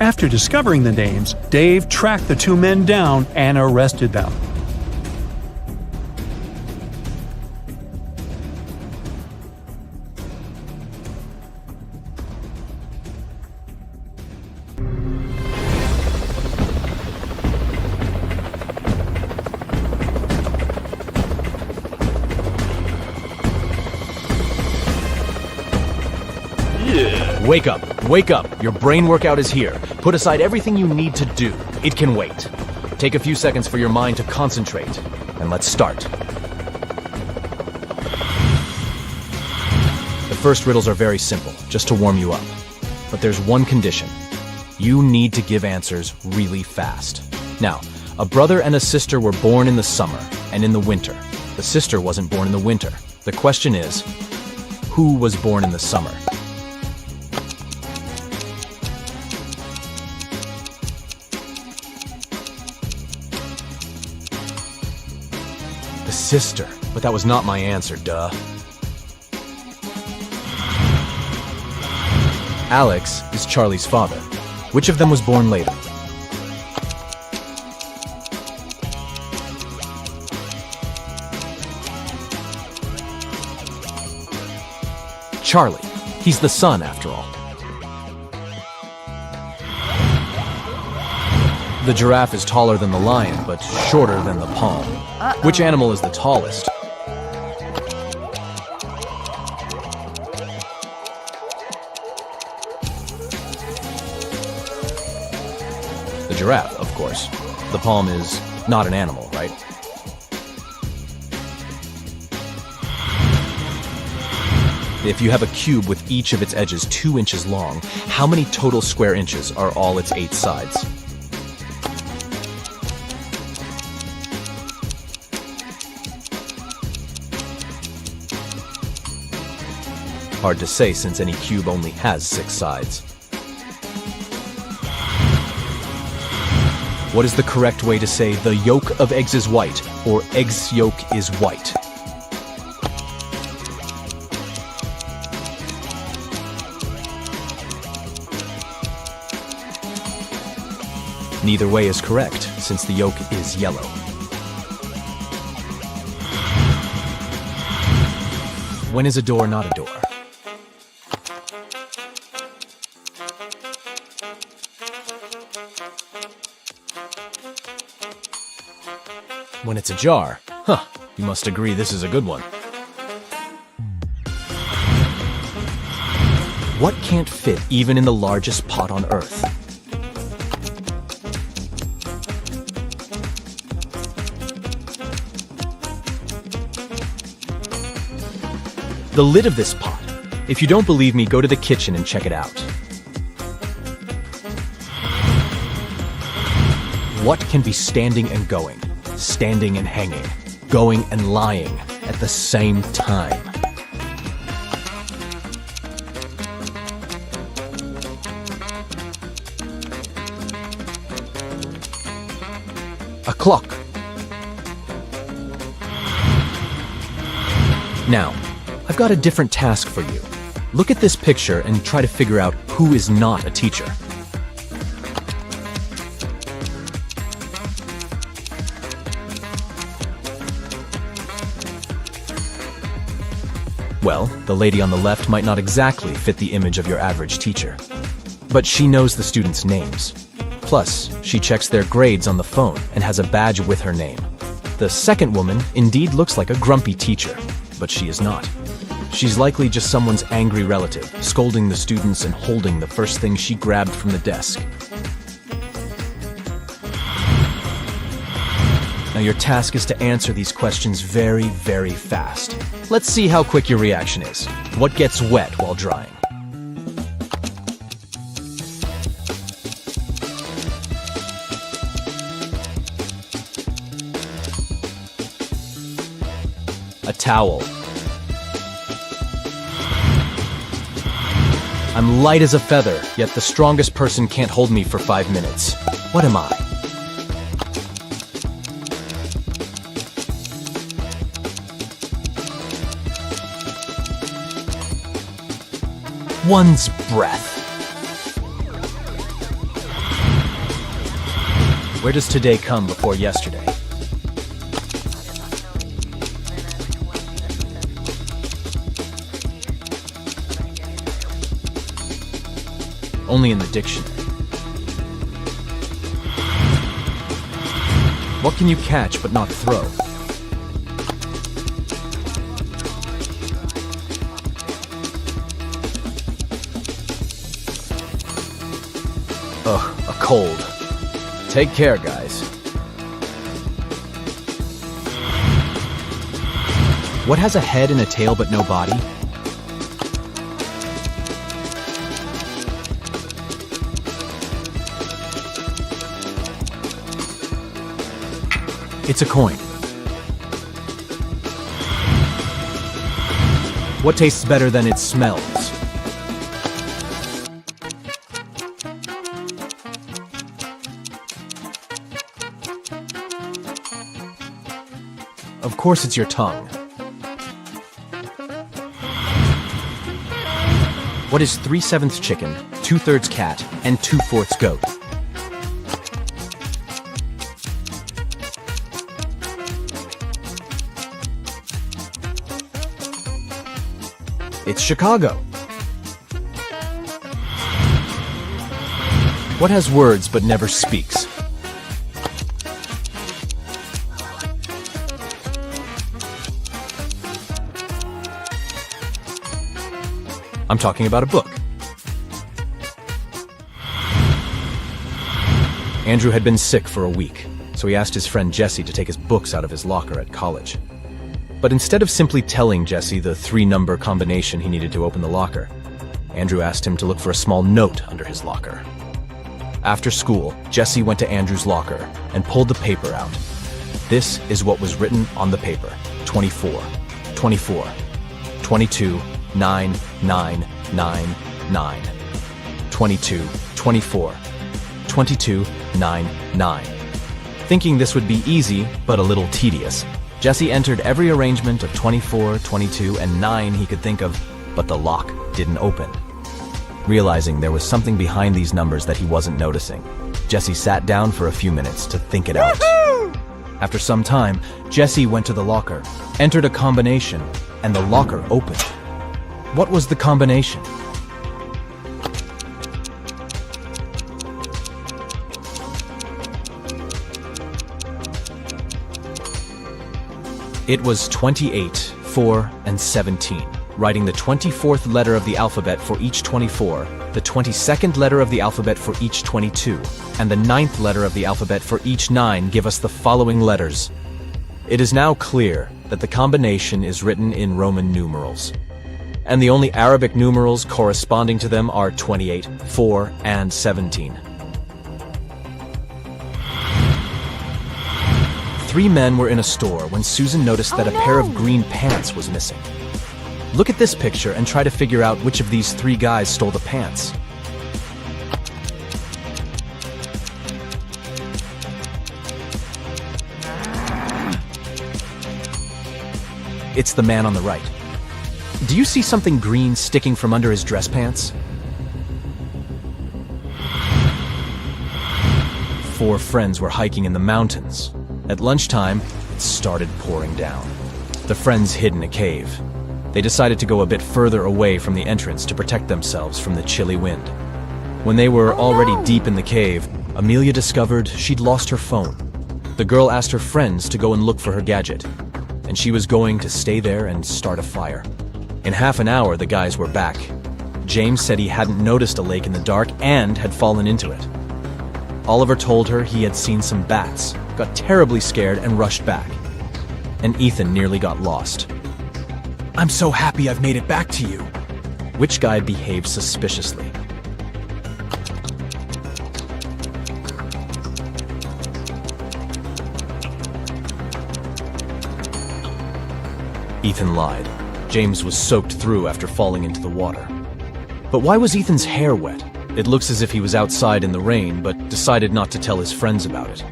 After discovering the names, Dave tracked the two men down and arrested them. Wake up! Wake up! Your brain workout is here. Put aside everything you need to do. It can wait. Take a few seconds for your mind to concentrate. And let's start. The first riddles are very simple, just to warm you up. But there's one condition. You need to give answers really fast. Now, a brother and a sister were born in the summer and in the winter. The sister wasn't born in the winter. The question is, who was born in the summer? The sister. But that was not my answer, duh. Alex is Charlie's father. Which of them was born later? Charlie. He's the son, after all. The giraffe is taller than the lion, but shorter than the palm. Which animal is the tallest? The giraffe, of course. The palm is not an animal, right? If you have a cube with each of its edges 2 inches long, how many total square inches are all its 8 sides? Hard to say since any cube only has 6 sides. What is the correct way to say the yolk of eggs is white or egg's yolk is white? Neither way is correct since the yolk is yellow. When is a door not a door? When it's a jar. Huh, you must agree this is a good one. What can't fit even in the largest pot on Earth? The lid of this pot. If you don't believe me, go to the kitchen and check it out. What can be standing and going, standing and hanging, going and lying at the same time? A clock. Now, I've got a different task for you. Look at this picture and try to figure out who is not a teacher. Well, the lady on the left might not exactly fit the image of your average teacher. But she knows the students' names. Plus, she checks their grades on the phone and has a badge with her name. The second woman indeed looks like a grumpy teacher, but she is not. She's likely just someone's angry relative, scolding the students and holding the first thing she grabbed from the desk. Now your task is to answer these questions very, very fast. Let's see how quick your reaction is. What gets wet while drying? A towel. I'm light as a feather, yet the strongest person can't hold me for 5 minutes. What am I? One's breath. Where does today come before yesterday? Only in the dictionary. What can you catch but not throw? Ugh, a cold. Take care, guys. What has a head and a tail but no body? It's a coin. What tastes better than it smells? Of course it's your tongue. What is 3/7 chicken, 2/3 cat, and 2/4 goat? It's Chicago. What has words but never speaks? I'm talking about a book. Andrew had been sick for a week, so he asked his friend Jesse to take his books out of his locker at college. But instead of simply telling Jesse the 3-number combination he needed to open the locker, Andrew asked him to look for a small note under his locker. After school, Jesse went to Andrew's locker and pulled the paper out. This is what was written on the paper: 24, 24, 22, 9, 9, 9, 9, 22, 24, 22, 9, 9. Thinking this would be easy, but a little tedious, Jesse entered every arrangement of 24, 22, and 9 he could think of, but the lock didn't open. Realizing there was something behind these numbers that he wasn't noticing, Jesse sat down for a few minutes to think it out. After some time, Jesse went to the locker, entered a combination, and the locker opened. What was the combination? It was 28, 4, and 17, writing the 24th letter of the alphabet for each 24, the 22nd letter of the alphabet for each 22, and the 9th letter of the alphabet for each 9 give us the following letters. It is now clear that the combination is written in Roman numerals, and the only Arabic numerals corresponding to them are 28, 4, and 17. 3 men were in a store when Susan noticed that a pair of green pants was missing. Look at this picture and try to figure out which of these 3 guys stole the pants. It's the man on the right. Do you see something green sticking from under his dress pants? 4 friends were hiking in the mountains. At lunchtime, it started pouring down. The friends hid in a cave. They decided to go a bit further away from the entrance to protect themselves from the chilly wind. When they were already deep in the cave, Amelia discovered she'd lost her phone. The girl asked her friends to go and look for her gadget, and she was going to stay there and start a fire. In half an hour, the guys were back. James said he hadn't noticed a lake in the dark and had fallen into it. Oliver told her he had seen some bats, got terribly scared and rushed back. And Ethan nearly got lost. "I'm so happy I've made it back to you." Which guy behaved suspiciously? Ethan lied. James was soaked through after falling into the water. But why was Ethan's hair wet? It looks as if he was outside in the rain, but decided not to tell his friends about it.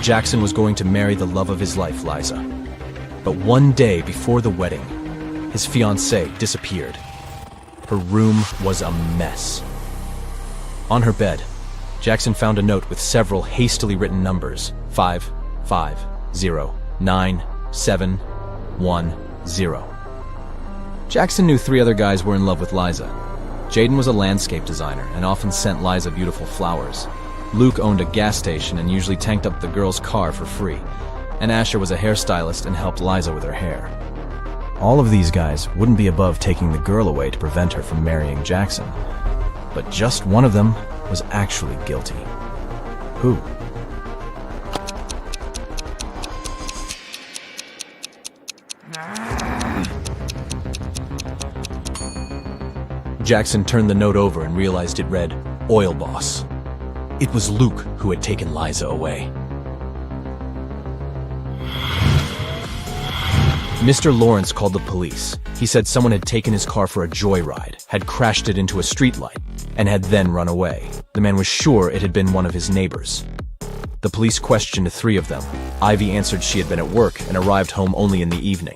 Jackson was going to marry the love of his life, Liza. But one day before the wedding, his fiancée disappeared. Her room was a mess. On her bed, Jackson found a note with several hastily written numbers: 5509710. Jackson knew 3 other guys were in love with Liza. Jaden was a landscape designer and often sent Liza beautiful flowers. Luke owned a gas station and usually tanked up the girl's car for free. And Asher was a hairstylist and helped Liza with her hair. All of these guys wouldn't be above taking the girl away to prevent her from marrying Jackson. But just one of them was actually guilty. Who? Jackson turned the note over and realized it read, "Oil Boss." It was Luke who had taken Liza away. Mr. Lawrence called the police. He said someone had taken his car for a joyride, had crashed it into a streetlight, and had then run away. The man was sure it had been one of his neighbors. The police questioned 3 of them. Ivy answered she had been at work and arrived home only in the evening.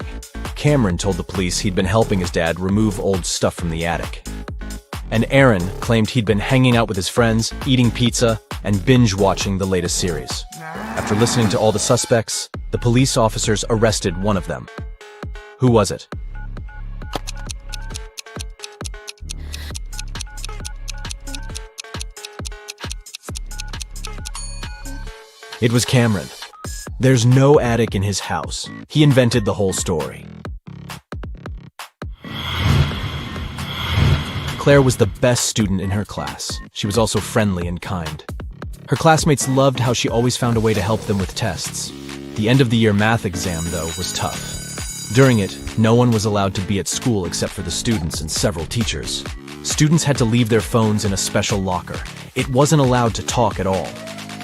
Cameron told the police he'd been helping his dad remove old stuff from the attic. And Aaron claimed he'd been hanging out with his friends, eating pizza, and binge-watching the latest series. After listening to all the suspects, the police officers arrested one of them. Who was it? It was Cameron. There's no attic in his house. He invented the whole story. Claire was the best student in her class. She was also friendly and kind. Her classmates loved how she always found a way to help them with tests. The end-of-the-year math exam, though, was tough. During it, no one was allowed to be at school except for the students and several teachers. Students had to leave their phones in a special locker. It wasn't allowed to talk at all.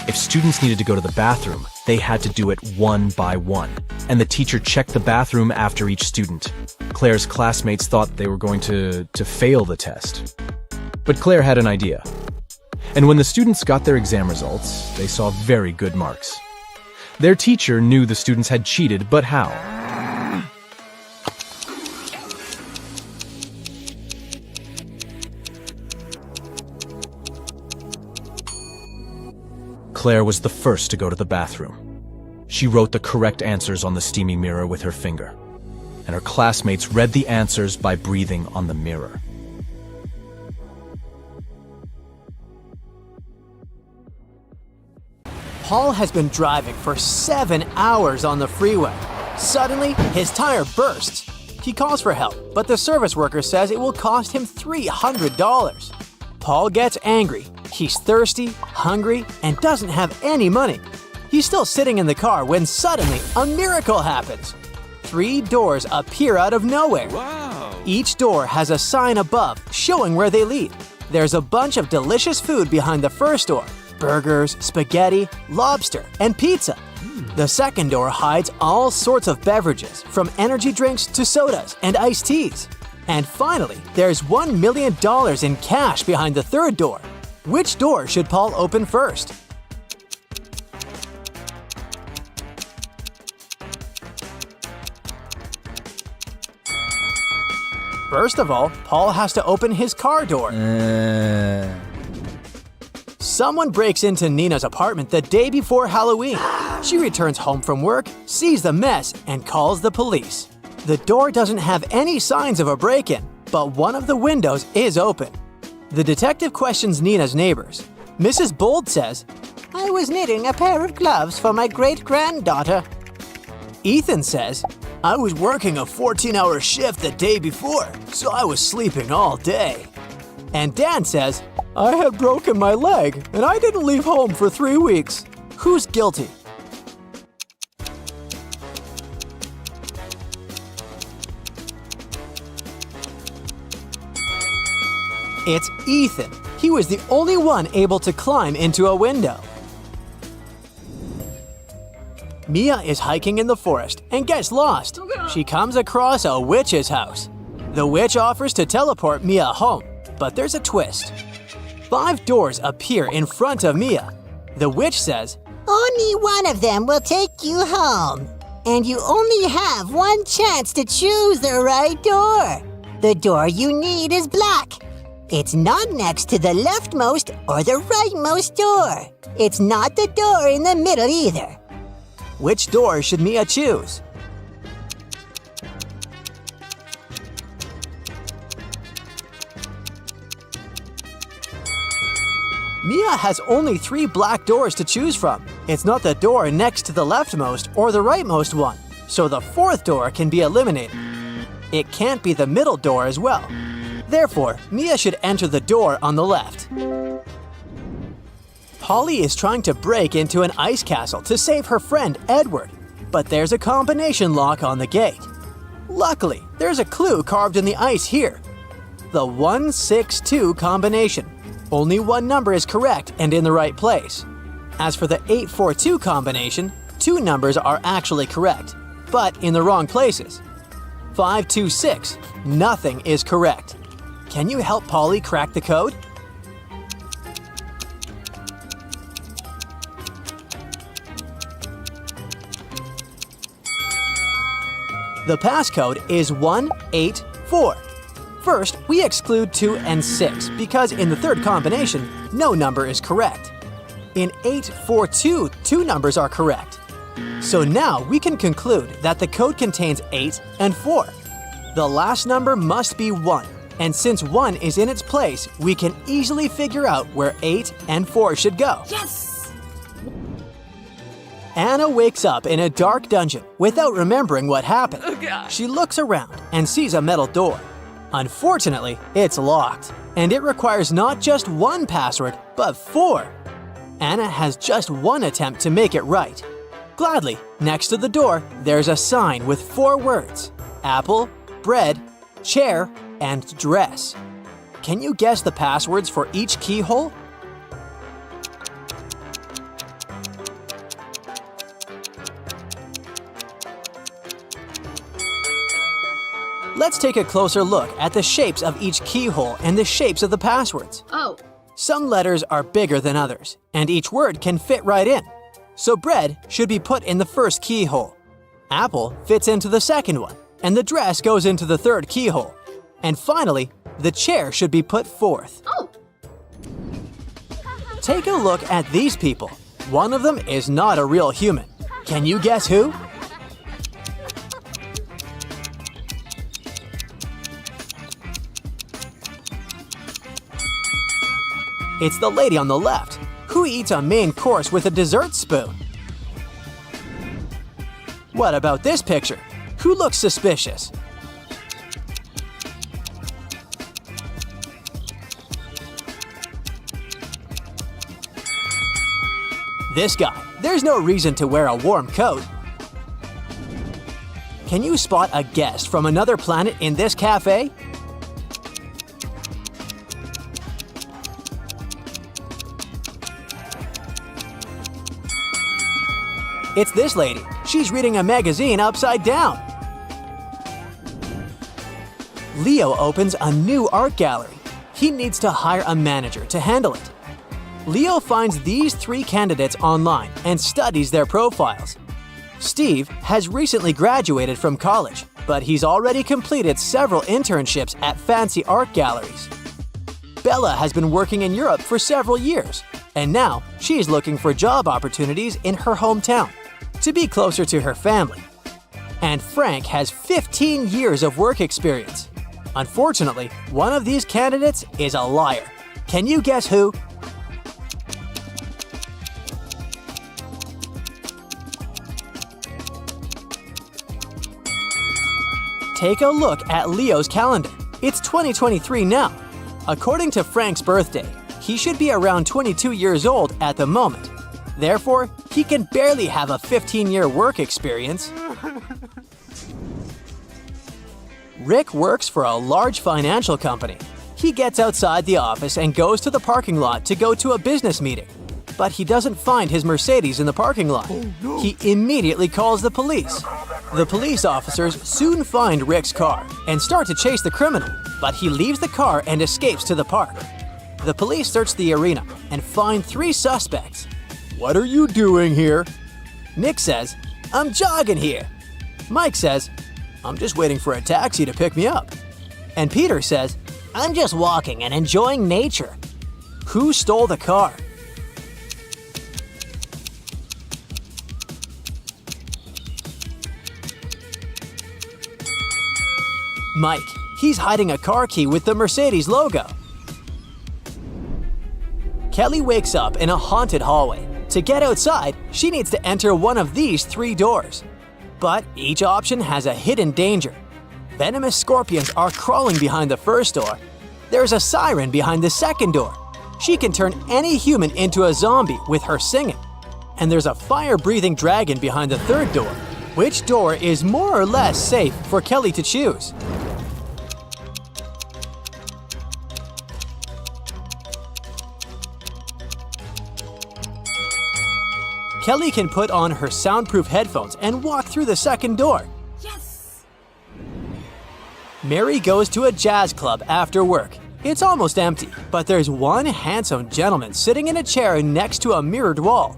If students needed to go to the bathroom, they had to do it one by one, and the teacher checked the bathroom after each student. Claire's classmates thought they were going to fail the test. But Claire had an idea. And when the students got their exam results, they saw very good marks. Their teacher knew the students had cheated, but how? Claire was the first to go to the bathroom. She wrote the correct answers on the steamy mirror with her finger, and her classmates read the answers by breathing on the mirror. Paul has been driving for 7 hours on the freeway. Suddenly, his tire bursts. He calls for help, but the service worker says it will cost him $300. Paul gets angry. He's thirsty, hungry, and doesn't have any money. He's still sitting in the car when suddenly a miracle happens. 3 doors appear out of nowhere. Wow. Each door has a sign above showing where they lead. There's a bunch of delicious food behind the first door: burgers, spaghetti, lobster, and pizza. The second door hides all sorts of beverages, from energy drinks to sodas and iced teas. And finally, there's $1 million in cash behind the third door. Which door should Paul open first? First of all, Paul has to open his car door. Someone breaks into Nina's apartment the day before Halloween. She returns home from work, sees the mess, and calls the police. The door doesn't have any signs of a break-in, but one of the windows is open. The detective questions Nina's neighbors. Mrs. Bold says, I was knitting a pair of gloves for my great-granddaughter. Ethan says, I was working a 14-hour shift the day before, so I was sleeping all day. And Dan says, I had broken my leg, and I didn't leave home for 3 weeks. Who's guilty? It's Ethan. He was the only one able to climb into a window. Mia is hiking in the forest and gets lost. She comes across a witch's house. The witch offers to teleport Mia home, but there's a twist. 5 doors appear in front of Mia. The witch says, Only one of them will take you home. And you only have one chance to choose the right door. The door you need is black. It's not next to the leftmost or the rightmost door. It's not the door in the middle either. which door should Mia choose? Mia has only 3 black doors to choose from. It's not the door next to the leftmost or the rightmost one, so the 4th door can be eliminated. It can't be the middle door as well. Therefore, Mia should enter the door on the left. Polly is trying to break into an ice castle to save her friend Edward, but there's a combination lock on the gate. Luckily, there's a clue carved in the ice here. The 162 combination. Only one number is correct and in the right place. As for the 842 combination, 2 numbers are actually correct, but in the wrong places. 526, nothing is correct. Can you help Polly crack the code? The passcode is 184. First, we exclude 2 and 6 because in the 3rd combination, no number is correct. In 842, 2 numbers are correct. So now we can conclude that the code contains 8 and 4. The last number must be 1, and since 1 is in its place, we can easily figure out where 8 and 4 should go. Yes! Anna wakes up in a dark dungeon without remembering what happened. Oh, God. She looks around and sees a metal door. Unfortunately, it's locked, and it requires not just 1 password, but 4. Anna has just 1 attempt to make it right. Gladly, next to the door, there's a sign with 4 words: apple, bread, chair, and dress. Can you guess the passwords for each keyhole? Let's take a closer look at the shapes of each keyhole and the shapes of the passwords. Oh. Some letters are bigger than others, and each word can fit right in. So bread should be put in the first keyhole. Apple fits into the second one, and the dress goes into the third keyhole. And finally, the chair should be put fourth. Oh. Take a look at these people. One of them is not a real human. Can you guess who? It's the lady on the left, who eats a main course with a dessert spoon. What about this picture? Who looks suspicious? This guy. There's no reason to wear a warm coat. Can you spot a guest from another planet in this cafe? It's this lady. She's reading a magazine upside down. Leo opens a new art gallery. He needs to hire a manager to handle it. Leo finds these 3 candidates online and studies their profiles. Steve has recently graduated from college, but he's already completed several internships at fancy art galleries. Bella has been working in Europe for several years, and now she's looking for job opportunities in her hometown to be closer to her family. And Frank has 15 years of work experience. Unfortunately, one of these candidates is a liar. Can you guess who? Take a look at Leo's calendar. It's 2023 now. According to Frank's birthday, he should be around 22 years old at the moment. Therefore, he can barely have a 15-year work experience. Rick works for a large financial company. He gets outside the office and goes to the parking lot to go to a business meeting. but he doesn't find his Mercedes in the parking lot. He immediately calls the police. The police officers soon find Rick's car and start to chase the criminal, but he leaves the car and escapes to the park. The police search the arena and find 3 suspects. What are you doing here? Nick says, "I'm jogging here." Mike says, I'm just waiting for a taxi to pick me up. and Peter says, I'm just walking and enjoying nature. "Who stole the car?" Mike. He's hiding a car key with the Mercedes logo. Kelly wakes up in a haunted hallway. To get outside, she needs to enter one of these 3 doors. But each option has a hidden danger. Venomous scorpions are crawling behind the first door. There's a siren behind the second door. She can turn any human into a zombie with her singing. And there's a fire-breathing dragon behind the third door. Which door is more or less safe for Kelly to choose? Kelly can put on her soundproof headphones and walk through the second door. Yes! Mary goes to a jazz club after work. It's almost empty, but there's one handsome gentleman sitting in a chair next to a mirrored wall.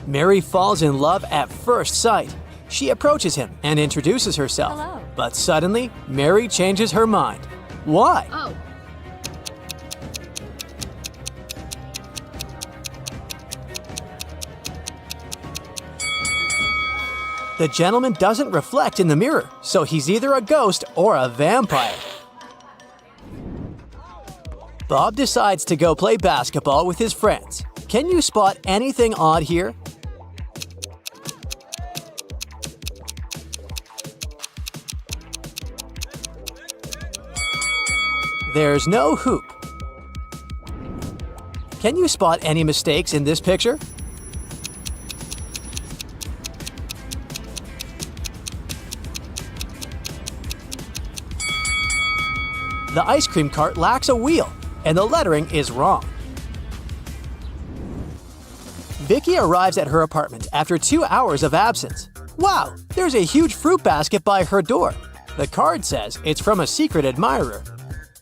Mary falls in love at first sight. She approaches him and introduces herself. Hello. But suddenly, Mary changes her mind. Why? Oh, The gentleman doesn't reflect in the mirror, so he's either a ghost or a vampire. Bob decides to go play basketball with his friends. Can you spot anything odd here? There's no hoop. Can you spot any mistakes in this picture? The ice cream cart lacks a wheel, and the lettering is wrong. Vicky arrives at her apartment after 2 hours of absence. Wow, there's a huge fruit basket by her door. The card says it's from a secret admirer.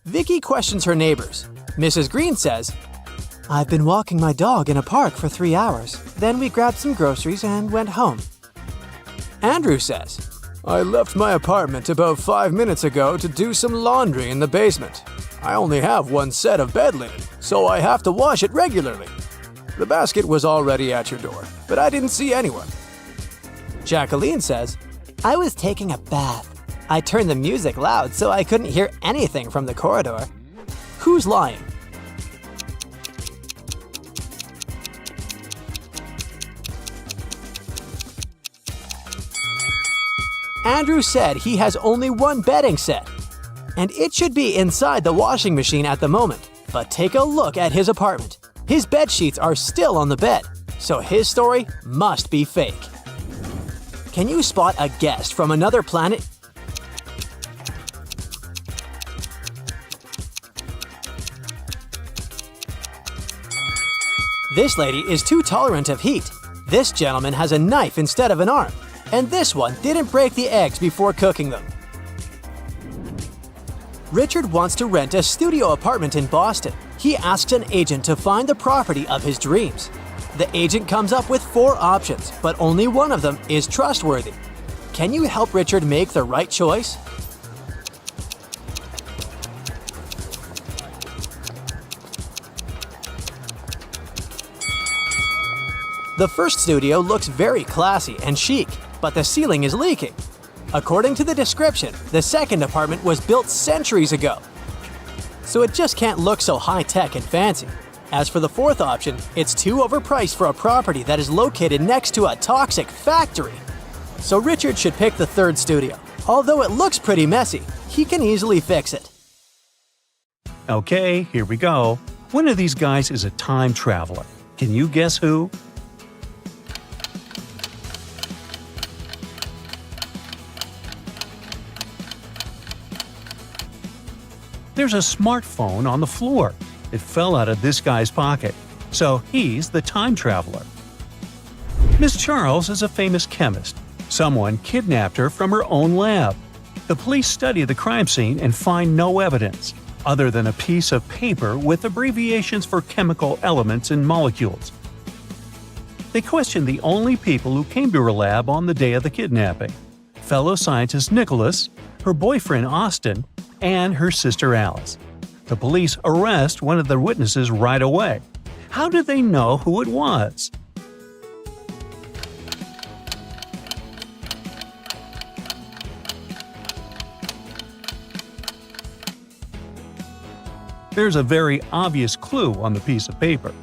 Vicky questions her neighbors. Mrs. Green says, I've been walking my dog in a park for 3 hours. Then we grabbed some groceries and went home. Andrew says, I left my apartment about 5 minutes ago to do some laundry in the basement. I only have 1 set of bed linen, so I have to wash it regularly. The basket was already at your door, but I didn't see anyone. Jacqueline says, I was taking a bath. I turned the music loud so I couldn't hear anything from the corridor. Who's lying? Andrew said he has only 1 bedding set, and it should be inside the washing machine at the moment. But take a look at his apartment. His bed sheets are still on the bed, so his story must be fake. Can you spot a guest from another planet? This lady is too tolerant of heat. This gentleman has a knife instead of an arm. And this one didn't break the eggs before cooking them. Richard wants to rent a studio apartment in Boston. He asks an agent to find the property of his dreams. The agent comes up with 4 options, but only one of them is trustworthy. Can you help Richard make the right choice? The first studio looks very classy and chic, but the ceiling is leaking. According to the description, the second apartment was built centuries ago, so it just can't look so high-tech and fancy. As for the fourth option, it's too overpriced for a property that is located next to a toxic factory. So Richard should pick the third studio. Although it looks pretty messy, he can easily fix it. Okay, here we go. One of these guys is a time traveler. Can you guess who? There's a smartphone on the floor. It fell out of this guy's pocket. so he's the time traveler. Miss Charles is a famous chemist. Someone kidnapped her from her own lab. The police study the crime scene and find no evidence, other than a piece of paper with abbreviations for chemical elements and molecules. They question the only people who came to her lab on the day of the kidnapping: fellow scientist Nicholas, her boyfriend Austin, and her sister Alice. The police arrest one of the witnesses right away. How did they know who it was? There's a very obvious clue on the piece of paper.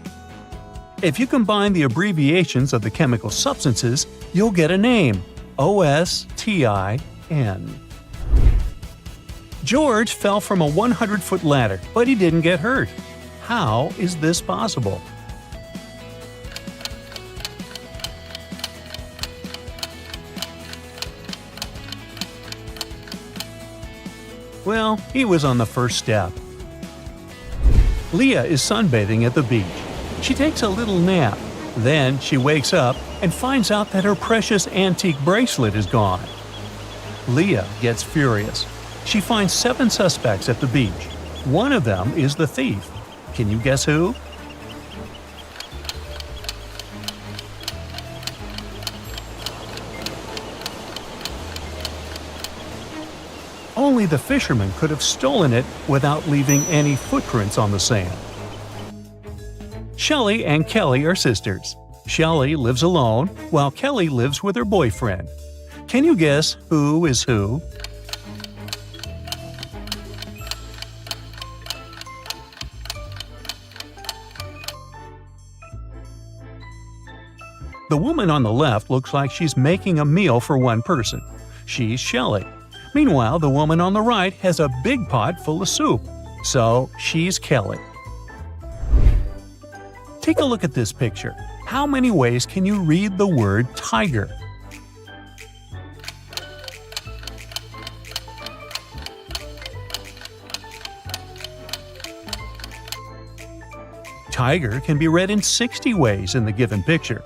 If you combine the abbreviations of the chemical substances, you'll get a name: OSTIN. George fell from a 100-foot ladder, but he didn't get hurt. How is this possible? Well, he was on the first step. Leah is sunbathing at the beach. She takes a little nap. Then she wakes up and finds out that her precious antique bracelet is gone. Leah gets furious. She finds 7 suspects at the beach. One of them is the thief. Can you guess who? Only the fisherman could have stolen it without leaving any footprints on the sand. Shelley and Kelly are sisters. Shelley lives alone, while Kelly lives with her boyfriend. Can you guess who is who? The woman on the left looks like she's making a meal for one person. She's Shelley. Meanwhile, the woman on the right has a big pot full of soup. So, she's Kelly. Take a look at this picture. How many ways can you read the word tiger? Tiger can be read in 60 ways in the given picture.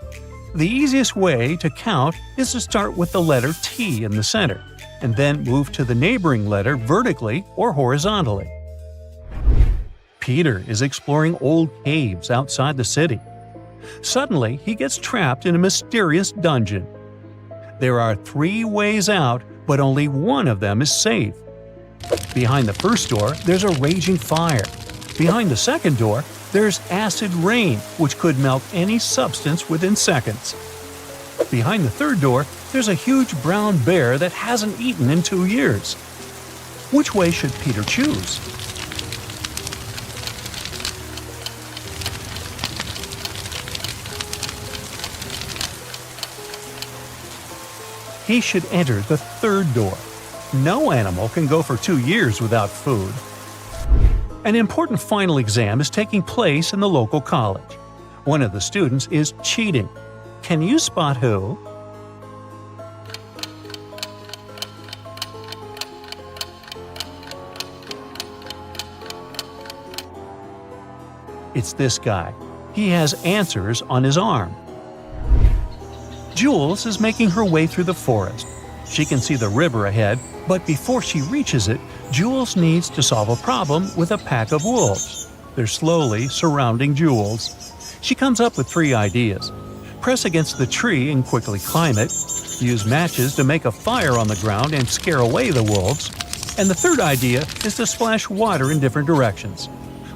The easiest way to count is to start with the letter T in the center, and then move to the neighboring letter vertically or horizontally. Peter is exploring old caves outside the city. Suddenly, he gets trapped in a mysterious dungeon. There are 3 ways out, but only one of them is safe. Behind the first door, there's a raging fire. Behind the second door, there's acid rain, which could melt any substance within seconds. Behind the third door, there's a huge brown bear that hasn't eaten in 2 years. Which way should Peter choose? He should enter the third door. No animal can go for 2 years without food. An important final exam is taking place in the local college. One of the students is cheating. Can you spot who? It's this guy. He has answers on his arm. Jules is making her way through the forest. She can see the river ahead, but before she reaches it, Jules needs to solve a problem with a pack of wolves. They're slowly surrounding Jules. She comes up with 3 ideas. Press against the tree and quickly climb it, use matches to make a fire on the ground and scare away the wolves, and the third idea is to splash water in different directions.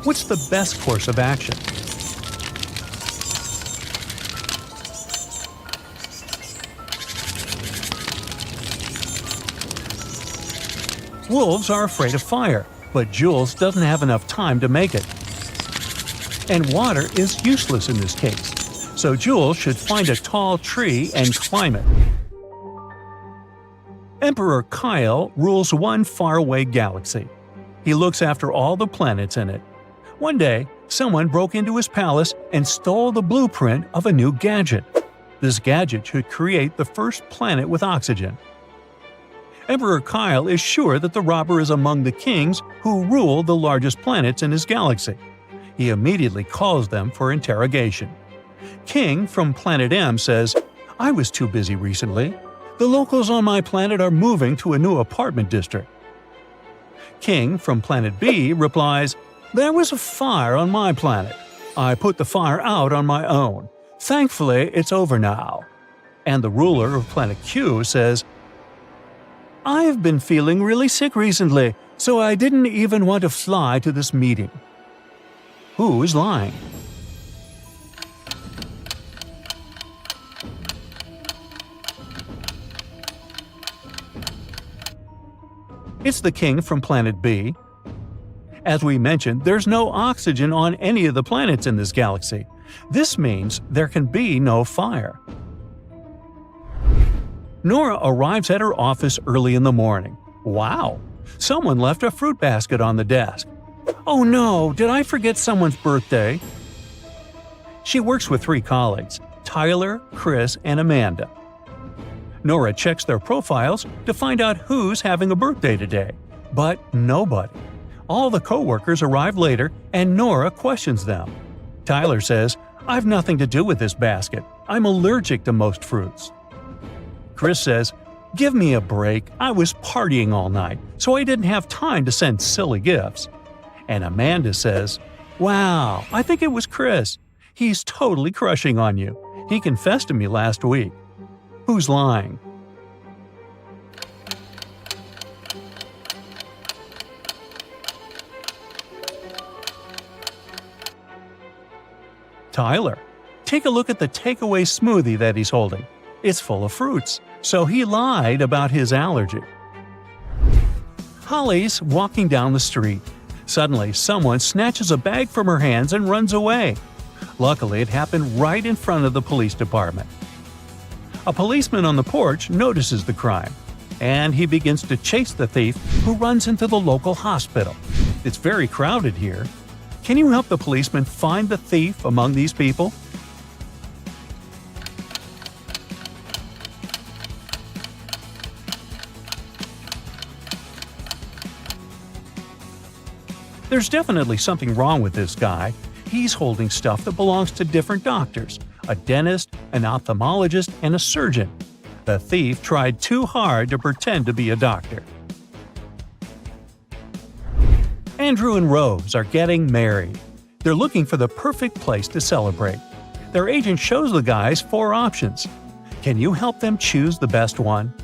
What's the best course of action? Wolves are afraid of fire, but Jules doesn't have enough time to make it. And water is useless in this case, so Jules should find a tall tree and climb it. Emperor Kyle rules one faraway galaxy. He looks after all the planets in it. One day, someone broke into his palace and stole the blueprint of a new gadget. This gadget should create the first planet with oxygen. Emperor Kyle is sure that the robber is among the kings who rule the largest planets in his galaxy. He immediately calls them for interrogation. King from Planet M says, "I was too busy recently. The locals on my planet are moving to a new apartment district." King from Planet B replies, "There was a fire on my planet. I put the fire out on my own. Thankfully, it's over now." And the ruler of Planet Q says, "I've been feeling really sick recently, so I didn't even want to fly to this meeting." Who is lying? It's the king from Planet B. As we mentioned, there's no oxygen on any of the planets in this galaxy. This means there can be no fire. Nora arrives at her office early in the morning. Wow! Someone left a fruit basket on the desk. Oh no, did I forget someone's birthday? She works with 3 colleagues, Tyler, Chris, and Amanda. Nora checks their profiles to find out who's having a birthday today, but nobody. All the coworkers arrive later and Nora questions them. Tyler says, "I've nothing to do with this basket. I'm allergic to most fruits." Chris says, "Give me a break. I was partying all night, so I didn't have time to send silly gifts." And Amanda says, "Wow, I think it was Chris. He's totally crushing on you. He confessed to me last week." Who's lying? Tyler. Take a look at the takeaway smoothie that he's holding. It's full of fruits, so he lied about his allergy. Holly's walking down the street. Suddenly, someone snatches a bag from her hands and runs away. Luckily, it happened right in front of the police department. A policeman on the porch notices the crime, and he begins to chase the thief, who runs into the local hospital. It's very crowded here. Can you help the policeman find the thief among these people? There's definitely something wrong with this guy. He's holding stuff that belongs to different doctors, a dentist, an ophthalmologist, and a surgeon. The thief tried too hard to pretend to be a doctor. Andrew and Rose are getting married. They're looking for the perfect place to celebrate. Their agent shows the guys 4 options. Can you help them choose the best one?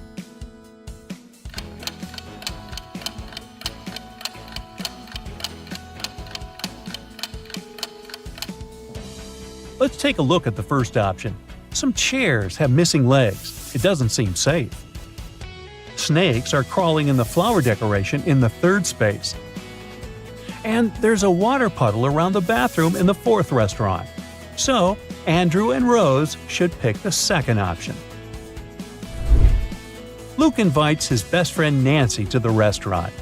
Let's take a look at the first option. Some chairs have missing legs. It doesn't seem safe. Snakes are crawling in the flower decoration in the 3rd space. And there's a water puddle around the bathroom in the 4th restaurant. So, Andrew and Rose should pick the second option. Luke invites his best friend Nancy to the restaurant.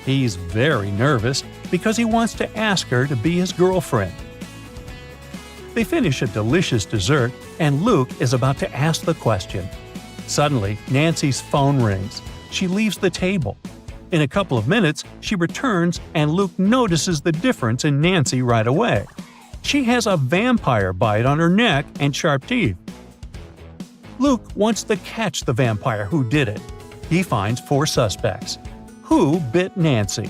He's very nervous because he wants to ask her to be his girlfriend. They finish a delicious dessert, and Luke is about to ask the question. Suddenly, Nancy's phone rings. She leaves the table. In a couple of minutes, she returns, and Luke notices the difference in Nancy right away. She has a vampire bite on her neck and sharp teeth. Luke wants to catch the vampire who did it. He finds 4 suspects. Who bit Nancy?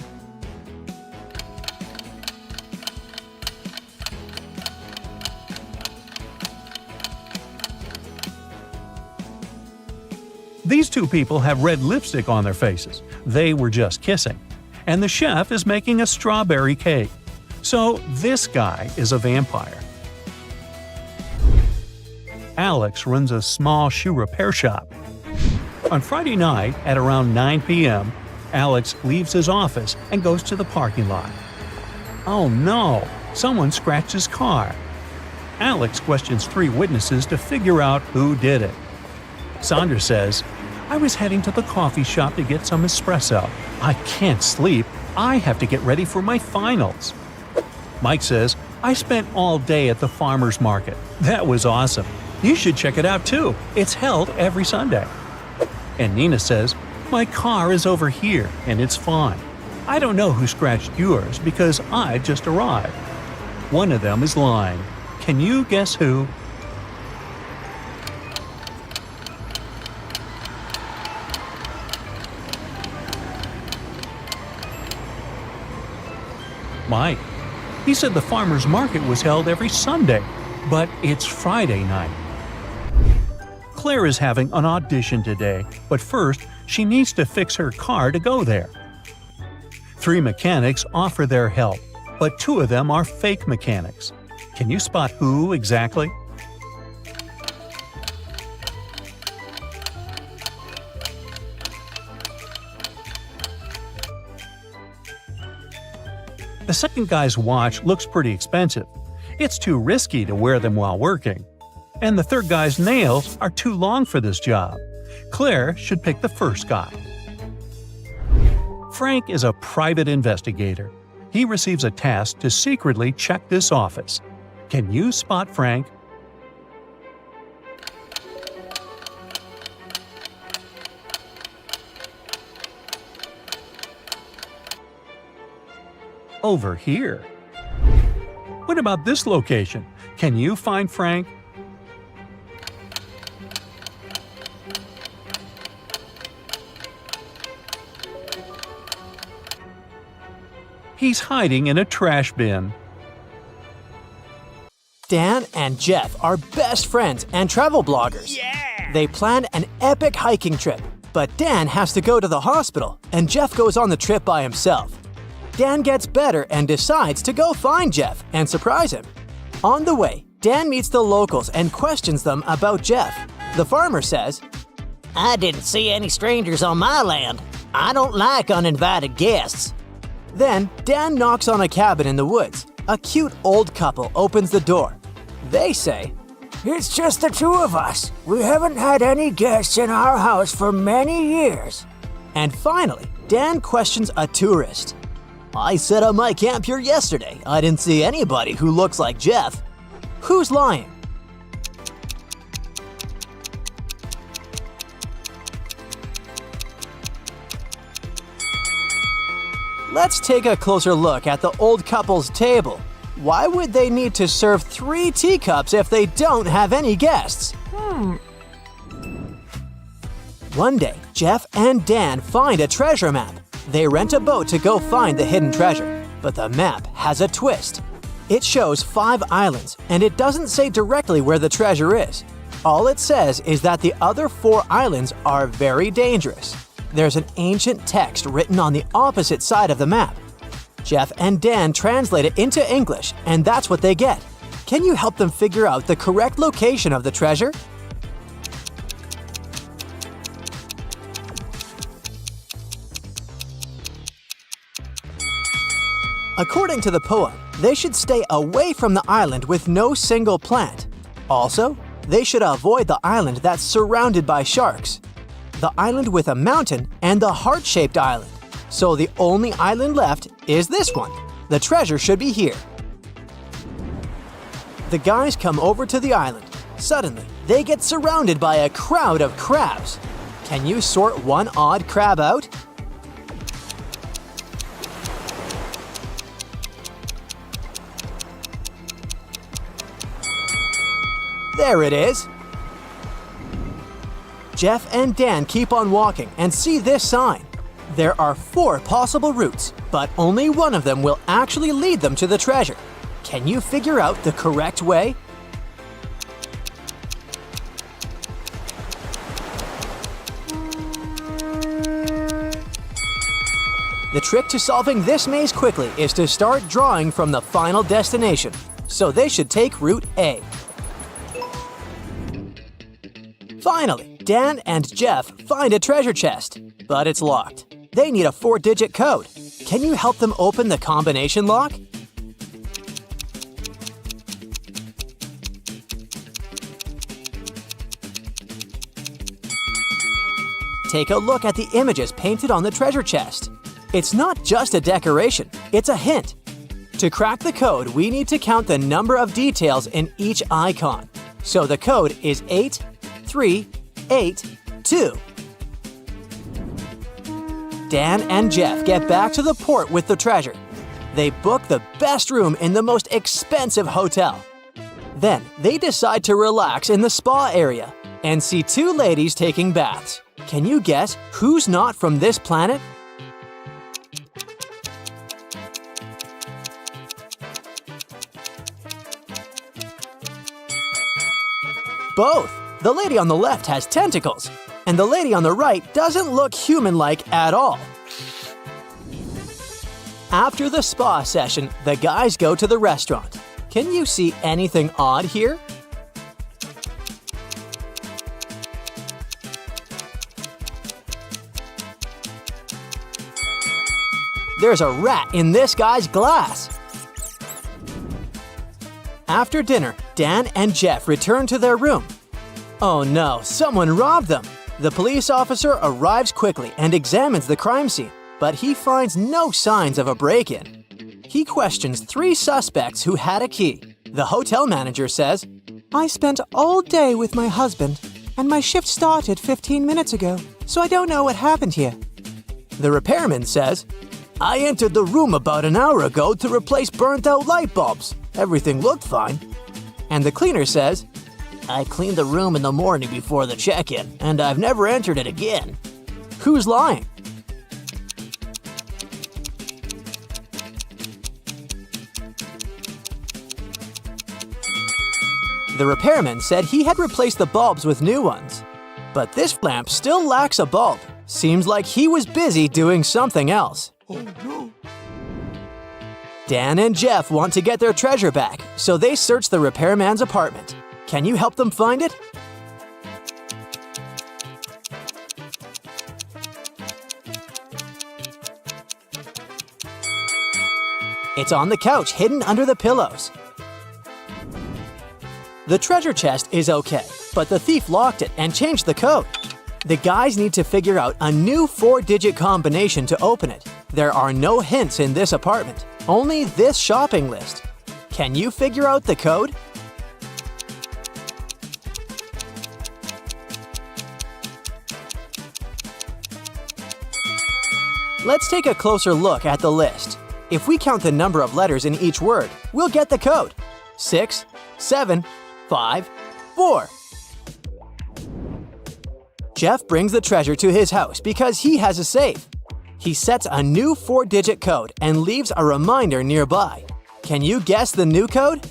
These 2 people have red lipstick on their faces. They were just kissing. And the chef is making a strawberry cake. So this guy is a vampire. Alex runs a small shoe repair shop. On Friday night at around 9 p.m., Alex leaves his office and goes to the parking lot. Oh no! Someone scratched his car. Alex questions 3 witnesses to figure out who did it. Sandra says, "I was heading to the coffee shop to get some espresso. I can't sleep. I have to get ready for my finals." Mike says, "I spent all day at the farmer's market. That was awesome. You should check it out too. It's held every Sunday." And Nina says, "My car is over here and it's fine. I don't know who scratched yours because I just arrived." One of them is lying. Can you guess who? Mike. He said the farmer's market was held every Sunday, but it's Friday night. Claire is having an audition today, but first she needs to fix her car to go there. 3 mechanics offer their help, but 2 of them are fake mechanics. Can you spot who exactly? The second guy's watch looks pretty expensive. It's too risky to wear them while working. And the third guy's nails are too long for this job. Claire should pick the first guy. Frank is a private investigator. He receives a task to secretly check this office. Can you spot Frank? Over here. What about this location? Can you find Frank? He's hiding in a trash bin. Dan and Jeff are best friends and travel bloggers. They plan an epic hiking trip, but Dan has to go to the hospital, and Jeff goes on the trip by himself. Dan gets better and decides to go find Jeff and surprise him. On the way, Dan meets the locals and questions them about Jeff. The farmer says, I didn't see any strangers on my land. I don't like uninvited guests. Then Dan knocks on a cabin in the woods. A cute old couple opens the door. They say, It's just the 2 of us. We haven't had any guests in our house for many years. And finally, Dan questions a tourist. I set up my camp here yesterday. I didn't see anybody who looks like Jeff. Who's lying? Let's take a closer look at the old couple's table. Why would they need to serve 3 teacups if they don't have any guests? One day, Jeff and Dan find a treasure map. They rent a boat to go find the hidden treasure, but the map has a twist. It shows 5 islands, and it doesn't say directly where the treasure is. All it says is that the other 4 islands are very dangerous. There's an ancient text written on the opposite side of the map. Jeff and Dan translate it into English, and that's what they get. Can you help them figure out the correct location of the treasure? According to the poem, they should stay away from the island with no single plant. Also, they should avoid the island that's surrounded by sharks, the island with a mountain, and the heart-shaped island. So the only island left is this one. The treasure should be here. The guys come over to the island. Suddenly, they get surrounded by a crowd of crabs. Can you sort one odd crab out? There it is! Jeff and Dan keep on walking and see this sign. There are 4 possible routes, but only one of them will actually lead them to the treasure. Can you figure out the correct way? The trick to solving this maze quickly is to start drawing from the final destination. So they should take route A. Finally, Dan and Jeff find a treasure chest, but it's locked. They need a 4-digit code. Can you help them open the combination lock? Take a look at the images painted on the treasure chest. It's not just a decoration, it's a hint. To crack the code, we need to count the number of details in each icon. So the code is 8382. Dan and Jeff get back to the port with the treasure. They book the best room in the most expensive hotel. Then they decide to relax in the spa area and see two ladies taking baths. Can you guess who's not from this planet? Both. The lady on the left has tentacles, and the lady on the right doesn't look human-like at all. After the spa session, the guys go to the restaurant. Can you see anything odd here? There's a rat in this guy's glass. After dinner, Dan and Jeff return to their room. Oh no, someone robbed them. The police officer arrives quickly and examines the crime scene, but he finds no signs of a break-in. He questions 3 suspects who had a key. The hotel manager says, I spent all day with my husband, and my shift started 15 minutes ago, so I don't know what happened here. The repairman says, I entered the room about an hour ago to replace burnt-out light bulbs. Everything looked fine. And the cleaner says, I cleaned the room in the morning before the check-in, and I've never entered it again. Who's lying? The repairman said he had replaced the bulbs with new ones. But this lamp still lacks a bulb. Seems like he was busy doing something else. Oh no. Dan and Jeff want to get their treasure back, so they search the repairman's apartment. Can you help them find it? It's on the couch, hidden under the pillows. The treasure chest is okay, but the thief locked it and changed the code. The guys need to figure out a new 4-digit combination to open it. There are no hints in this apartment, only this shopping list. Can you figure out the code? Let's take a closer look at the list. If we count the number of letters in each word, we'll get the code. 6, 7, 5, 4. Jeff brings the treasure to his house because he has a safe. He sets a new 4-digit code and leaves a reminder nearby. Can you guess the new code?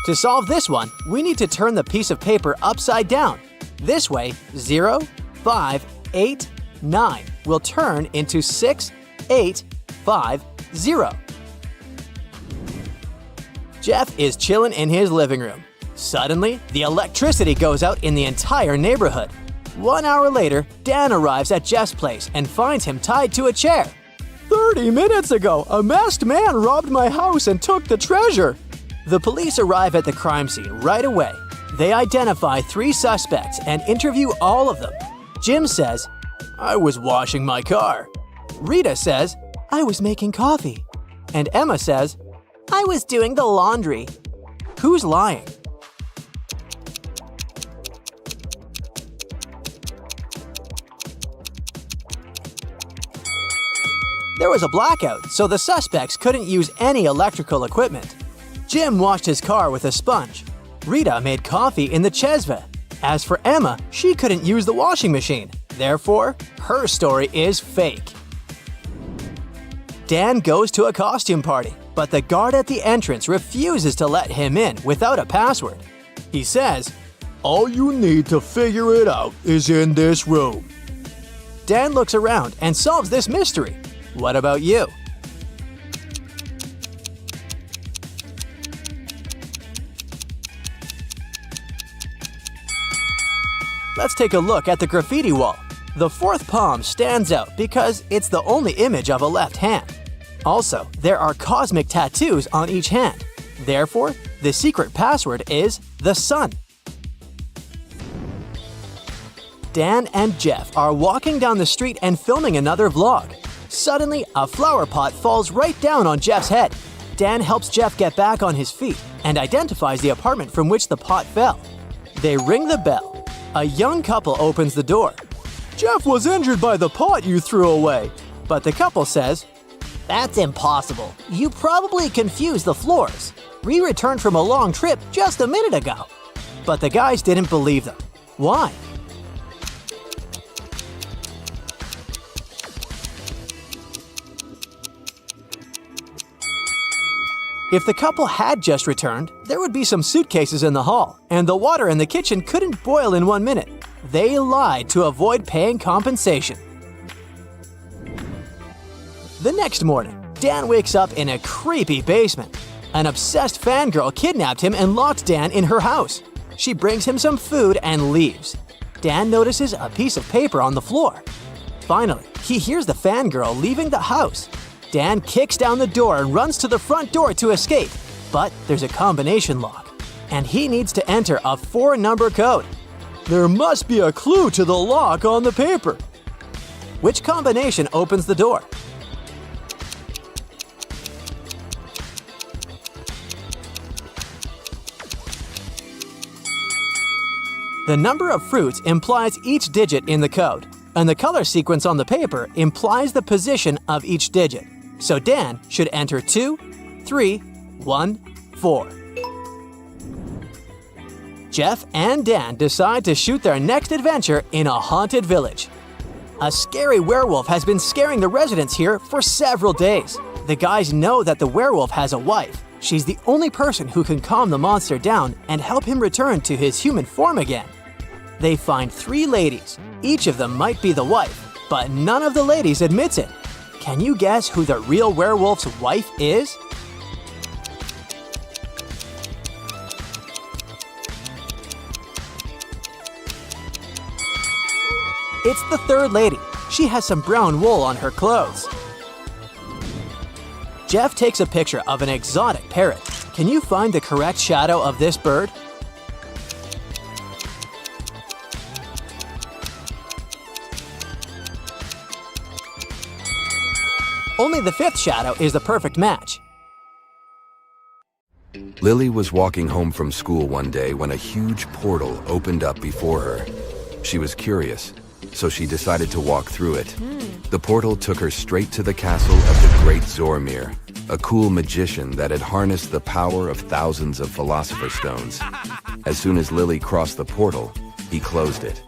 To solve this one, we need to turn the piece of paper upside down. This way, 0, 5, 8, 9 will turn into 6, 8, 5, 0. Jeff is chilling in his living room. Suddenly, the electricity goes out in the entire neighborhood. 1 hour later, Dan arrives at Jeff's place and finds him tied to a chair. 30 minutes ago, a masked man robbed my house and took the treasure. The police arrive at the crime scene right away. They identify 3 suspects and interview all of them. Jim says, I was washing my car. Rita says, I was making coffee. And Emma says, I was doing the laundry. Who's lying? There was a blackout, so the suspects couldn't use any electrical equipment. Jim washed his car with a sponge. Rita made coffee in the chesva. As for Emma, she couldn't use the washing machine. Therefore, her story is fake. Dan goes to a costume party, but the guard at the entrance refuses to let him in without a password. He says, all you need to figure it out is in this room. Dan looks around and solves this mystery. What about you? Let's take a look at the graffiti wall. The 4th palm stands out because it's the only image of a left hand. Also, there are cosmic tattoos on each hand. Therefore, the secret password is the sun. Dan and Jeff are walking down the street and filming another vlog. Suddenly, a flower pot falls right down on Jeff's head. Dan helps Jeff get back on his feet and identifies the apartment from which the pot fell. They ring the bell. A young couple opens the door. Jeff was injured by the pot you threw away. But the couple says, That's impossible. You probably confused the floors. We returned from a long trip just a minute ago. but the guys didn't believe them. Why? If the couple had just returned, there would be some suitcases in the hall, and the water in the kitchen couldn't boil in 1 minute. They lied to avoid paying compensation. The next morning, Dan wakes up in a creepy basement. An obsessed fangirl kidnapped him and locked Dan in her house. She brings him some food and leaves. Dan notices a piece of paper on the floor. Finally, he hears the fangirl leaving the house. Dan kicks down the door and runs to the front door to escape, but there's a combination lock, and he needs to enter a 4-number code. There must be a clue to the lock on the paper. Which combination opens the door? The number of fruits implies each digit in the code, and the color sequence on the paper implies the position of each digit. So Dan should enter 2, 3, 1, 4. Jeff and Dan decide to shoot their next adventure in a haunted village. A scary werewolf has been scaring the residents here for several days. The guys know that the werewolf has a wife. She's the only person who can calm the monster down and help him return to his human form again. They find 3 ladies. Each of them might be the wife, but none of the ladies admits it. Can you guess who the real werewolf's wife is? It's the third lady. She has some brown wool on her clothes. Jeff takes a picture of an exotic parrot. Can you find the correct shadow of this bird? Only the 5th shadow is the perfect match. Lily was walking home from school one day when a huge portal opened up before her. She was curious, so she decided to walk through it. The portal took her straight to the castle of the great Zormir, a cool magician that had harnessed the power of thousands of Philosopher's Stones. As soon as Lily crossed the portal, he closed it.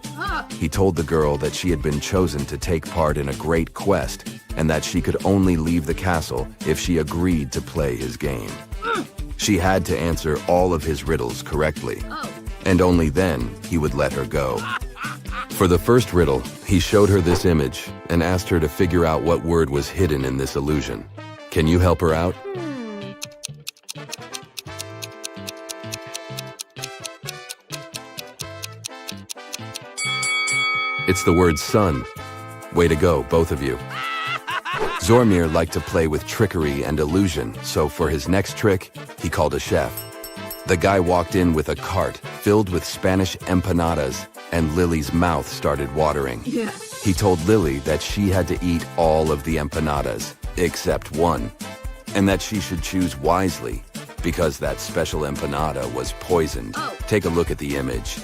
He told the girl that she had been chosen to take part in a great quest and that she could only leave the castle if she agreed to play his game. She had to answer all of his riddles correctly, and only then he would let her go. For the first riddle, he showed her this image and asked her to figure out what word was hidden in this illusion. Can you help her out? It's the word sun. Way to go, both of you. Zormir liked to play with trickery and illusion, so for his next trick, he called a chef. The guy walked in with a cart filled with Spanish empanadas, and Lily's mouth started watering. He told Lily that she had to eat all of the empanadas, except one, and that she should choose wisely, because that special empanada was poisoned. Take a look at the image.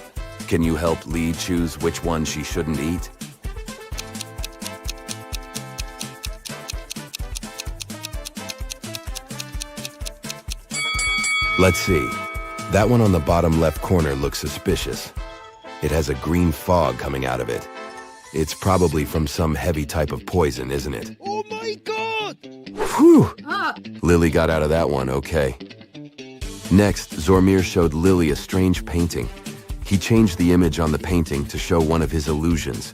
Can you help Lee choose which one she shouldn't eat? Let's see. That one on the bottom left corner looks suspicious. It has a green fog coming out of it. It's probably from some heavy type of poison, isn't it? Oh my god! Whew! Lily got out of that one okay. Next, Zormir showed Lily a strange painting. He changed the image on the painting to show one of his illusions.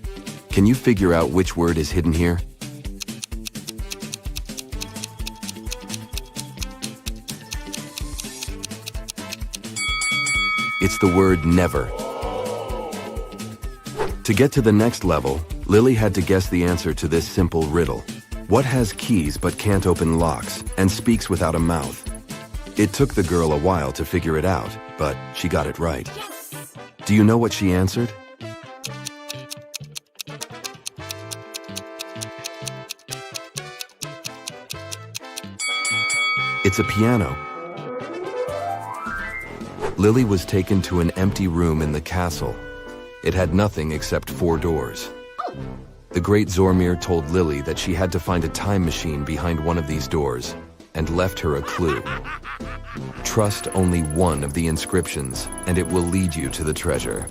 Can you figure out which word is hidden here? It's the word never. To get to the next level, Lily had to guess the answer to this simple riddle. What has keys but can't open locks and speaks without a mouth? It took the girl a while to figure it out, but she got it right. Yes! Do you know what she answered? It's a piano. Lily was taken to an empty room in the castle. It had nothing except 4 doors. The great Zormir told Lily that she had to find a time machine behind one of these doors and left her a clue. Trust only one of the inscriptions and it will lead you to the treasure.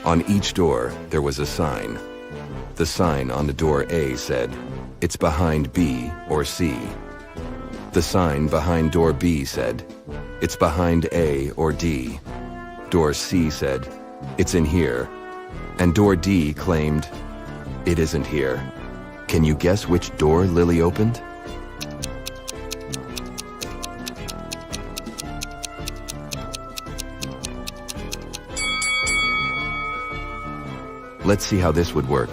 On each door, there was a sign. The sign on the door A said, "It's behind B or C." The sign behind door B said, "It's behind A or D." Door C said, "It's in here." And door D claimed, "It isn't here." Can you guess which door Lily opened? Let's see how this would work.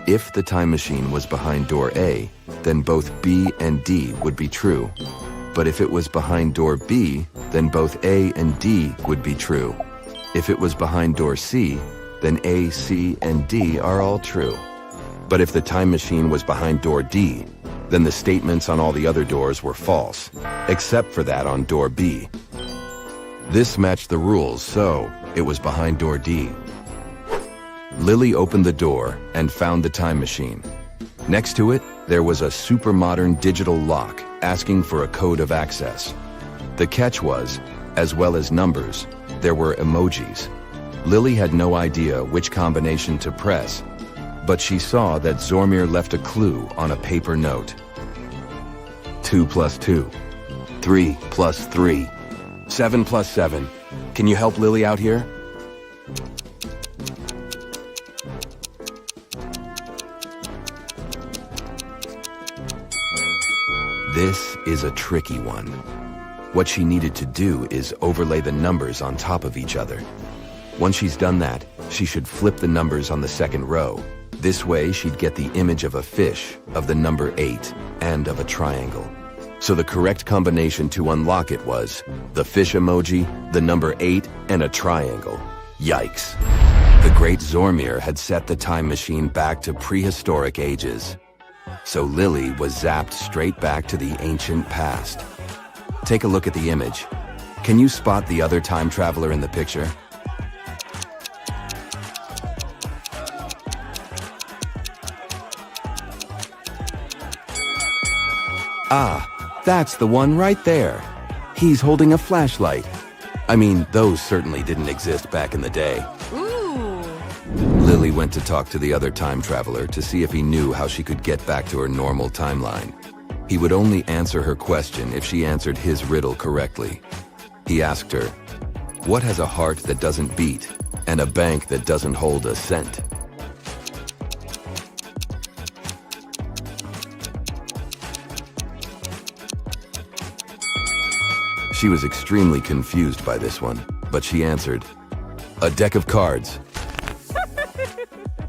If the time machine was behind door A, then both B and D would be true. But if it was behind door B, then both A and D would be true. If it was behind door C, then A, C, and D are all true. But if the time machine was behind door D, then the statements on all the other doors were false, except for that on door B. This matched the rules, so it was behind door D. Lily opened the door and found the time machine. Next to it, there was a super modern digital lock asking for a code of access. The catch was, as well as numbers, there were emojis. Lily had no idea which combination to press, but she saw that Zormir left a clue on a paper note. 2 plus 2. 3 plus 3. 7 plus 7. Can you help Lily out here? This is a tricky one. What she needed to do is overlay the numbers on top of each other. Once she's done that, she should flip the numbers on the second row. This way, she'd get the image of a fish, of the number 8, and of a triangle. So the correct combination to unlock it was the fish emoji, the number 8, and a triangle. Yikes. The great Zormir had set the time machine back to prehistoric ages. So Lily was zapped straight back to the ancient past. Take a look at the image. Can you spot the other time traveler in the picture? Ah, that's the one right there. He's holding a flashlight. I mean, those certainly didn't exist back in the day. Lily went to talk to the other time traveler to see if he knew how she could get back to her normal timeline. He would only answer her question if she answered his riddle correctly. He asked her, "What has a heart that doesn't beat and a bank that doesn't hold a cent?" She was extremely confused by this one, but she answered, "A deck of cards."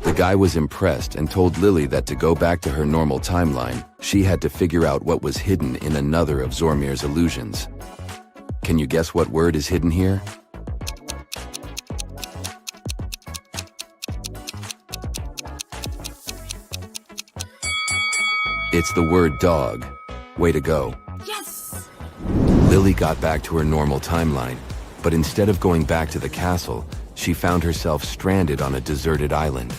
The guy was impressed and told Lily that to go back to her normal timeline, she had to figure out what was hidden in another of Zormir's illusions. Can you guess what word is hidden here? It's the word dog. Way to go. Yes! Lily got back to her normal timeline, but instead of going back to the castle, she found herself stranded on a deserted island.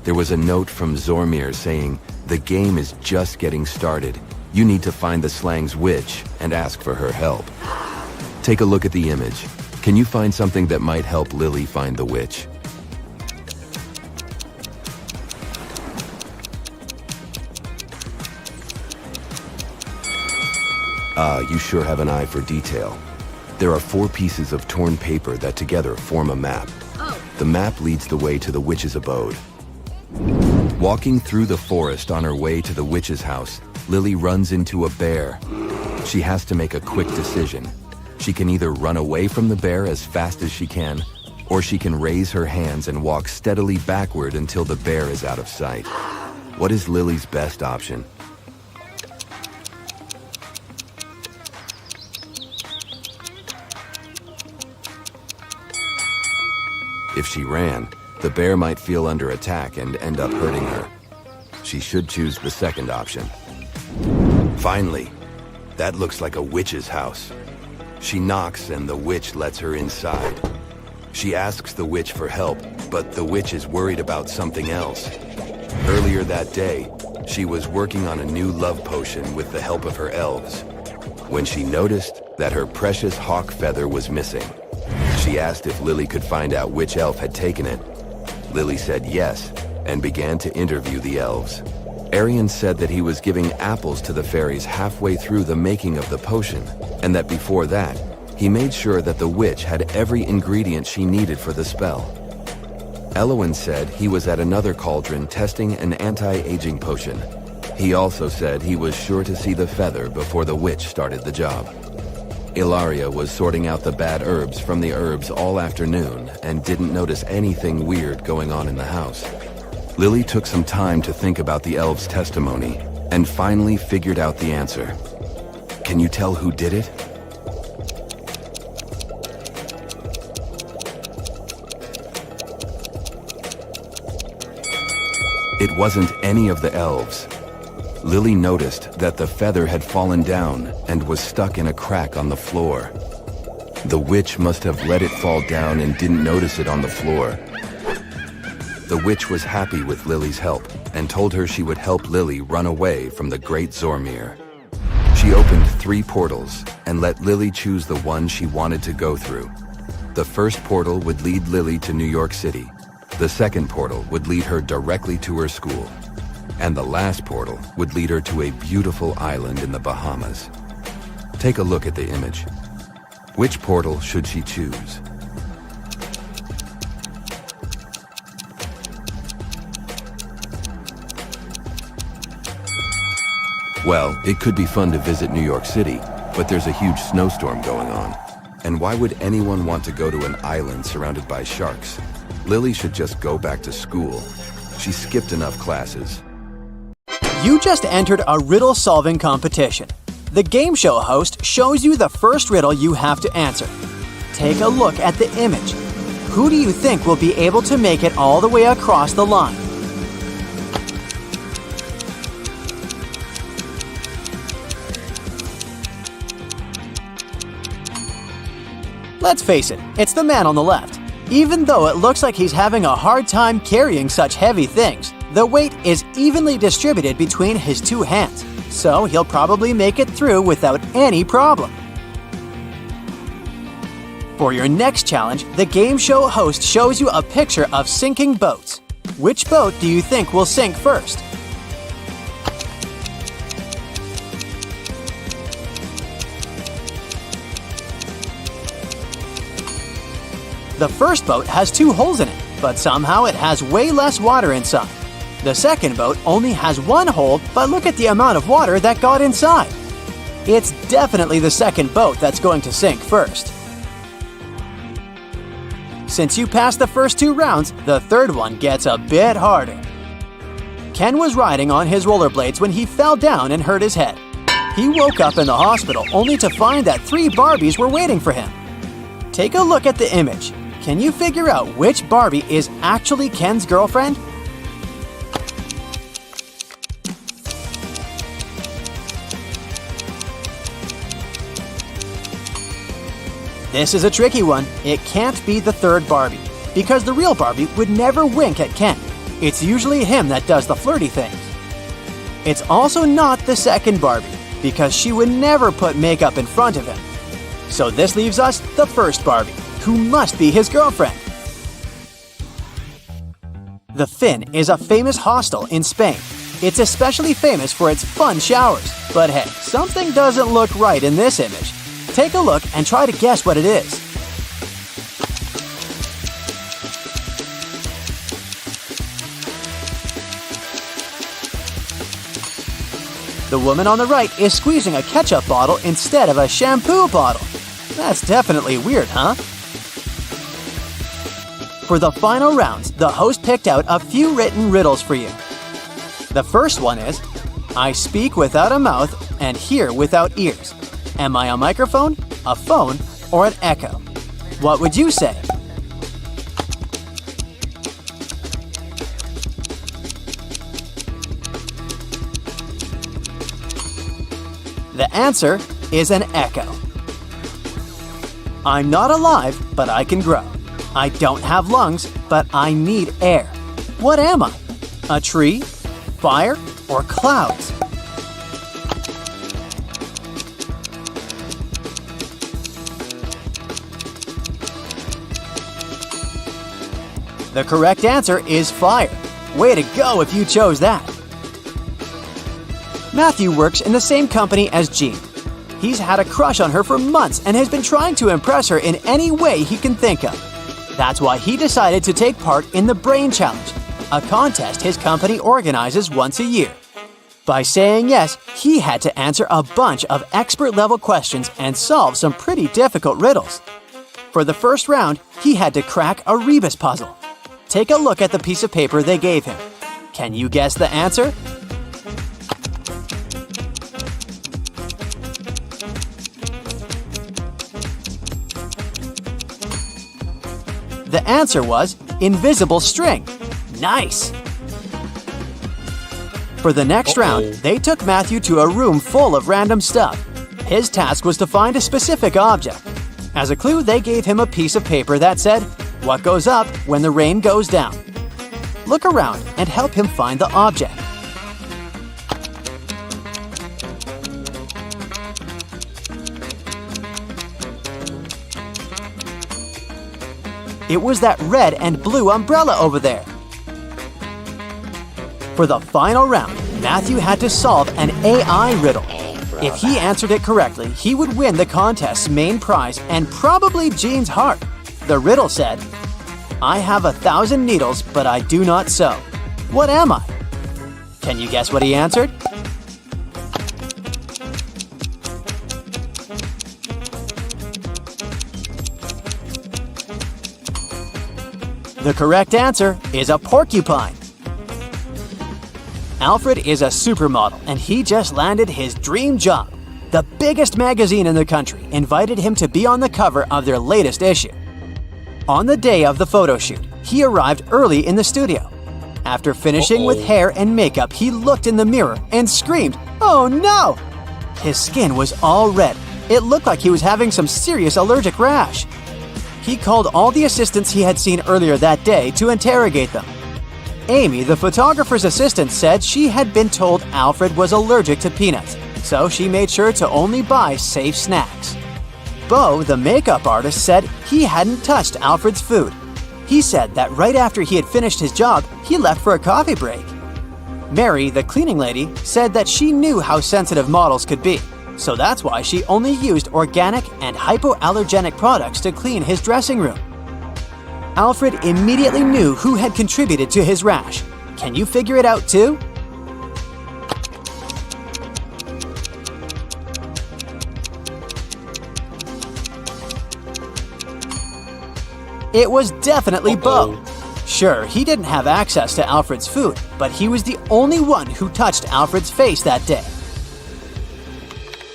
There was a note from Zormir saying, "The game is just getting started. You need to find the slang's witch and ask for her help." Take a look at the image. Can you find something that might help Lily find the witch? You sure have an eye for detail. There are 4 pieces of torn paper that together form a map. The map leads the way to the witch's abode. Walking through the forest on her way to the witch's house, Lily runs into a bear. She has to make a quick decision. She can either run away from the bear as fast as she can, or she can raise her hands and walk steadily backward until the bear is out of sight. What is Lily's best option? If she ran, the bear might feel under attack and end up hurting her. She should choose the second option. Finally, that looks like a witch's house. She knocks and the witch lets her inside. She asks the witch for help, but the witch is worried about something else. Earlier that day, she was working on a new love potion with the help of her elves, when she noticed that her precious hawk feather was missing. She asked if Lily could find out which elf had taken it. Lily said yes, and began to interview the elves. Arian said that he was giving apples to the fairies halfway through the making of the potion, and that before that, he made sure that the witch had every ingredient she needed for the spell. Elowin said he was at another cauldron testing an anti-aging potion. He also said he was sure to see the feather before the witch started the job. Ilaria was sorting out the bad herbs from the herbs all afternoon and didn't notice anything weird going on in the house. Lily took some time to think about the elves' testimony and finally figured out the answer. Can you tell who did it? It wasn't any of the elves. Lily noticed that the feather had fallen down and was stuck in a crack on the floor. The witch must have let it fall down and didn't notice it on the floor. The witch was happy with Lily's help and told her she would help Lily run away from the Great Zormir. She opened 3 portals and let Lily choose the one she wanted to go through. The first portal would lead Lily to New York City. The second portal would lead her directly to her school. And the last portal would lead her to a beautiful island in the Bahamas. Take a look at the image. Which portal should she choose? Well, it could be fun to visit New York City, but there's a huge snowstorm going on. And why would anyone want to go to an island surrounded by sharks? Lily should just go back to school. She skipped enough classes. You just entered a riddle-solving competition. The game show host shows you the first riddle you have to answer. Take a look at the image. Who do you think will be able to make it all the way across the line? Let's face it, it's the man on the left. Even though it looks like he's having a hard time carrying such heavy things, the weight is evenly distributed between his 2 hands, so he'll probably make it through without any problem. For your next challenge, the game show host shows you a picture of sinking boats. Which boat do you think will sink first? The first boat has 2 holes in it, but somehow it has way less water inside. The second boat only has 1 hole, but look at the amount of water that got inside. It's definitely the second boat that's going to sink first. Since you passed the first 2 rounds, the third one gets a bit harder. Ken was riding on his rollerblades when he fell down and hurt his head. He woke up in the hospital only to find that 3 Barbies were waiting for him. Take a look at the image. Can you figure out which Barbie is actually Ken's girlfriend? This is a tricky one. It can't be the third Barbie, because the real Barbie would never wink at Ken. It's usually him that does the flirty things. It's also not the second Barbie, because she would never put makeup in front of him. So this leaves us the first Barbie, who must be his girlfriend. The Finn is a famous hostel in Spain. It's especially famous for its fun showers. But hey, something doesn't look right in this image. Take a look and try to guess what it is. The woman on the right is squeezing a ketchup bottle instead of a shampoo bottle. That's definitely weird, huh? For the final rounds, the host picked out a few written riddles for you. The first one is, I speak without a mouth and hear without ears. Am I a microphone, a phone, or an echo? What would you say? The answer is an echo. I'm not alive, but I can grow. I don't have lungs, but I need air. What am I? A tree, fire, or clouds? The correct answer is fire. Way to go if you chose that. Matthew works in the same company as Jean. He's had a crush on her for months and has been trying to impress her in any way he can think of. That's why he decided to take part in the Brain Challenge, a contest his company organizes once a year. By saying yes, he had to answer a bunch of expert-level questions and solve some pretty difficult riddles. For the first round, he had to crack a rebus puzzle. Take a look at the piece of paper they gave him. Can you guess the answer? The answer was invisible string. Nice! For the next round, they took Matthew to a room full of random stuff. His task was to find a specific object. As a clue, they gave him a piece of paper that said, "What goes up when the rain goes down?" Look around and help him find the object. It was that red and blue umbrella over there. For the final round, Matthew had to solve an AI riddle. If he answered it correctly, he would win the contest's main prize and probably Jean's heart. The riddle said, "I have 1,000 needles, but I do not sew. What am I?" Can you guess what he answered? The correct answer is a porcupine. Alfred is a supermodel, and he just landed his dream job. The biggest magazine in the country invited him to be on the cover of their latest issue. On the day of the photo shoot, he arrived early in the studio. After finishing with hair and makeup, he looked in the mirror and screamed, "Oh no!" His skin was all red. It looked like he was having some serious allergic rash. He called all the assistants he had seen earlier that day to interrogate them. Amy, the photographer's assistant, said she had been told Alfred was allergic to peanuts, so she made sure to only buy safe snacks. Bo, the makeup artist, said he hadn't touched Alfred's food. He said that right after he had finished his job, he left for a coffee break. Mary, the cleaning lady, said that she knew how sensitive models could be, so that's why she only used organic and hypoallergenic products to clean his dressing room. Alfred immediately knew who had contributed to his rash. Can you figure it out too? It was definitely Bo. Sure, he didn't have access to Alfred's food, but he was the only one who touched Alfred's face that day.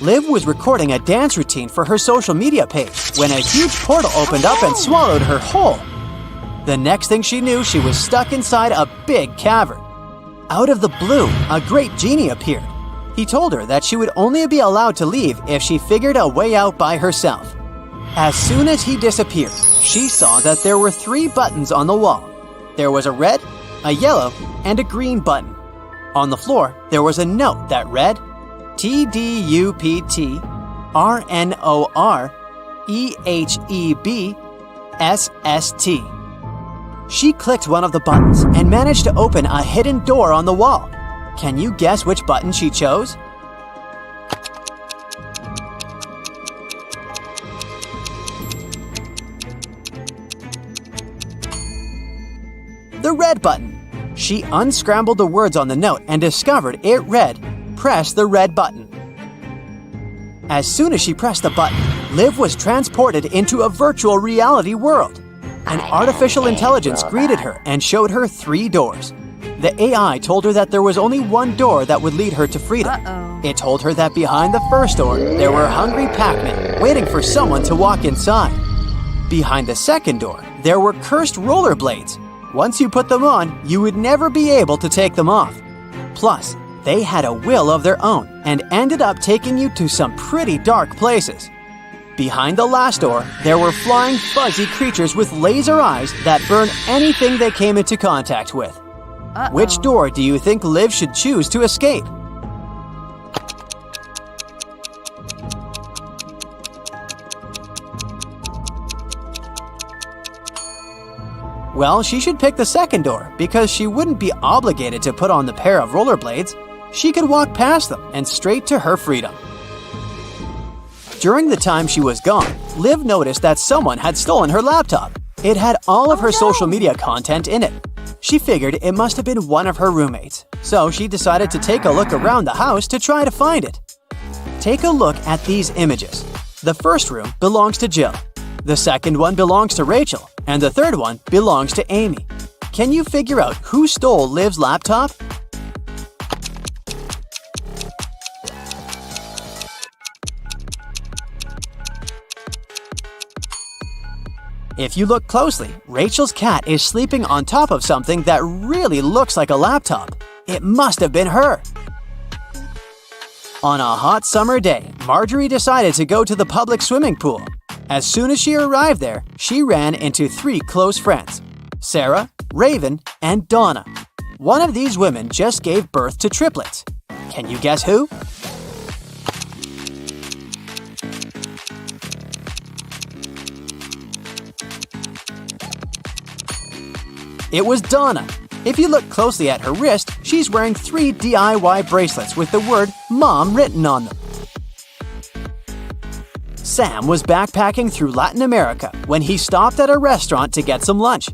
Liv was recording a dance routine for her social media page when a huge portal opened up and swallowed her whole. The next thing she knew, she was stuck inside a big cavern. Out of the blue, a great genie appeared. He told her that she would only be allowed to leave if she figured a way out by herself. As soon as he disappeared, she saw that there were 3 buttons on the wall. There was a red, a yellow, and a green button. On the floor, there was a note that read, TDUPT RNOR EHEB SST. She clicked one of the buttons and managed to open a hidden door on the wall. Can you guess which button she chose? The red button. She unscrambled the words on the note and discovered it read, "Press the red button." As soon as she pressed the button, Liv was transported into a virtual reality world. An artificial intelligence greeted her and showed her 3 doors. The AI told her that there was only one door that would lead her to freedom. It told her that behind the first door, there were hungry Pac-Men waiting for someone to walk inside. Behind the second door, there were cursed rollerblades. Once you put them on, you would never be able to take them off. Plus, they had a will of their own and ended up taking you to some pretty dark places. Behind the last door, there were flying, fuzzy creatures with laser eyes that burn anything they came into contact with. Which door do you think Liv should choose to escape? Well, she should pick the second door because she wouldn't be obligated to put on the pair of rollerblades. She could walk past them and straight to her freedom. During the time she was gone, Liv noticed that someone had stolen her laptop. It had all of her social media content in it. She figured it must have been one of her roommates, so she decided to take a look around the house to try to find it. Take a look at these images. The first room belongs to Jill. The second one belongs to Rachel, and the third one belongs to Amy. Can you figure out who stole Liv's laptop? If you look closely, Rachel's cat is sleeping on top of something that really looks like a laptop. It must have been her. On a hot summer day, Marjorie decided to go to the public swimming pool. As soon as she arrived there, she ran into 3 close friends, Sarah, Raven, and Donna. One of these women just gave birth to triplets. Can you guess who? It was Donna. If you look closely at her wrist, she's wearing 3 DIY bracelets with the word Mom written on them. Sam was backpacking through Latin America when he stopped at a restaurant to get some lunch.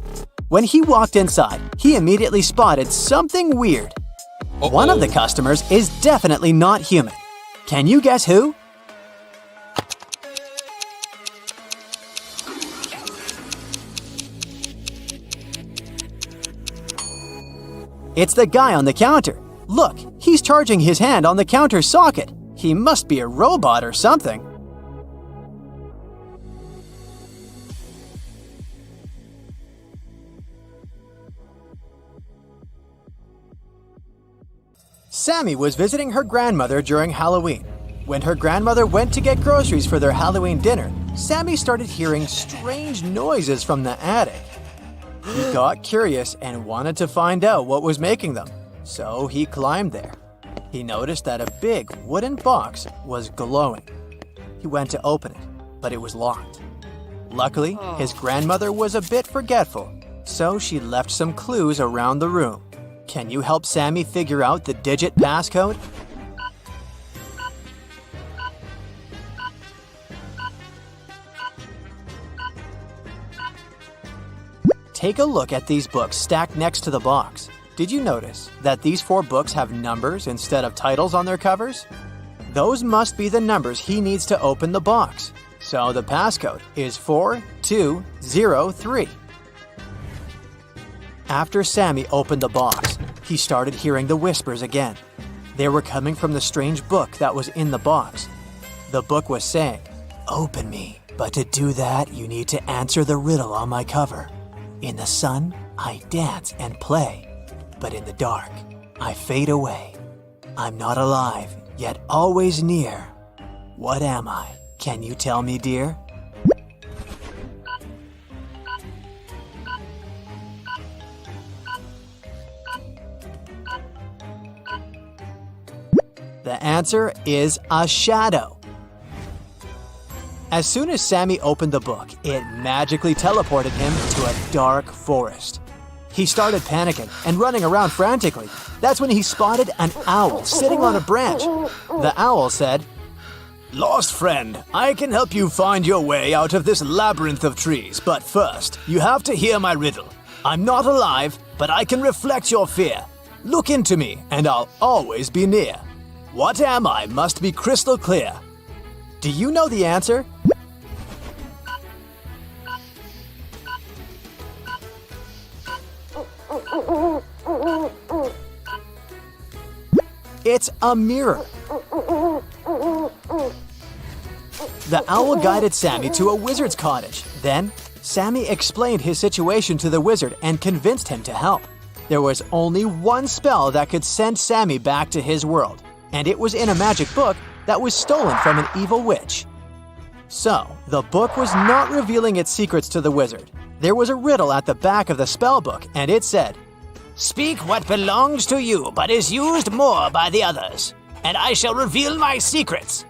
When he walked inside, he immediately spotted something weird. One of the customers is definitely not human. Can you guess who? It's the guy on the counter. Look, he's charging his hand on the counter socket. He must be a robot or something. Sammy was visiting her grandmother during Halloween. When her grandmother went to get groceries for their Halloween dinner, Sammy started hearing strange noises from the attic. He got curious and wanted to find out what was making them, so he climbed there. He noticed that a big wooden box was glowing. He went to open it, but it was locked. Luckily, his grandmother was a bit forgetful, so she left some clues around the room. Can you help Sammy figure out the digit passcode? Take a look at these books stacked next to the box. Did you notice that these 4 books have numbers instead of titles on their covers? Those must be the numbers he needs to open the box. So the passcode is 4203. After Sammy opened the box, he started hearing the whispers again. They were coming from the strange book that was in the box. The book was saying, "Open me, but to do that you need to answer the riddle on my cover. In the sun, I dance and play, but in the dark, I fade away. I'm not alive, yet always near. What am I? Can you tell me, dear?" The answer is a shadow. As soon as Sammy opened the book, it magically teleported him to a dark forest. He started panicking and running around frantically. That's when he spotted an owl sitting on a branch. The owl said, Lost friend, I can help you find your way out of this labyrinth of trees, but first, you have to hear my riddle. I'm not alive, but I can reflect your fear. Look into me, and I'll always be near. What am I must be crystal clear. "Do you know the answer?" It's a mirror. The owl guided Sammy to a wizard's cottage. Then, Sammy explained his situation to the wizard and convinced him to help. There was only one spell that could send Sammy back to his world, and it was in a magic book that was stolen from an evil witch. So, the book was not revealing its secrets to the wizard. There was a riddle at the back of the spell book, and it said, Speak what belongs to you but is used more by the others, and I shall reveal my secrets.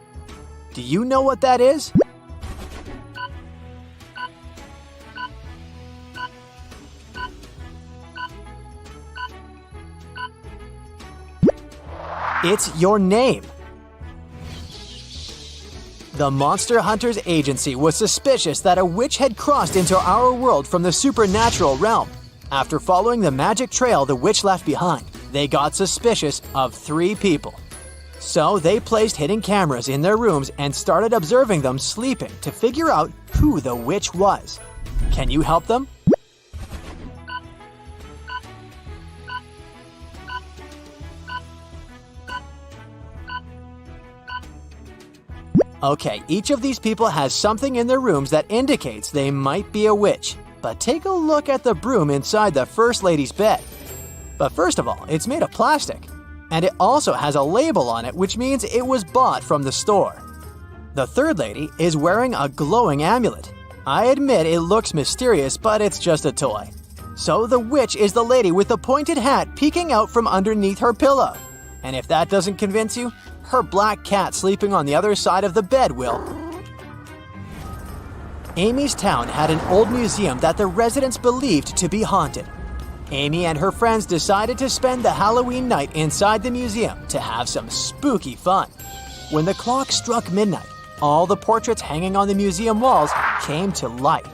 do you know what that is? It's your name. The Monster Hunters Agency was suspicious that a witch had crossed into our world from the supernatural realm. After following the magic trail the witch left behind, they got suspicious of 3 people. So they placed hidden cameras in their rooms and started observing them sleeping to figure out who the witch was. Can you help them? Okay, each of these people has something in their rooms that indicates they might be a witch. But take a look at the broom inside the First Lady's bed. But first of all, it's made of plastic. And it also has a label on it, which means it was bought from the store. The Third Lady is wearing a glowing amulet. I admit it looks mysterious, but it's just a toy. So the witch is the lady with the pointed hat peeking out from underneath her pillow. And if that doesn't convince you, her black cat sleeping on the other side of the bed will. Amy's town had an old museum that the residents believed to be haunted. Amy and her friends decided to spend the Halloween night inside the museum to have some spooky fun. When the clock struck midnight, all the portraits hanging on the museum walls came to life.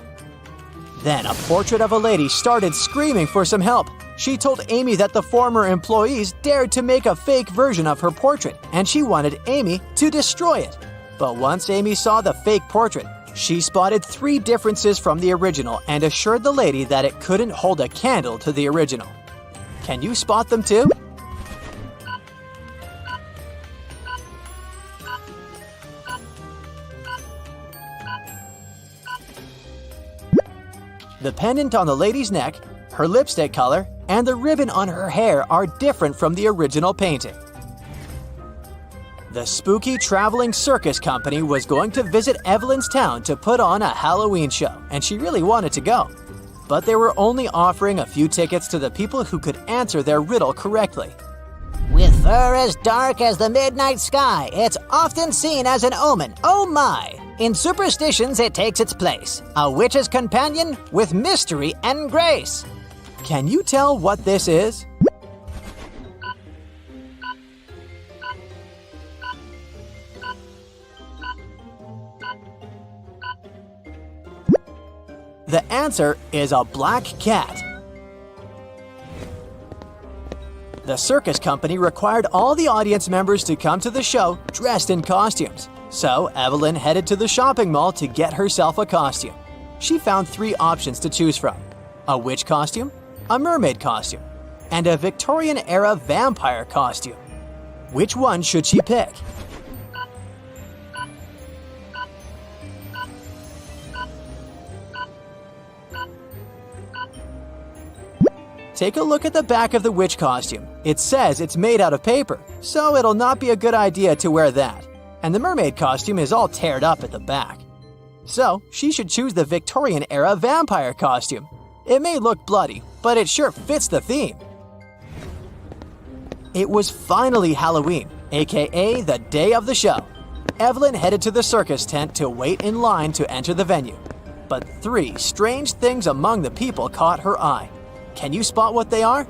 Then a portrait of a lady started screaming for some help. She told Amy that the former employees dared to make a fake version of her portrait, and she wanted Amy to destroy it. But once Amy saw the fake portrait, she spotted 3 differences from the original and assured the lady that it couldn't hold a candle to the original. Can you spot them too? The pendant on the lady's neck, her lipstick color, and the ribbon on her hair are different from the original painting. The spooky traveling circus company was going to visit Evelyn's town to put on a Halloween show, and she really wanted to go. But they were only offering a few tickets to the people who could answer their riddle correctly. With fur as dark as the midnight sky, it's often seen as an omen. Oh my! In superstitions, it takes its place. A witch's companion with mystery and grace. Can you tell what this is? The answer is a black cat. The circus company required all the audience members to come to the show dressed in costumes. So Evelyn headed to the shopping mall to get herself a costume. She found 3 options to choose from: a witch costume, a mermaid costume, and a Victorian-era vampire costume. Which one should she pick? Take a look at the back of the witch costume. It says it's made out of paper, so it'll not be a good idea to wear that. And the mermaid costume is all teared up at the back. So she should choose the Victorian-era vampire costume. It may look bloody, but it sure fits the theme. It was finally Halloween, aka the day of the show. Evelyn headed to the circus tent to wait in line to enter the venue. But 3 strange things among the people caught her eye. Can you spot what they are?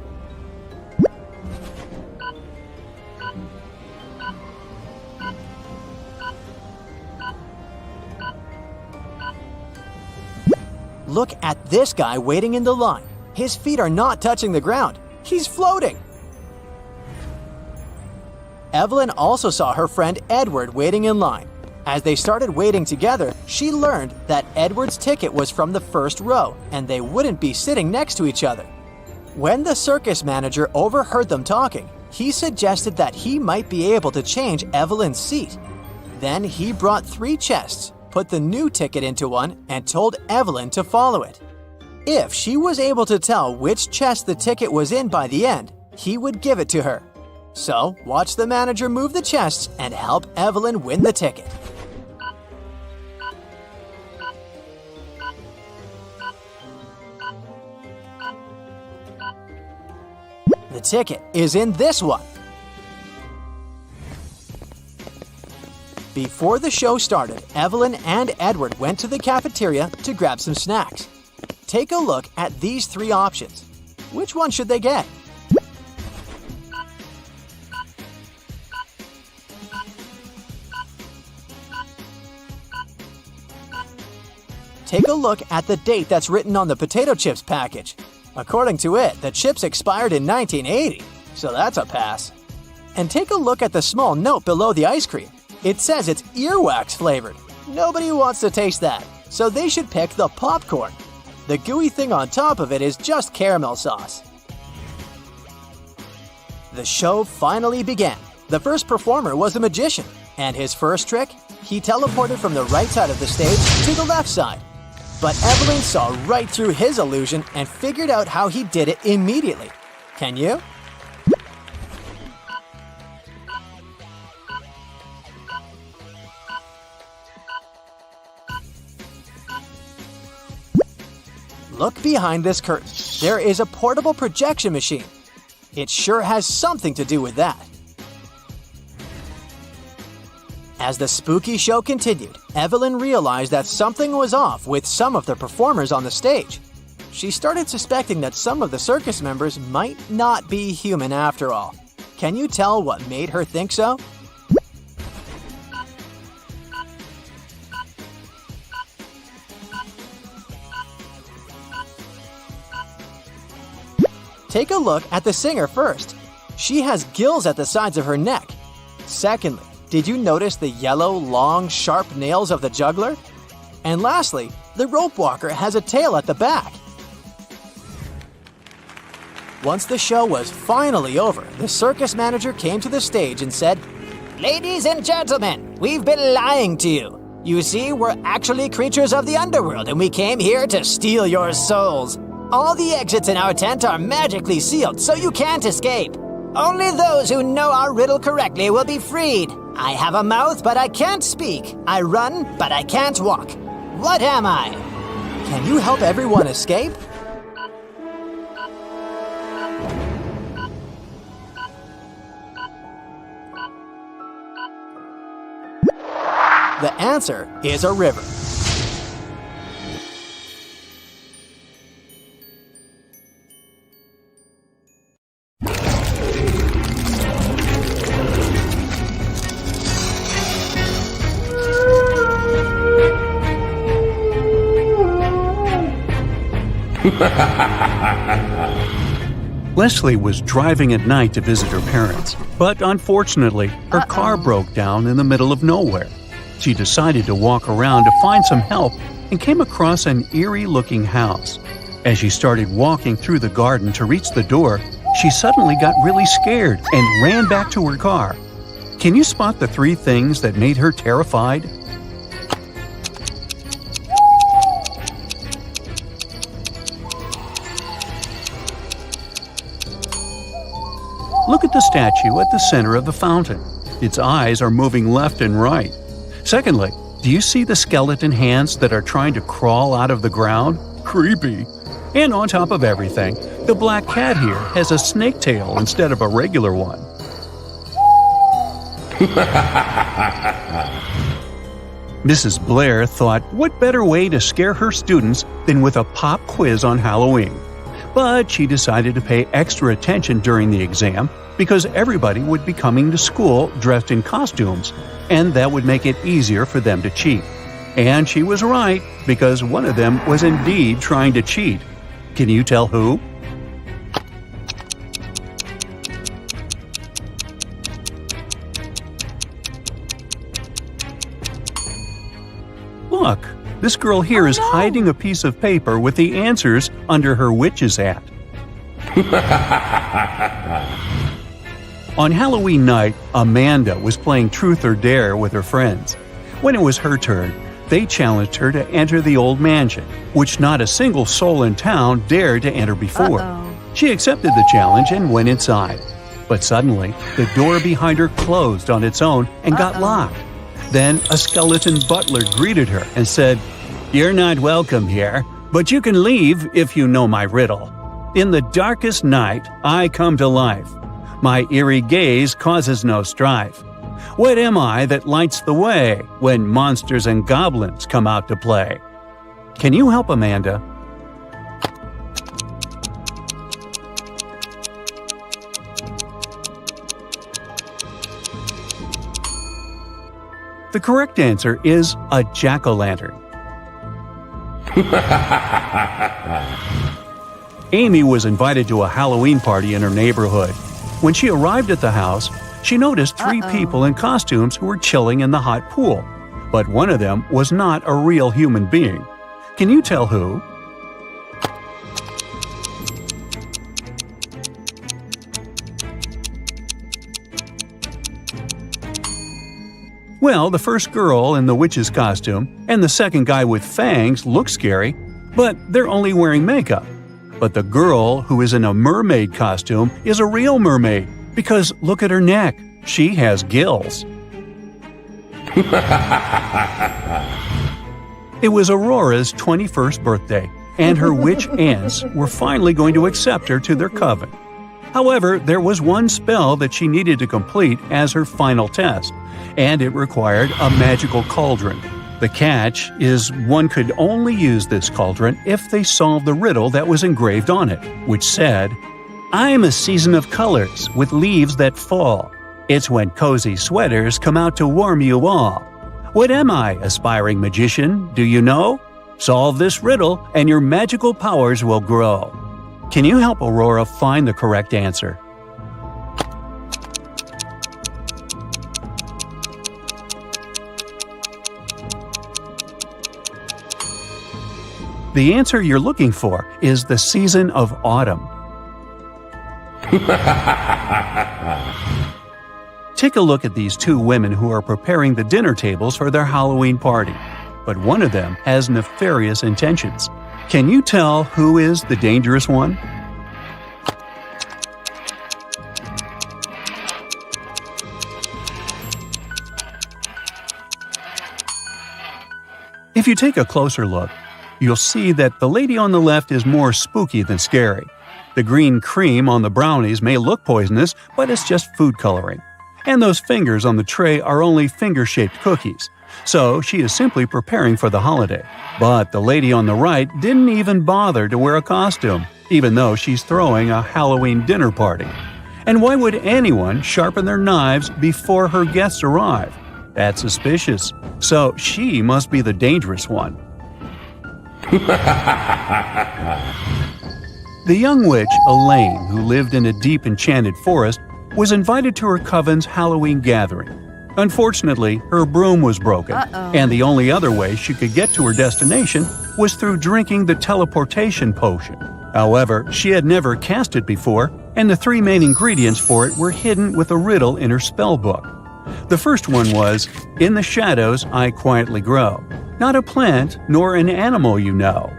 Look at this guy waiting in the line. His feet are not touching the ground. He's floating. Evelyn also saw her friend Edward waiting in line. As they started waiting together, she learned that Edward's ticket was from the first row, and they wouldn't be sitting next to each other. When the circus manager overheard them talking, he suggested that he might be able to change Evelyn's seat. Then he brought 3 chests, put the new ticket into one, and told Evelyn to follow it. If she was able to tell which chest the ticket was in by the end, he would give it to her. So, watch the manager move the chests and help Evelyn win the ticket. ticket is in this one. Before the show started, Evelyn and Edward went to the cafeteria to grab some snacks. Take a look at these three options. Which one should they get? Take a look at the date that's written on the potato chips package. According to it, the chips expired in 1980, so that's a pass. And take a look at the small note below the ice cream. It says it's earwax flavored. Nobody wants to taste that, so they should pick the popcorn. The gooey thing on top of it is just caramel sauce. The show finally began. The first performer was a magician, and his first trick, he teleported from the right side of the stage to the left side. But Evelyn saw right through his illusion and figured out how he did it immediately. Can you? Look behind this curtain. There is a portable projection machine. It sure has something to do with that. As the spooky show continued, Evelyn realized that something was off with some of the performers on the stage. She started suspecting that some of the circus members might not be human after all. Can you tell what made her think so? Take a look at the singer first. She has gills at the sides of her neck. Secondly, did you notice the yellow, long, sharp nails of the juggler? And lastly, the rope walker has a tail at the back. Once the show was finally over, the circus manager came to the stage and said, "Ladies and gentlemen, we've been lying to you. You see, we're actually creatures of the underworld and we came here to steal your souls. All the exits in our tent are magically sealed, so you can't escape. Only those who know our riddle correctly will be freed. I have a mouth, but I can't speak. I run, but I can't walk. What am I?" Can you help everyone escape? The answer is a river. Leslie was driving at night to visit her parents, but unfortunately, her car broke down in the middle of nowhere. She decided to walk around to find some help and came across an eerie-looking house. As she started walking through the garden to reach the door, she suddenly got really scared and ran back to her car. Can you spot the three things that made her terrified? Look at the statue at the center of the fountain. Its eyes are moving left and right. Secondly, do you see the skeleton hands that are trying to crawl out of the ground? Creepy. And on top of everything, the black cat here has a snake tail instead of a regular one. Mrs. Blair thought, what better way to scare her students than with a pop quiz on Halloween? But she decided to pay extra attention during the exam because everybody would be coming to school dressed in costumes, and that would make it easier for them to cheat. And she was right, because one of them was indeed trying to cheat. Can you tell who? Look, this girl here is hiding a piece of paper with the answers under her witch's hat. On Halloween night, Amanda was playing Truth or Dare with her friends. When it was her turn, they challenged her to enter the old mansion, which not a single soul in town dared to enter before. She accepted the challenge and went inside. But suddenly, the door behind her closed on its own and got locked. Then a skeleton butler greeted her and said, "You're not welcome here, but you can leave if you know my riddle." In the darkest night, I come to life. My eerie gaze causes no strife. What am I that lights the way when monsters and goblins come out to play? Can you help Amanda? The correct answer is a jack-o'-lantern. Amy was invited to a Halloween party in her neighborhood. When she arrived at the house, she noticed three people in costumes who were chilling in the hot pool. But one of them was not a real human being. Can you tell who? Well, the first girl in the witch's costume and the second guy with fangs look scary, but they're only wearing makeup. But the girl who is in a mermaid costume is a real mermaid, because look at her neck. She has gills. It was Aurora's 21st birthday, and her witch aunts were finally going to accept her to their coven. However, there was one spell that she needed to complete as her final test, and it required a magical cauldron. The catch is one could only use this cauldron if they solved the riddle that was engraved on it, which said, "I'm a season of colors with leaves that fall. It's when cozy sweaters come out to warm you all. What am I, aspiring magician, do you know? Solve this riddle and your magical powers will grow." Can you help Aurora find the correct answer? The answer you're looking for is the season of autumn. Take a look at these two women who are preparing the dinner tables for their Halloween party, but one of them has nefarious intentions. Can you tell who is the dangerous one? If you take a closer look, you'll see that the lady on the left is more spooky than scary. The green cream on the brownies may look poisonous, but it's just food coloring. And those fingers on the tray are only finger-shaped cookies. So she is simply preparing for the holiday. But the lady on the right didn't even bother to wear a costume, even though she's throwing a Halloween dinner party. And why would anyone sharpen their knives before her guests arrive? That's suspicious. So she must be the dangerous one. The young witch, Elaine, who lived in a deep enchanted forest, was invited to her coven's Halloween gathering. Unfortunately, her broom was broken, and the only other way she could get to her destination was through drinking the teleportation potion. However, she had never cast it before, and the three main ingredients for it were hidden with a riddle in her spell book. The first one was, "In the shadows I quietly grow, not a plant nor an animal you know.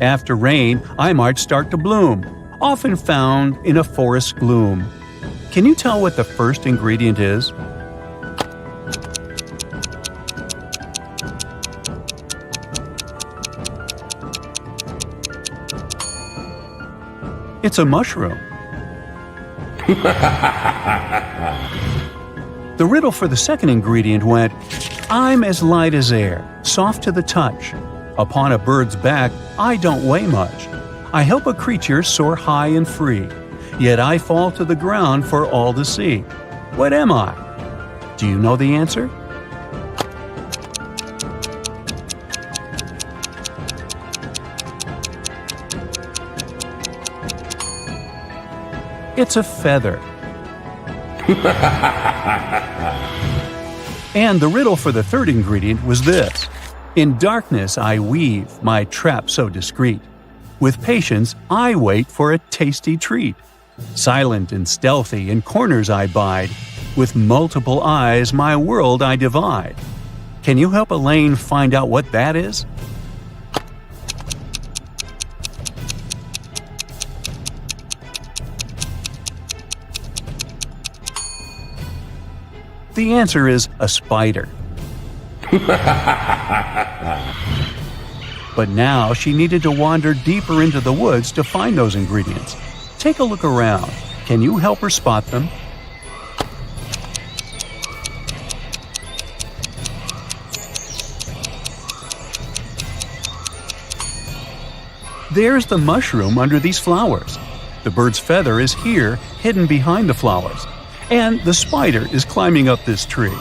After rain I might start to bloom, often found in a forest gloom." Can you tell what the first ingredient is? It's a mushroom. The riddle for the second ingredient went, "I'm as light as air, soft to the touch. Upon a bird's back, I don't weigh much. I help a creature soar high and free, yet I fall to the ground for all to see. What am I?" Do you know the answer? It's a feather. And the riddle for the third ingredient was this: "In darkness I weave my trap so discreet. With patience I wait for a tasty treat. Silent and stealthy in corners I bide. With multiple eyes my world I divide." Can you help Elaine find out what that is? The answer is a spider. But now she needed to wander deeper into the woods to find those ingredients. Take a look around. Can you help her spot them? There's the mushroom under these flowers. The bird's feather is here, hidden behind the flowers. And the spider is climbing up this tree.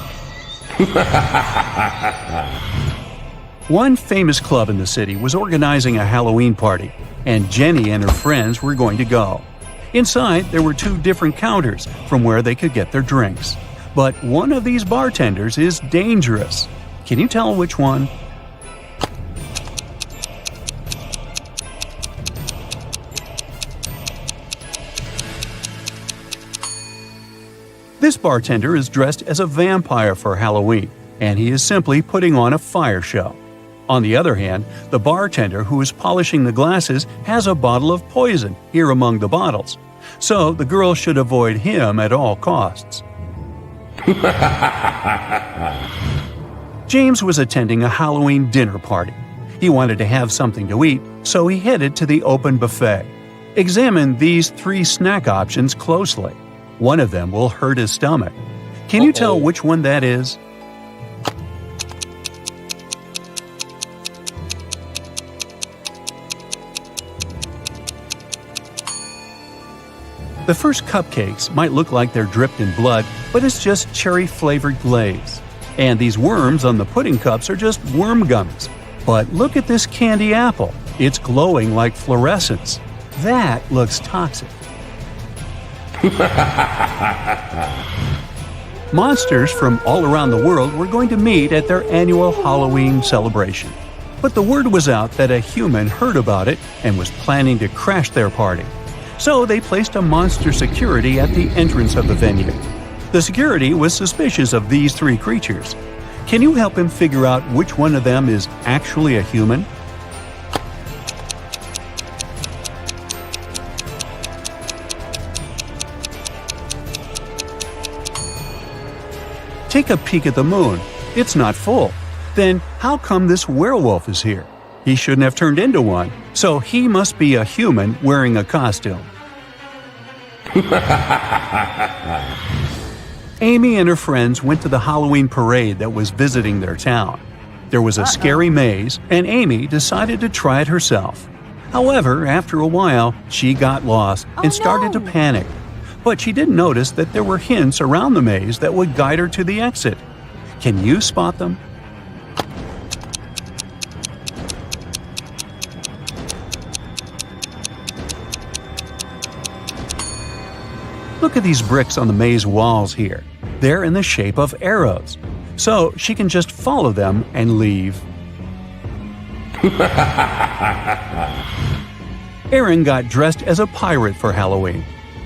One famous club in the city was organizing a Halloween party, and Jenny and her friends were going to go. Inside, there were 2 different counters from where they could get their drinks. But one of these bartenders is dangerous. Can you tell which one? This bartender is dressed as a vampire for Halloween, and he is simply putting on a fire show. On the other hand, the bartender who is polishing the glasses has a bottle of poison here among the bottles, so the girl should avoid him at all costs. James was attending a Halloween dinner party. He wanted to have something to eat, so he headed to the open buffet. Examine these 3 snack options closely. One of them will hurt his stomach. Can you tell which one that is? The first cupcakes might look like they're dripped in blood, but it's just cherry-flavored glaze. And these worms on the pudding cups are just worm gummies. But look at this candy apple. It's glowing like fluorescence. That looks toxic. Monsters from all around the world were going to meet at their annual Halloween celebration. But the word was out that a human heard about it and was planning to crash their party. So they placed a monster security at the entrance of the venue. The security was suspicious of these 3 creatures. Can you help him figure out which one of them is actually a human? Take a peek at the moon. It's not full. Then how come this werewolf is here? He shouldn't have turned into one, so he must be a human wearing a costume. Amy and her friends went to the Halloween parade that was visiting their town. There was a scary maze, and Amy decided to try it herself. However, after a while, she got lost and started to panic. But she didn't notice that there were hints around the maze that would guide her to the exit. Can you spot them? Look at these bricks on the maze walls here. They're in the shape of arrows. So she can just follow them and leave. Aaron got dressed as a pirate for Halloween.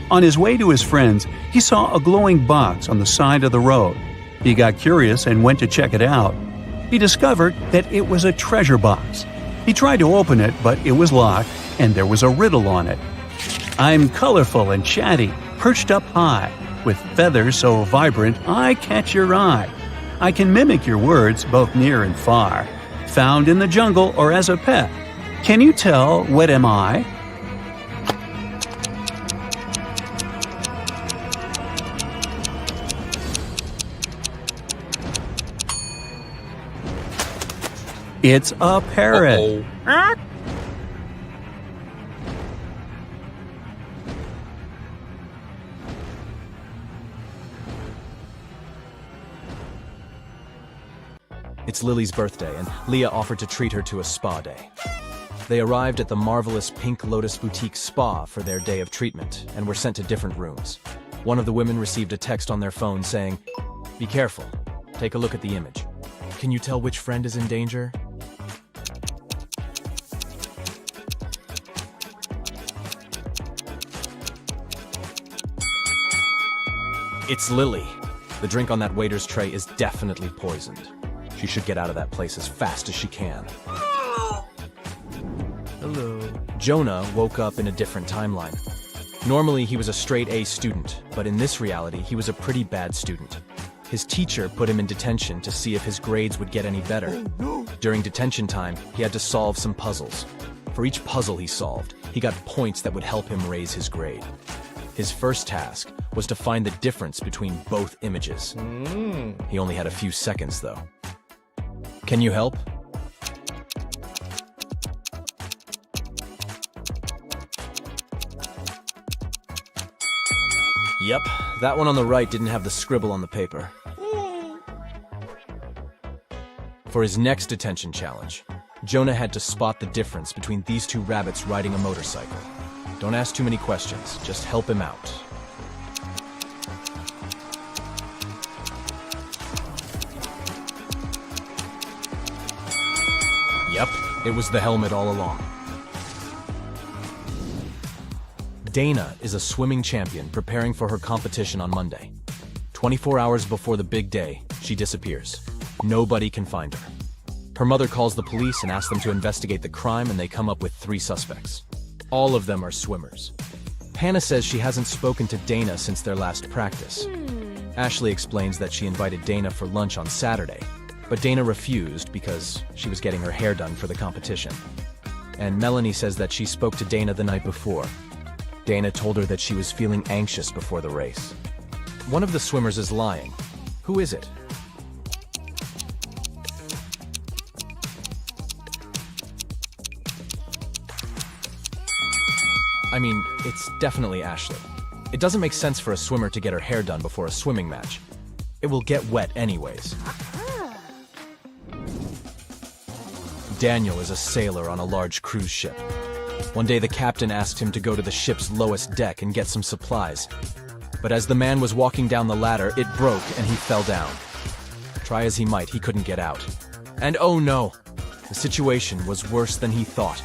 On his way to his friends, he saw a glowing box on the side of the road. He got curious and went to check it out. He discovered that it was a treasure box. He tried to open it, but it was locked, and there was a riddle on it. I'm colorful and chatty, perched up high, with feathers so vibrant I catch your eye. I can mimic your words both near and far, found in the jungle or as a pet. Can you tell what am I? It's a parrot. It's Lily's birthday, and Leah offered to treat her to a spa day. They arrived at the marvelous Pink Lotus Boutique Spa for their day of treatment and were sent to different rooms. One of the women received a text on their phone saying, "Be careful. Take a look at the image. Can you tell which friend is in danger?" It's Lily. The drink on that waiter's tray is definitely poisoned. She should get out of that place as fast as she can. Hello. Jonah woke up in a different timeline. Normally, he was a straight A student, but in this reality, he was a pretty bad student. His teacher put him in detention to see if his grades would get any better. During detention time, he had to solve some puzzles. For each puzzle he solved, he got points that would help him raise his grade. His first task was to find the difference between both images. He only had a few seconds, though. Can you help? Yep, that one on the right didn't have the scribble on the paper. For his next detention challenge, Jonah had to spot the difference between these two rabbits riding a motorcycle. Don't ask too many questions, just help him out. Yep, it was the helmet all along. Dana is a swimming champion preparing for her competition on Monday. 24 hours before the big day, she disappears. Nobody can find her. Her mother calls the police and asks them to investigate the crime, and they come up with 3 suspects. All of them are swimmers. Hannah says she hasn't spoken to Dana since their last practice. Ashley explains that she invited Dana for lunch on Saturday, but Dana refused because she was getting her hair done for the competition. And Melanie says that she spoke to Dana the night before. Dana told her that she was feeling anxious before the race. One of the swimmers is lying. Who is it? I mean, it's definitely Ashley. It doesn't make sense for a swimmer to get her hair done before a swimming match. It will get wet anyways. Daniel is a sailor on a large cruise ship. One day the captain asked him to go to the ship's lowest deck and get some supplies. But as the man was walking down the ladder, it broke and he fell down. Try as he might, he couldn't get out. And oh no! The situation was worse than he thought.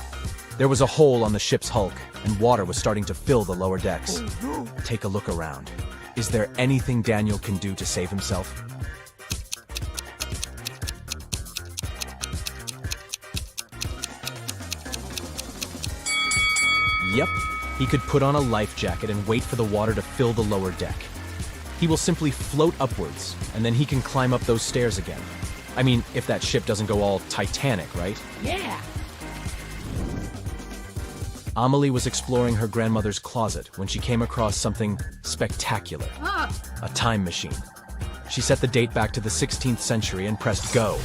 There was a hole on the ship's hulk, and water was starting to fill the lower decks. Take a look around. Is there anything Daniel can do to save himself? Yep, he could put on a life jacket and wait for the water to fill the lower deck. He will simply float upwards, and then he can climb up those stairs again. I mean, if that ship doesn't go all Titanic, right? Yeah! Amelie was exploring her grandmother's closet when she came across something spectacular. A time machine. She set the date back to the 16th century and pressed go.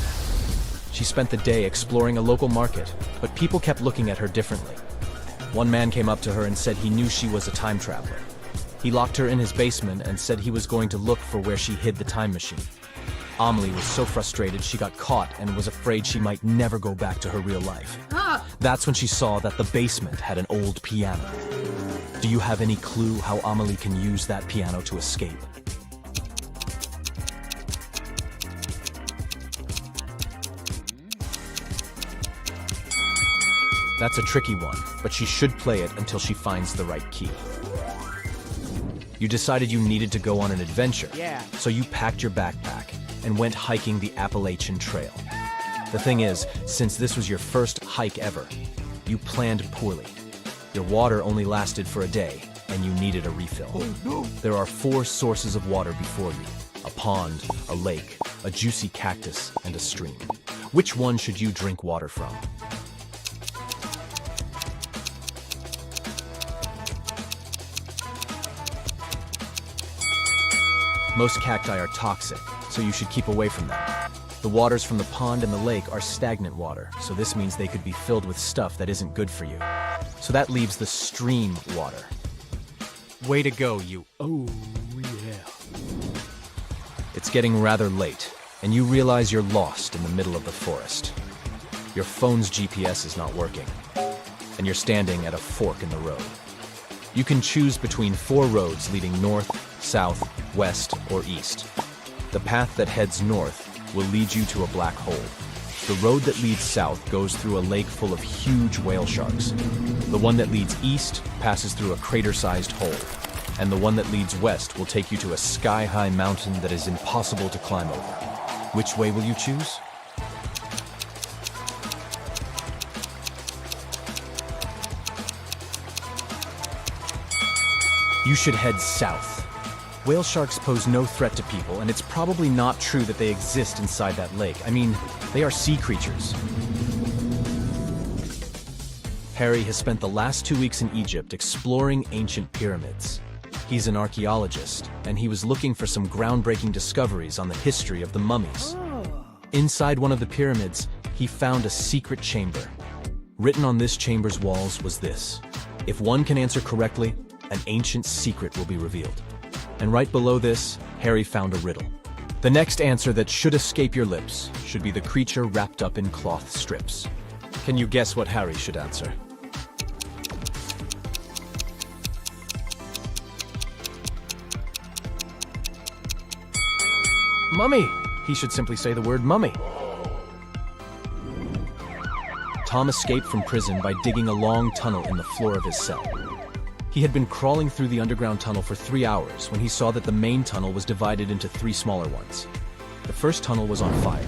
She spent the day exploring a local market, but people kept looking at her differently. One man came up to her and said he knew she was a time traveler. He locked her in his basement and said he was going to look for where she hid the time machine. Amelie was so frustrated she got caught and was afraid she might never go back to her real life. That's when she saw that the basement had an old piano. Do you have any clue how Amelie can use that piano to escape? That's a tricky one, but she should play it until she finds the right key. You decided you needed to go on an adventure, so you packed your backpack and went hiking the Appalachian Trail. The thing is, since this was your first hike ever, you planned poorly. Your water only lasted for a day, and you needed a refill. There are 4 sources of water before you: a pond, a lake, a juicy cactus, and a stream. Which one should you drink water from? Most cacti are toxic, so you should keep away from them. The waters from the pond and the lake are stagnant water, so this means they could be filled with stuff that isn't good for you. So that leaves the stream water. Way to go, you. Oh, yeah. It's getting rather late, and you realize you're lost in the middle of the forest. Your phone's GPS is not working, and you're standing at a fork in the road. You can choose between 4 roads leading north, south, west, or east. The path that heads north will lead you to a black hole. The road that leads south goes through a lake full of huge whale sharks. The one that leads east passes through a crater-sized hole. And the one that leads west will take you to a sky-high mountain that is impossible to climb over. Which way will you choose? You should head south. Whale sharks pose no threat to people, and it's probably not true that they exist inside that lake. I mean, they are sea creatures. Harry has spent the last 2 weeks in Egypt exploring ancient pyramids. He's an archaeologist, and he was looking for some groundbreaking discoveries on the history of the mummies. Inside one of the pyramids, he found a secret chamber. Written on this chamber's walls was this: if one can answer correctly, an ancient secret will be revealed. And right below this, Harry found a riddle. The next answer that should escape your lips should be the creature wrapped up in cloth strips. Can you guess what Harry should answer? Mummy! He should simply say the word mummy. Tom escaped from prison by digging a long tunnel in the floor of his cell. He had been crawling through the underground tunnel for 3 hours when he saw that the main tunnel was divided into 3 smaller ones. The first tunnel was on fire.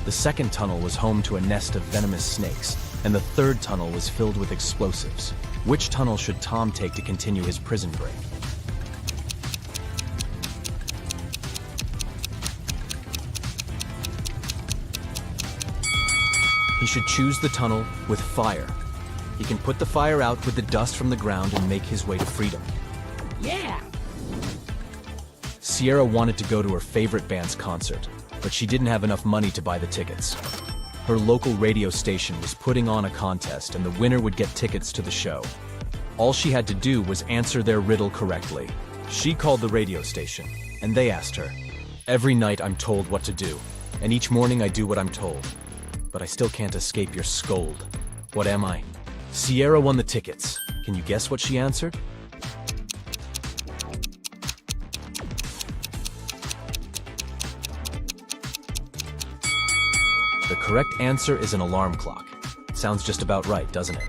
The second tunnel was home to a nest of venomous snakes, and the third tunnel was filled with explosives. Which tunnel should Tom take to continue his prison break? He should choose the tunnel with fire. He can put the fire out with the dust from the ground and make his way to freedom. Yeah! Sierra wanted to go to her favorite band's concert, but she didn't have enough money to buy the tickets. Her local radio station was putting on a contest, and the winner would get tickets to the show. All she had to do was answer their riddle correctly. She called the radio station, and they asked her, "Every night I'm told what to do, and each morning I do what I'm told. But I still can't escape your scold. What am I?" Sierra won the tickets. Can you guess what she answered? The correct answer is an alarm clock. Sounds just about right, doesn't it?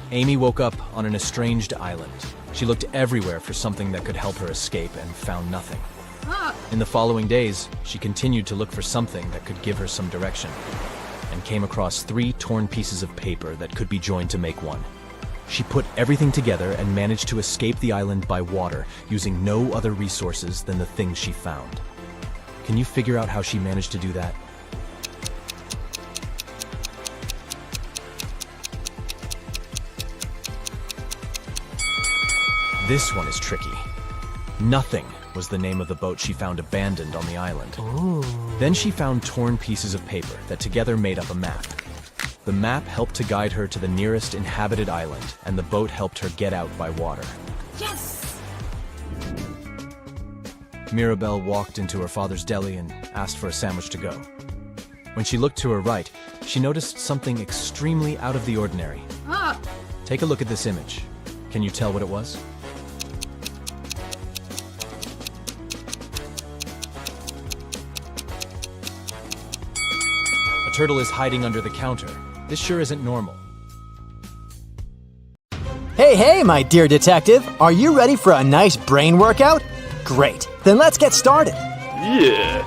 Amy woke up on an estranged island. She looked everywhere for something that could help her escape and found nothing. In the following days, she continued to look for something that could give her some direction, and came across 3 torn pieces of paper that could be joined to make one. She put everything together and managed to escape the island by water, using no other resources than the things she found. Can you figure out how she managed to do that? This one is tricky. Nothing was the name of the boat she found abandoned on the island. Ooh. Then she found torn pieces of paper that together made up a map. The map helped to guide her to the nearest inhabited island, and the boat helped her get out by water. Yes! Mirabelle walked into her father's deli and asked for a sandwich to go. When she looked to her right, she noticed something extremely out of the ordinary. Take a look at this image. Can you tell what it was? A turtle is hiding under the counter. This sure isn't normal. Hey, my dear detective, are you ready for a nice brain workout? Great, then let's get started. Yeah.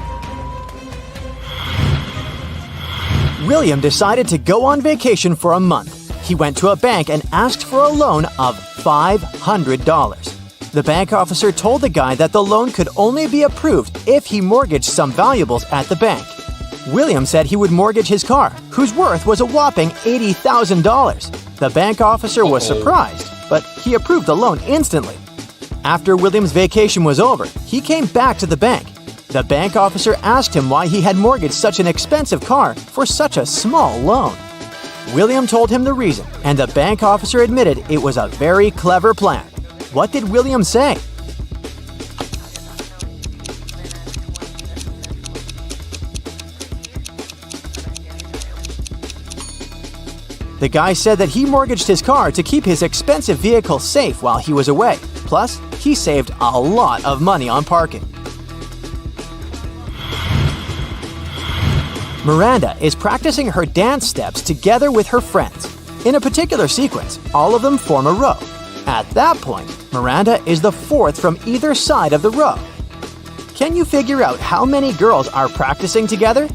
William decided to go on vacation for a month. He went to a bank and asked for a loan of $500. The bank officer told the guy that the loan could only be approved if he mortgaged some valuables at the bank. William said he would mortgage his car, whose worth was a whopping $80,000. The bank officer was surprised, but he approved the loan instantly. After William's vacation was over, he came back to the bank. The bank officer asked him why he had mortgaged such an expensive car for such a small loan. William told him the reason, and the bank officer admitted it was a very clever plan. What did William say? The guy said that he mortgaged his car to keep his expensive vehicle safe while he was away. Plus, he saved a lot of money on parking. Miranda is practicing her dance steps together with her friends. In a particular sequence, all of them form a row. At that point, Miranda is the 4th from either side of the row. Can you figure out how many girls are practicing together?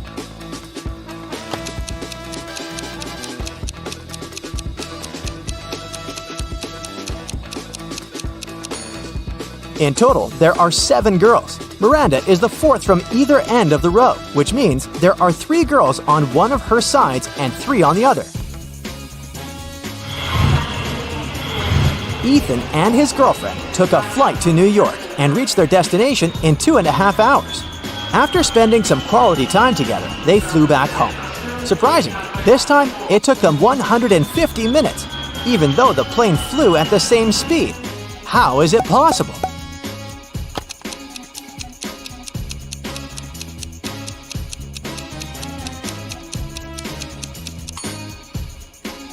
In total, there are 7 girls. Miranda is the 4th from either end of the row, which means there are 3 girls on one of her sides and 3 on the other. Ethan and his girlfriend took a flight to New York and reached their destination in 2.5 hours. After spending some quality time together, they flew back home. Surprisingly, this time it took them 150 minutes, even though the plane flew at the same speed. How is it possible?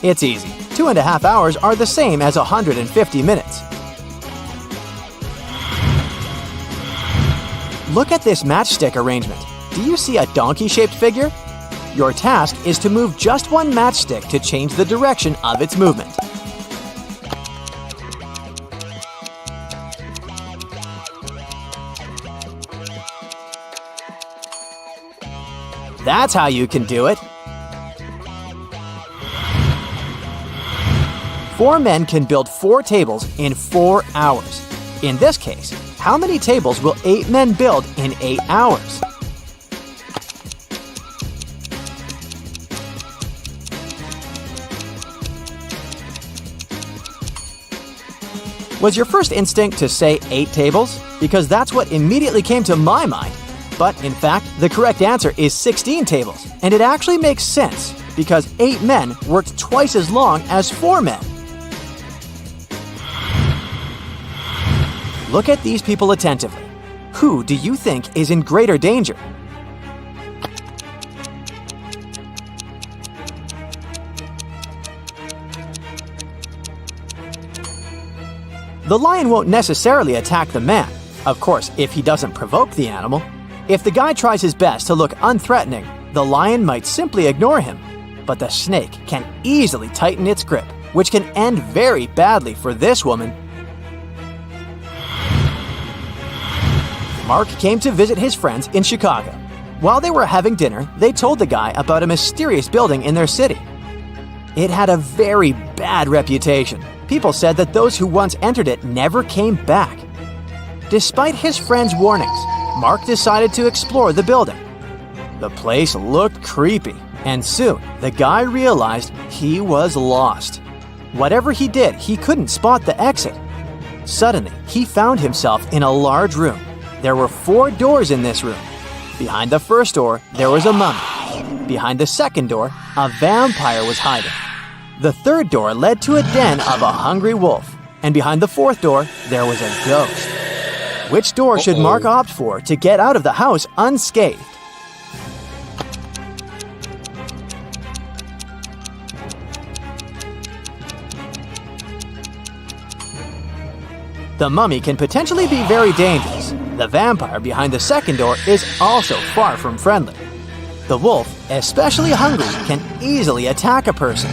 It's easy. 2.5 hours are the same as 150 minutes. Look at this matchstick arrangement. Do you see a donkey-shaped figure? Your task is to move just one matchstick to change the direction of its movement. That's how you can do it. 4 men can build 4 tables in 4 hours. In this case, how many tables will 8 men build in 8 hours? Was your first instinct to say 8 tables? Because that's what immediately came to my mind. But in fact, the correct answer is 16 tables. And it actually makes sense, because 8 men worked twice as long as 4 men. Look at these people attentively. Who do you think is in greater danger? The lion won't necessarily attack the man, of course, if he doesn't provoke the animal. If the guy tries his best to look unthreatening, the lion might simply ignore him. But the snake can easily tighten its grip, which can end very badly for this woman. Mark came to visit his friends in Chicago. While they were having dinner, they told the guy about a mysterious building in their city. It had a very bad reputation. People said that those who once entered it never came back. Despite his friends' warnings, Mark decided to explore the building. The place looked creepy, and soon the guy realized he was lost. Whatever he did, he couldn't spot the exit. Suddenly, he found himself in a large room. There were 4 doors in this room. Behind the first door, there was a mummy. Behind the second door, a vampire was hiding. The third door led to a den of a hungry wolf. And behind the fourth door, there was a ghost. Which door should Mark opt for to get out of the house unscathed? The mummy can potentially be very dangerous. The vampire behind the second door is also far from friendly. The wolf, especially hungry, can easily attack a person.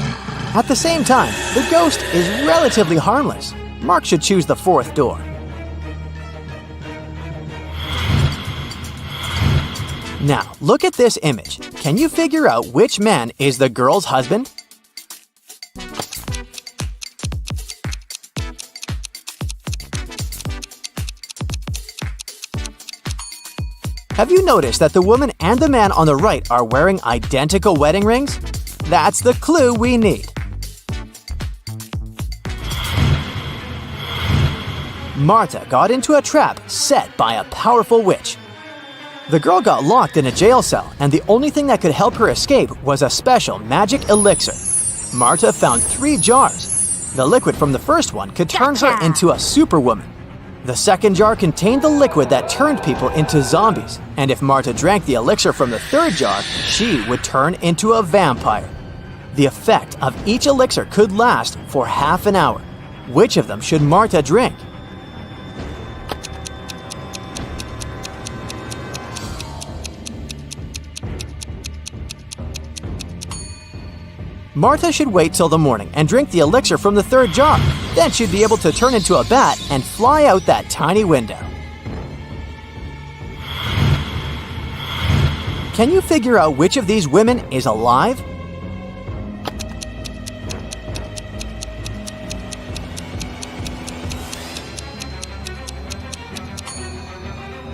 At the same time, the ghost is relatively harmless. Mark should choose the fourth door. Now, look at this image. Can you figure out which man is the girl's husband? Have you noticed that the woman and the man on the right are wearing identical wedding rings? That's the clue we need. Marta got into a trap set by a powerful witch. The girl got locked in a jail cell, and the only thing that could help her escape was a special magic elixir. Marta found 3 jars. The liquid from the first one could turn her into a superwoman. The second jar contained the liquid that turned people into zombies, and if Marta drank the elixir from the third jar, she would turn into a vampire. The effect of each elixir could last for half an hour. Which of them should Marta drink? Marta should wait till the morning and drink the elixir from the third jar. Then she'd be able to turn into a bat and fly out that tiny window. Can you figure out which of these women is alive?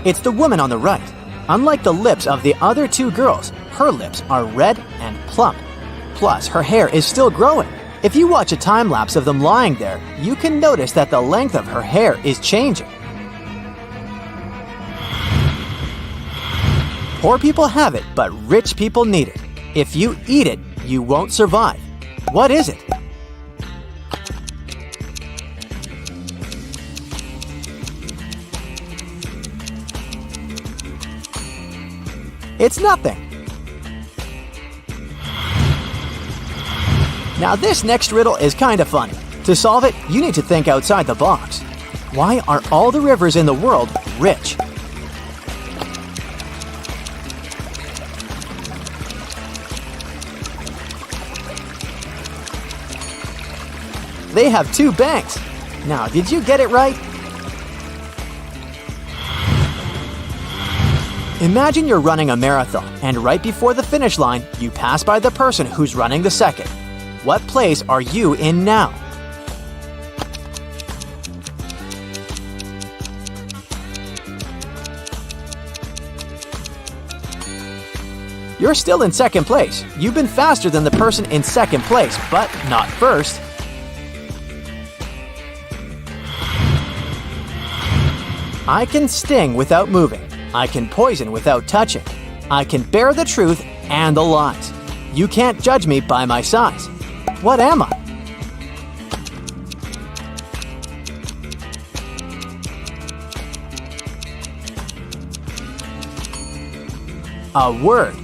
It's the woman on the right. Unlike the lips of the other two girls, her lips are red and plump. Plus, her hair is still growing. If you watch a time lapse of them lying there, you can notice that the length of her hair is changing. Poor people have it, but rich people need it. If you eat it, you won't survive. What is it? It's nothing. Now this next riddle is kind of funny. To solve it, you need to think outside the box. Why are all the rivers in the world rich? They have two banks. Now, did you get it right? Imagine you're running a marathon, and right before the finish line, you pass by the person who's running the second. What place are you in now? You're still in second place. You've been faster than the person in second place, but not first. I can sting without moving. I can poison without touching. I can bear the truth and the lies. You can't judge me by my size. What am I? A word.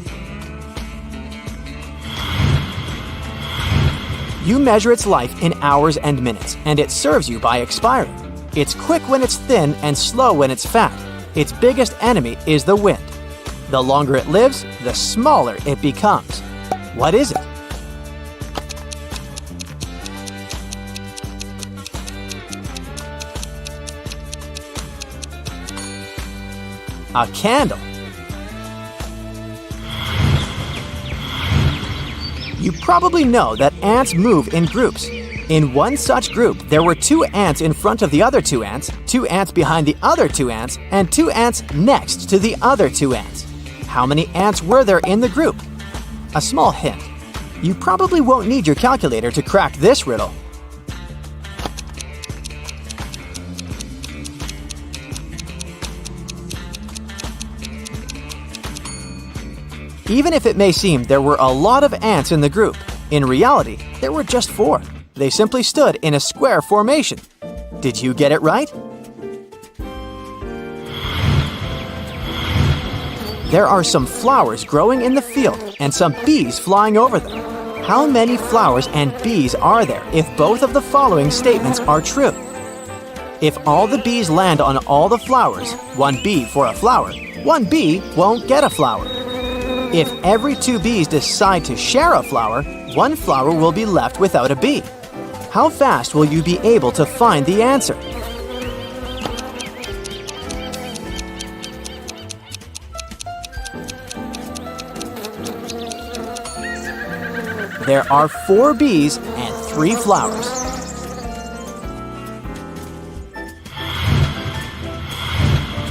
You measure its life in hours and minutes, and it serves you by expiring. It's quick when it's thin and slow when it's fat. Its biggest enemy is the wind. The longer it lives, the smaller it becomes. What is it? A candle. You probably know that ants move in groups. In one such group, there were 2 ants in front of the other 2 ants, 2 ants behind the other 2 ants, and 2 ants next to the other 2 ants. How many ants were there in the group? A small hint. You probably won't need your calculator to crack this riddle. Even if it may seem there were a lot of ants in the group, in reality, there were just 4. They simply stood in a square formation. Did you get it right? There are some flowers growing in the field and some bees flying over them. How many flowers and bees are there if both of the following statements are true? If all the bees land on all the flowers, 1 bee for a flower, 1 bee won't get a flower. If every 2 bees decide to share a flower, 1 flower will be left without a bee. How fast will you be able to find the answer? There are 4 bees and 3 flowers.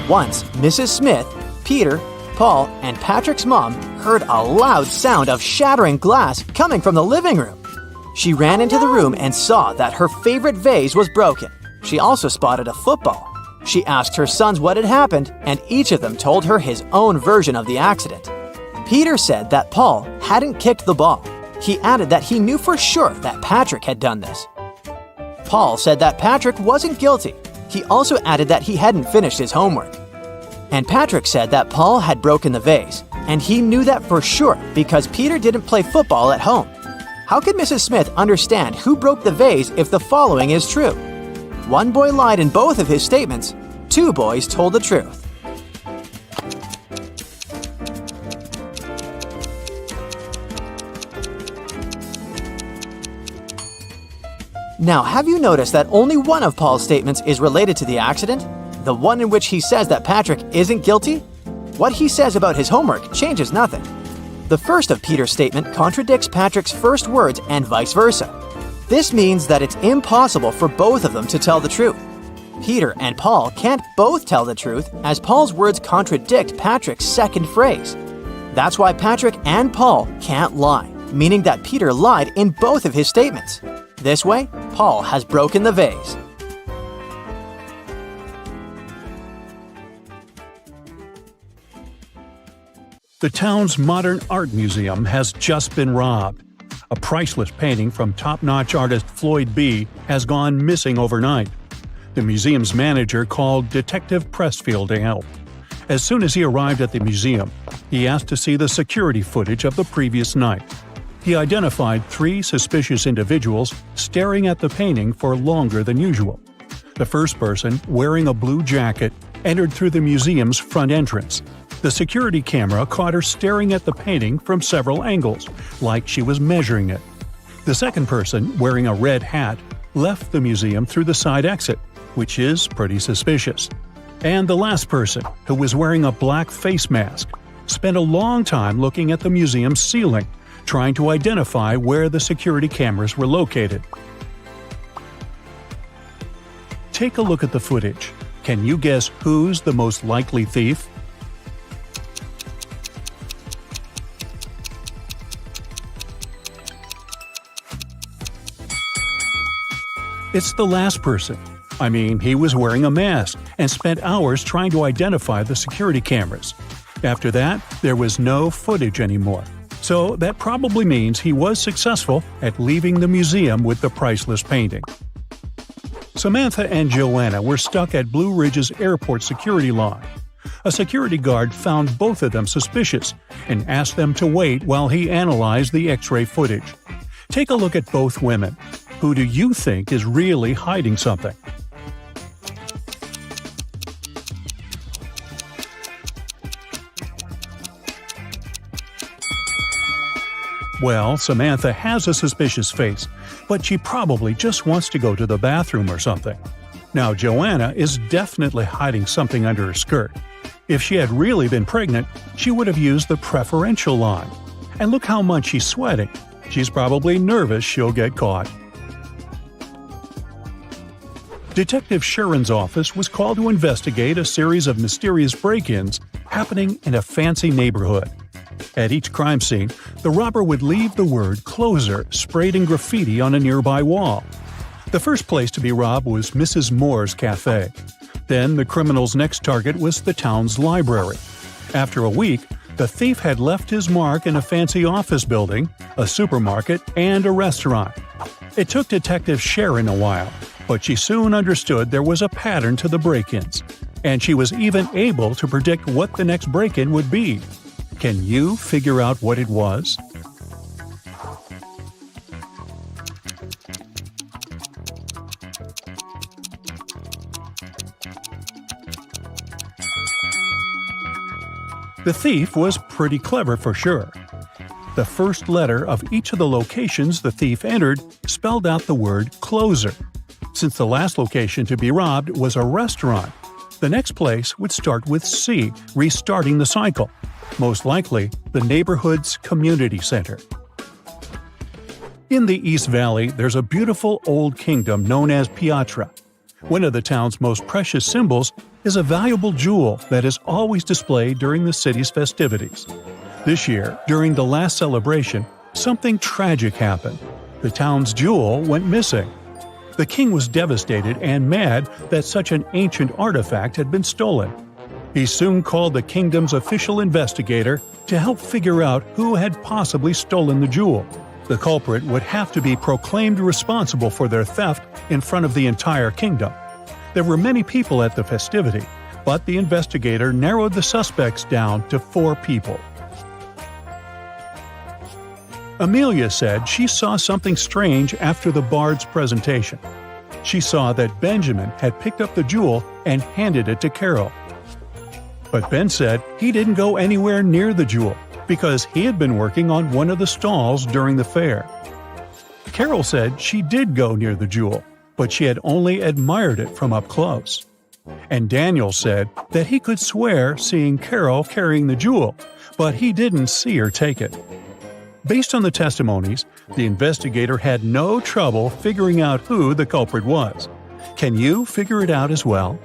Once, Mrs. Smith, Peter, Paul, and Patrick's mom heard a loud sound of shattering glass coming from the living room. She ran into the room and saw that her favorite vase was broken. She also spotted a football. She asked her sons what had happened, and each of them told her his own version of the accident. Peter said that Paul hadn't kicked the ball. He added that he knew for sure that Patrick had done this. Paul said that Patrick wasn't guilty. He also added that he hadn't finished his homework. And Patrick said that Paul had broken the vase, and he knew that for sure because Peter didn't play football at home. How could Mrs. Smith understand who broke the vase if the following is true? 1 boy lied in both of his statements. 2 boys told the truth. Now, have you noticed that only one of Paul's statements is related to the accident? The one in which he says that Patrick isn't guilty? What he says about his homework changes nothing. The first of Peter's statement contradicts Patrick's first words and vice versa. This means that it's impossible for both of them to tell the truth. Peter and Paul can't both tell the truth as Paul's words contradict Patrick's second phrase. That's why Patrick and Paul can't lie, meaning that Peter lied in both of his statements. This way, Paul has broken the vase. The town's modern art museum has just been robbed. A priceless painting from top-notch artist Floyd B. has gone missing overnight. The museum's manager called Detective Pressfield to help. As soon as he arrived at the museum, he asked to see the security footage of the previous night. He identified 3 suspicious individuals staring at the painting for longer than usual. The first person, wearing a blue jacket, entered through the museum's front entrance. The security camera caught her staring at the painting from several angles, like she was measuring it. The second person, wearing a red hat, left the museum through the side exit, which is pretty suspicious. And the last person, who was wearing a black face mask, spent a long time looking at the museum's ceiling, trying to identify where the security cameras were located. Take a look at the footage. Can you guess who's the most likely thief? It's the last person. I mean, he was wearing a mask and spent hours trying to identify the security cameras. After that, there was no footage anymore. So that probably means he was successful at leaving the museum with the priceless painting. Samantha and Joanna were stuck at Blue Ridge's airport security line. A security guard found both of them suspicious and asked them to wait while he analyzed the X-ray footage. Take a look at both women. Who do you think is really hiding something? Well, Samantha has a suspicious face, but she probably just wants to go to the bathroom or something. Now, Joanna is definitely hiding something under her skirt. If she had really been pregnant, she would have used the preferential line. And look how much she's sweating. She's probably nervous she'll get caught. Detective Sharon's office was called to investigate a series of mysterious break-ins happening in a fancy neighborhood. At each crime scene, the robber would leave the word "closer" sprayed in graffiti on a nearby wall. The first place to be robbed was Mrs. Moore's cafe. Then the criminal's next target was the town's library. After a week, the thief had left his mark in a fancy office building, a supermarket, and a restaurant. It took Detective Sharon a while, but she soon understood there was a pattern to the break-ins, and she was even able to predict what the next break-in would be. Can you figure out what it was? The thief was pretty clever for sure. The first letter of each of the locations the thief entered spelled out the word "closer." Since the last location to be robbed was a restaurant, the next place would start with C, restarting the cycle. Most likely, the neighborhood's community center. In the East Valley, there's a beautiful old kingdom known as Piatra. One of the town's most precious symbols is a valuable jewel that is always displayed during the city's festivities. This year, during the last celebration, something tragic happened. The town's jewel went missing. The king was devastated and mad that such an ancient artifact had been stolen. He soon called the kingdom's official investigator to help figure out who had possibly stolen the jewel. The culprit would have to be proclaimed responsible for their theft in front of the entire kingdom. There were many people at the festivity, but the investigator narrowed the suspects down to 4 people. Amelia said she saw something strange after the bard's presentation. She saw that Benjamin had picked up the jewel and handed it to Carol. But Ben said he didn't go anywhere near the jewel because he had been working on one of the stalls during the fair. Carol said she did go near the jewel, but she had only admired it from up close. And Daniel said that he could swear seeing Carol carrying the jewel, but he didn't see her take it. Based on the testimonies, the investigator had no trouble figuring out who the culprit was. Can you figure it out as well?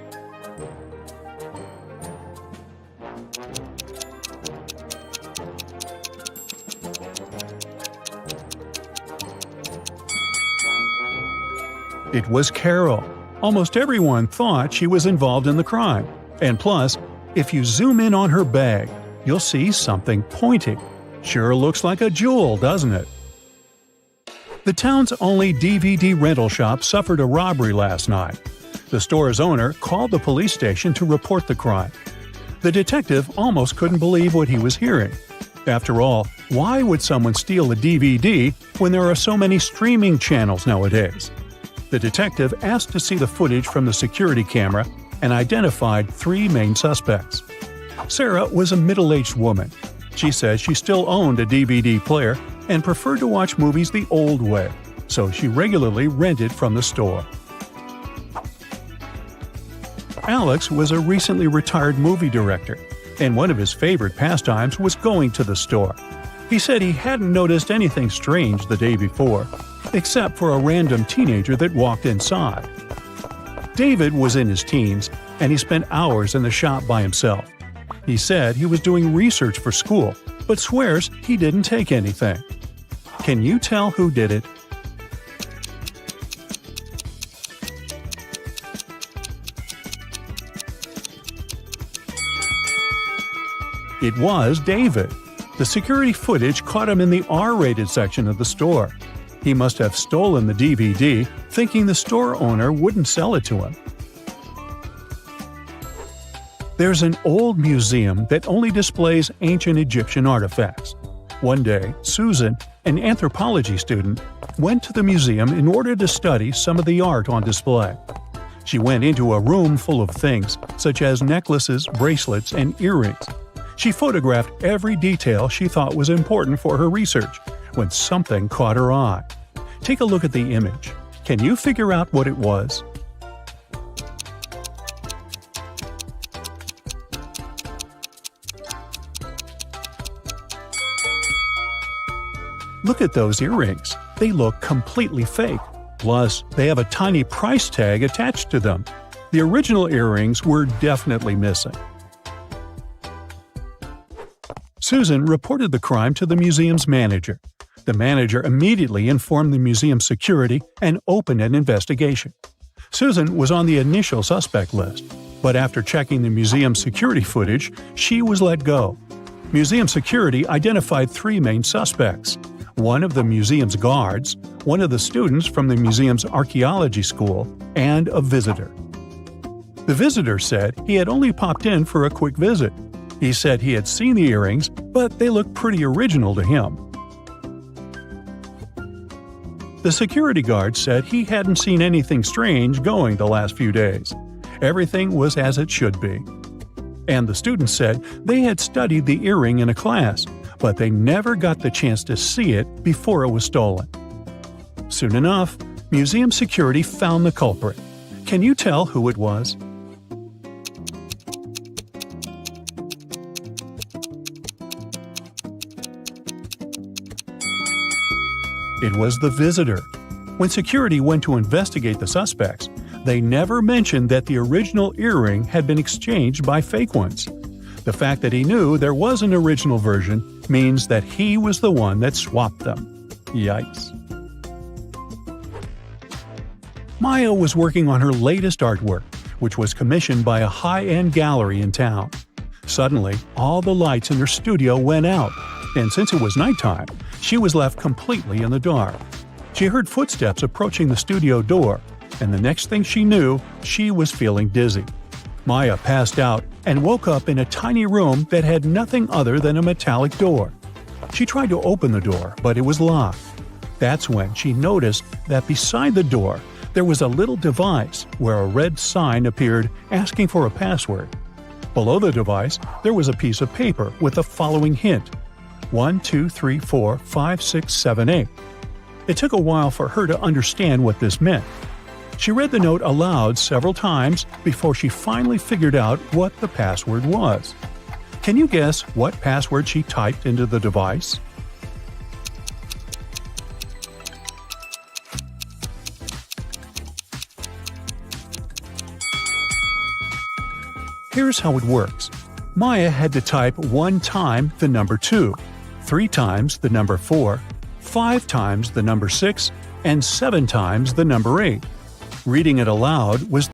It was Carol. Almost everyone thought she was involved in the crime. And plus, if you zoom in on her bag, you'll see something pointing. Sure looks like a jewel, doesn't it? The town's only DVD rental shop suffered a robbery last night. The store's owner called the police station to report the crime. The detective almost couldn't believe what he was hearing. After all, why would someone steal a DVD when there are so many streaming channels nowadays? The detective asked to see the footage from the security camera and identified 3 main suspects. Sarah was a middle-aged woman. She said she still owned a DVD player and preferred to watch movies the old way, so she regularly rented from the store. Alex was a recently retired movie director, and one of his favorite pastimes was going to the store. He said he hadn't noticed anything strange the day before, except for a random teenager that walked inside. David was in his teens, and he spent hours in the shop by himself. He said he was doing research for school, but swears he didn't take anything. Can you tell who did it? It was David. The security footage caught him in the R-rated section of the store. He must have stolen the DVD, thinking the store owner wouldn't sell it to him. There's an old museum that only displays ancient Egyptian artifacts. One day, Susan, an anthropology student, went to the museum in order to study some of the art on display. She went into a room full of things, such as necklaces, bracelets, and earrings. She photographed every detail she thought was important for her research, when something caught her eye. Take a look at the image. Can you figure out what it was? Look at those earrings. They look completely fake. Plus, they have a tiny price tag attached to them. The original earrings were definitely missing. Susan reported the crime to the museum's manager. The manager immediately informed the museum security and opened an investigation. Susan was on the initial suspect list, but after checking the museum's security footage, she was let go. Museum security identified 3 main suspects: one of the museum's guards, one of the students from the museum's archaeology school, and a visitor. The visitor said he had only popped in for a quick visit. He said he had seen the earrings, but they looked pretty original to him. The security guard said he hadn't seen anything strange going the last few days. Everything was as it should be. And the students said they had studied the earring in a class, but they never got the chance to see it before it was stolen. Soon enough, museum security found the culprit. Can you tell who it was? It was the visitor. When security went to investigate the suspects, they never mentioned that the original earring had been exchanged by fake ones. The fact that he knew there was an original version means that he was the one that swapped them. Yikes. Maya was working on her latest artwork, which was commissioned by a high-end gallery in town. Suddenly, all the lights in her studio went out, and since it was nighttime, she was left completely in the dark. She heard footsteps approaching the studio door, and the next thing she knew, she was feeling dizzy. Maya passed out and woke up in a tiny room that had nothing other than a metallic door. She tried to open the door, but it was locked. That's when she noticed that beside the door, there was a little device where a red sign appeared asking for a password. Below the device, there was a piece of paper with the following hint: 1, 2, 3, 4, 5, 6, 7, 8. It took a while for her to understand what this meant. She read the note aloud several times before she finally figured out what the password was. Can you guess what password she typed into the device? Here's how it works. Maya had to type 1 time the number 2, 3 times the number 4, 5 times the number 6, and 7 times the number 8. Reading it aloud was